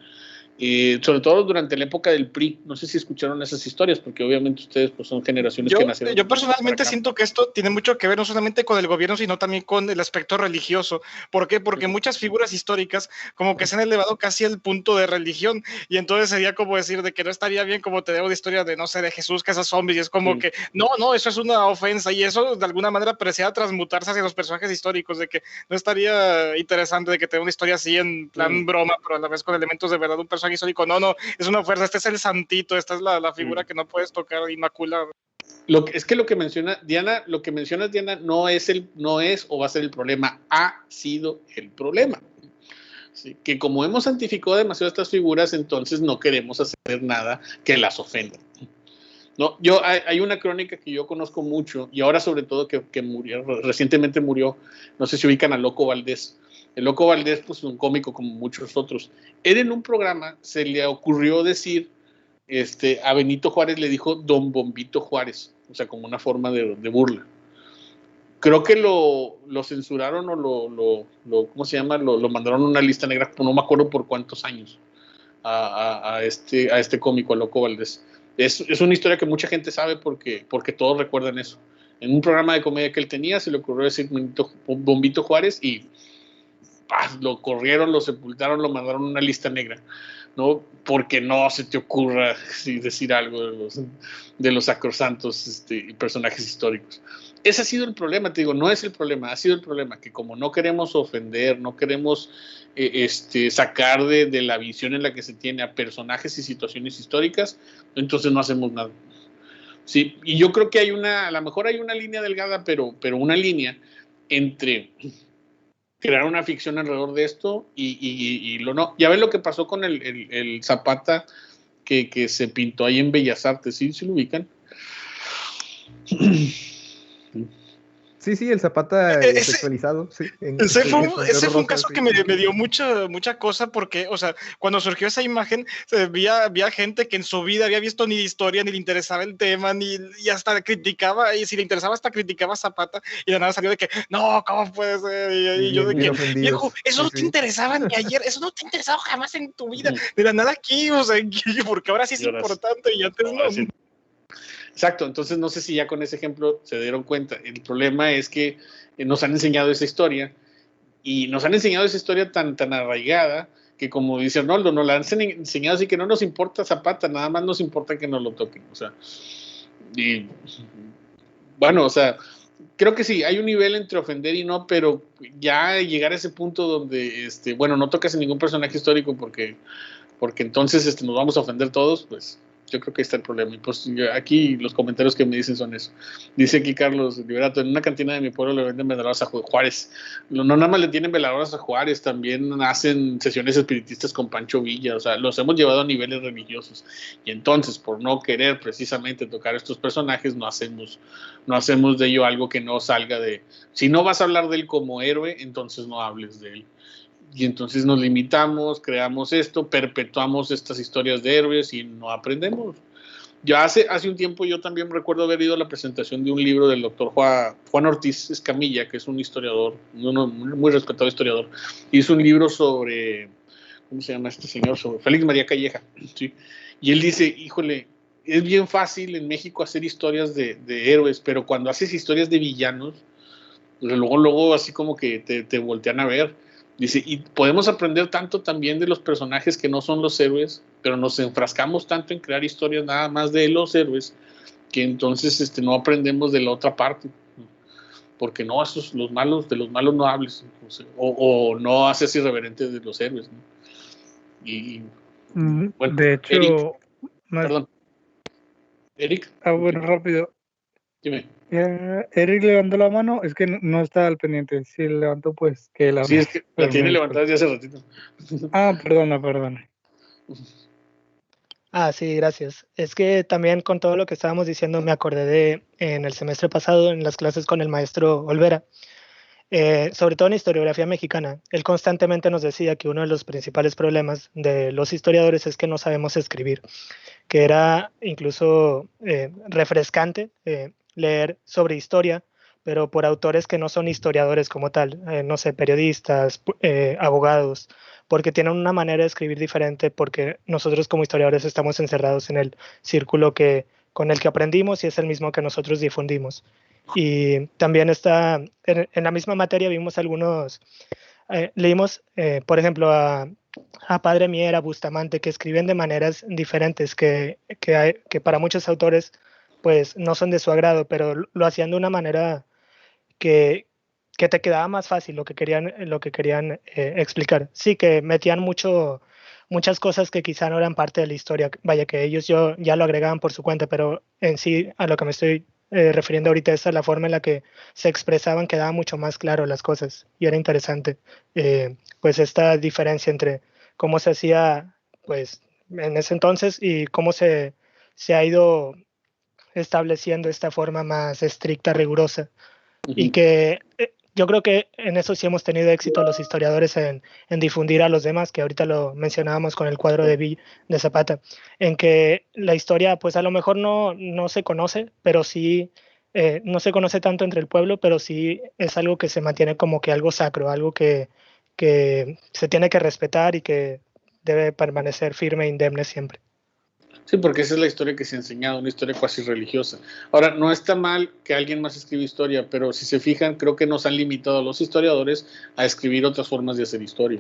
Sobre todo durante la época del PRI. No sé si escucharon esas historias, porque obviamente ustedes pues, son generaciones que nacieron. Yo personalmente siento que esto tiene mucho que ver no solamente con el gobierno, sino también con el aspecto religioso. ¿Por qué? Porque muchas figuras históricas como que se han elevado casi al punto de religión, y entonces sería como decir de que no estaría bien como te debo de historia de, no sé, de Jesús, que esos zombies, y es como que, no, eso es una ofensa, y eso de alguna manera parecía transmutarse hacia los personajes históricos, de que no estaría interesante de que tenga una historia así en plan broma, pero a la vez con elementos de verdad, un personaje histórico, no, es una fuerza, este es el santito, esta es la figura que no puedes tocar, inmaculada. Es que lo que mencionas, Diana, no es o va a ser el problema, ha sido el problema. ¿Sí? Que como hemos santificado demasiado estas figuras, entonces no queremos hacer nada que las ofenda. No, hay una crónica que yo conozco mucho, y ahora sobre todo que recientemente murió, no sé si ubican a Loco Valdés. El Loco Valdés, pues un cómico como muchos otros. Él en un programa se le ocurrió decir, a Benito Juárez le dijo Don Bombito Juárez, o sea, como una forma de burla. creo que lo censuraron o ¿cómo se llama? Lo mandaron a una lista negra, no me acuerdo por cuántos años, a este cómico, a Loco Valdés. Es una historia que mucha gente sabe porque todos recuerdan eso. En un programa de comedia que él tenía se le ocurrió decir Bombito Juárez y lo corrieron, lo sepultaron, lo mandaron a una lista negra, ¿no? Porque no se te ocurra decir algo de los sacrosantos personajes históricos. Ese ha sido el problema, te digo, no es el problema, ha sido el problema, que como no queremos ofender, no queremos sacar de la visión en la que se tiene a personajes y situaciones históricas, entonces no hacemos nada. Sí, y yo creo que a lo mejor hay una línea delgada, pero una línea entre crear una ficción alrededor de esto y lo no. Ya ves lo que pasó con el Zapata que se pintó ahí en Bellas Artes, ¿sí? ¿Sí lo ubican? Sí, el Zapata sexualizado. Sí, ese fue un caso que me dio mucha cosa porque, o sea, cuando surgió esa imagen, había gente que en su vida había visto ni historia, ni le interesaba el tema, y hasta criticaba, y si le interesaba hasta criticaba a Zapata, y de nada salió de que, no, ¿cómo puede ser? Y yo de que, viejo, eso no te interesaba ni ayer, eso no te interesaba jamás en tu vida, de la nada aquí, o sea, porque ahora sí es importante y antes no. Sí. Exacto, entonces no sé si ya con ese ejemplo se dieron cuenta. El problema es que nos han enseñado esa historia y nos han enseñado esa historia tan arraigada que, como dice Arnoldo, nos la han enseñado así que no nos importa Zapata, nada más nos importa que nos lo toquen. O sea, y bueno, o sea, creo que sí, hay un nivel entre ofender y no, pero ya llegar a ese punto donde, bueno, no tocas a ningún personaje histórico porque entonces nos vamos a ofender todos, pues yo creo que ahí está el problema. Y pues aquí los comentarios que me dicen son eso. Dice aquí Carlos Liberato, en una cantina de mi pueblo le venden veladoras a Juárez. No nada más le tienen veladoras a Juárez, también hacen sesiones espiritistas con Pancho Villa, o sea, los hemos llevado a niveles religiosos. Y entonces, por no querer precisamente tocar a estos personajes, no hacemos de ello algo que no salga de... Si no vas a hablar de él como héroe, entonces no hables de él. Y entonces nos limitamos, creamos esto, perpetuamos estas historias de héroes y no aprendemos. Ya hace un tiempo yo también recuerdo haber ido a la presentación de un libro del doctor Juan Ortiz Escamilla, que es un historiador, muy respetado historiador. Hizo un libro sobre, ¿cómo se llama este señor? Sobre Félix María Calleja. ¿Sí? Y él dice, híjole, es bien fácil en México hacer historias de héroes, pero cuando haces historias de villanos, pues luego así como que te voltean a ver. Dice, y podemos aprender tanto también de los personajes que no son los héroes, pero nos enfrascamos tanto en crear historias nada más de los héroes, que entonces no aprendemos de la otra parte. Porque no, de los malos no hables, o no haces irreverente de los héroes, ¿no? Y bueno, de hecho, Eric, perdón. Eric. Bueno, rápido. Dime. Eric levantó la mano, es que no está al pendiente. Si levantó, pues que la... Sí, es que la tiene levantada desde hace ratito. Perdona. Sí, gracias. Es que también con todo lo que estábamos diciendo me acordé en el semestre pasado en las clases con el maestro Olvera, sobre todo en historiografía mexicana. Él constantemente nos decía que uno de los principales problemas de los historiadores es que no sabemos escribir, que era incluso refrescante leer sobre historia, pero por autores que no son historiadores como tal, no sé, periodistas, abogados, porque tienen una manera de escribir diferente, porque nosotros como historiadores estamos encerrados en el círculo con el que aprendimos y es el mismo que nosotros difundimos. Y también está, en la misma materia vimos leímos, por ejemplo, a Padre Mier, a Bustamante, que escriben de maneras diferentes, que para muchos autores pues no son de su agrado, pero lo hacían de una manera que te quedaba más fácil lo que querían explicar. Sí, que metían muchas cosas que quizá no eran parte de la historia, vaya, que ellos ya lo agregaban por su cuenta, pero en sí a lo que me estoy refiriendo ahorita es a la forma en la que se expresaban, quedaba mucho más claro las cosas y era interesante pues esta diferencia entre cómo se hacía pues en ese entonces y cómo se ha ido estableciendo esta forma más estricta, rigurosa. Y que yo creo que en eso sí hemos tenido éxito los historiadores en difundir a los demás, que ahorita lo mencionábamos con el cuadro de Zapata, en que la historia pues a lo mejor no se conoce, pero sí no se conoce tanto entre el pueblo, pero sí es algo que se mantiene como que algo sacro, algo que se tiene que respetar y que debe permanecer firme e indemne siempre. Sí, porque esa es la historia que se ha enseñado, una historia cuasi religiosa. Ahora, no está mal que alguien más escriba historia, pero si se fijan, creo que nos han limitado a los historiadores a escribir otras formas de hacer historia.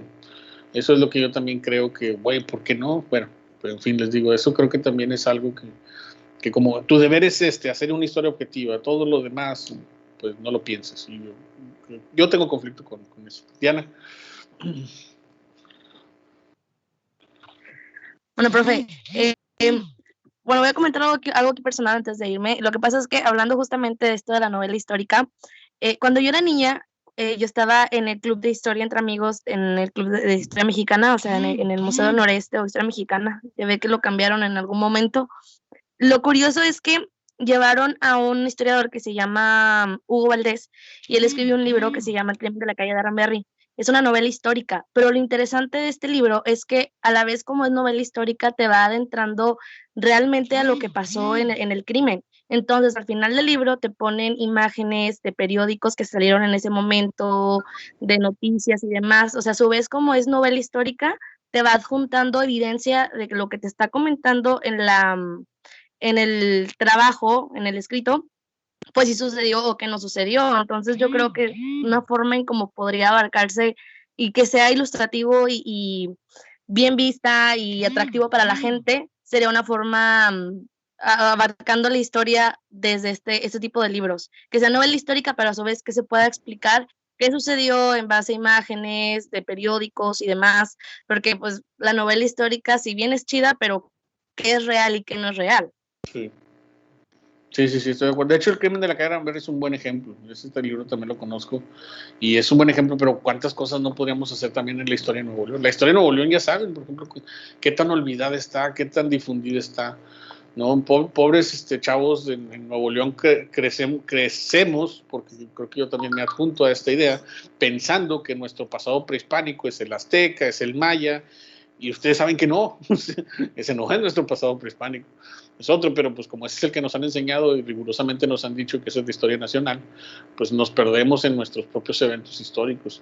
Eso es lo que yo también creo que, bueno, ¿por qué no? Bueno, pero en fin, les digo, eso creo que también es algo que como tu deber es hacer una historia objetiva, todo lo demás, pues no lo pienses. Y yo tengo conflicto con eso. Diana. Bueno, profe, bueno, voy a comentar algo aquí personal antes de irme. Lo que pasa es que hablando justamente de esto de la novela histórica, cuando yo era niña, yo estaba en el club de historia entre amigos, en el club de historia mexicana, o sea, en el Museo del Noreste o Historia Mexicana. Ya ve que lo cambiaron en algún momento. Lo curioso es que llevaron a un historiador que se llama Hugo Valdés y él escribió un libro que se llama El crimen de la calle de Aranberry. Es una novela histórica, pero lo interesante de este libro es que a la vez como es novela histórica te va adentrando realmente a lo que pasó en el crimen. Entonces, al final del libro te ponen imágenes de periódicos que salieron en ese momento, de noticias y demás. O sea, a su vez como es novela histórica, te va adjuntando evidencia de que lo que te está comentando en el trabajo, en el escrito, pues sí sucedió o que no sucedió. Entonces yo creo que una forma en cómo podría abarcarse y que sea ilustrativo y bien vista y atractivo para la gente sería una forma abarcando la historia desde este tipo de libros, que sea novela histórica, pero a su vez que se pueda explicar qué sucedió en base a imágenes de periódicos y demás, porque pues la novela histórica si bien es chida, pero qué es real y qué no es real. Sí. Sí, estoy de acuerdo. De hecho, El crimen de la calle de Aranberry es un buen ejemplo. Este libro también lo conozco y es un buen ejemplo, pero ¿cuántas cosas no podríamos hacer también en la historia de Nuevo León? La historia de Nuevo León, ya saben, por ejemplo, qué tan olvidada está, qué tan difundida está, ¿no? Pobres chavos en Nuevo León que crecemos, porque creo que yo también me adjunto a esta idea, pensando que nuestro pasado prehispánico es el azteca, es el maya, y ustedes saben que no, ese no es nuestro pasado prehispánico, es otro, pero pues como ese es el que nos han enseñado y rigurosamente nos han dicho que eso es de historia nacional, pues nos perdemos en nuestros propios eventos históricos.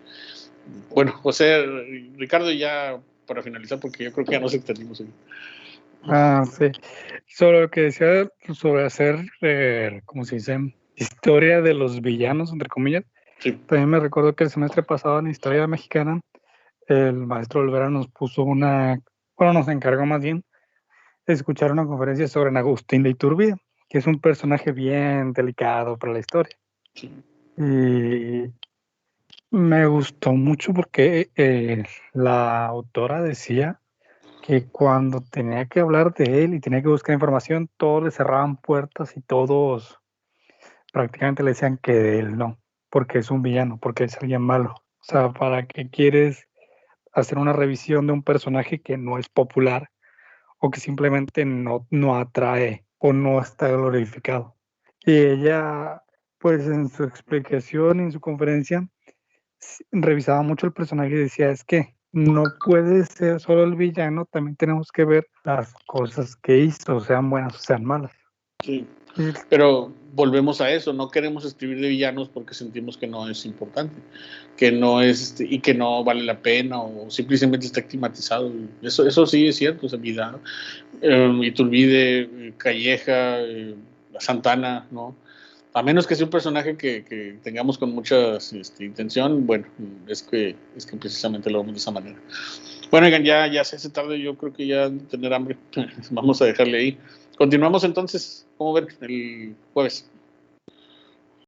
Bueno, José, Ricardo, ya para finalizar, porque yo creo que ya nos extendimos. Sí. Sobre lo que decía sobre hacer, ¿cómo se dice? Historia de los villanos, entre comillas. Sí. También me recuerdo que el semestre pasado en Historia Mexicana, el maestro Olvera nos puso nos encargó más bien de escuchar una conferencia sobre Agustín de Iturbide, que es un personaje bien delicado para la historia. Sí. Y me gustó mucho porque la autora decía que cuando tenía que hablar de él y tenía que buscar información, todos le cerraban puertas y todos prácticamente le decían que de él no, porque es un villano, porque es alguien malo. O sea, ¿para qué quieres hacer una revisión de un personaje que no es popular o que simplemente no atrae o no está glorificado? Y ella, pues en su explicación, en su conferencia, revisaba mucho el personaje y decía, es que no puede ser solo el villano, también tenemos que ver las cosas que hizo, sean buenas o sean malas. Sí, pero volvemos a eso, no queremos escribir de villanos porque sentimos que no es importante, que no es y que no vale la pena o simplemente está estigmatizado. Eso sí es cierto, es vida. Iturbide, Calleja, Santana, ¿no? A menos que sea un personaje que tengamos con mucha intención, bueno, es que precisamente lo vemos de esa manera. Bueno, oigan, ya se hace tarde, yo creo que ya tener hambre, vamos a dejarle ahí. Continuamos entonces, ¿cómo ven? El jueves.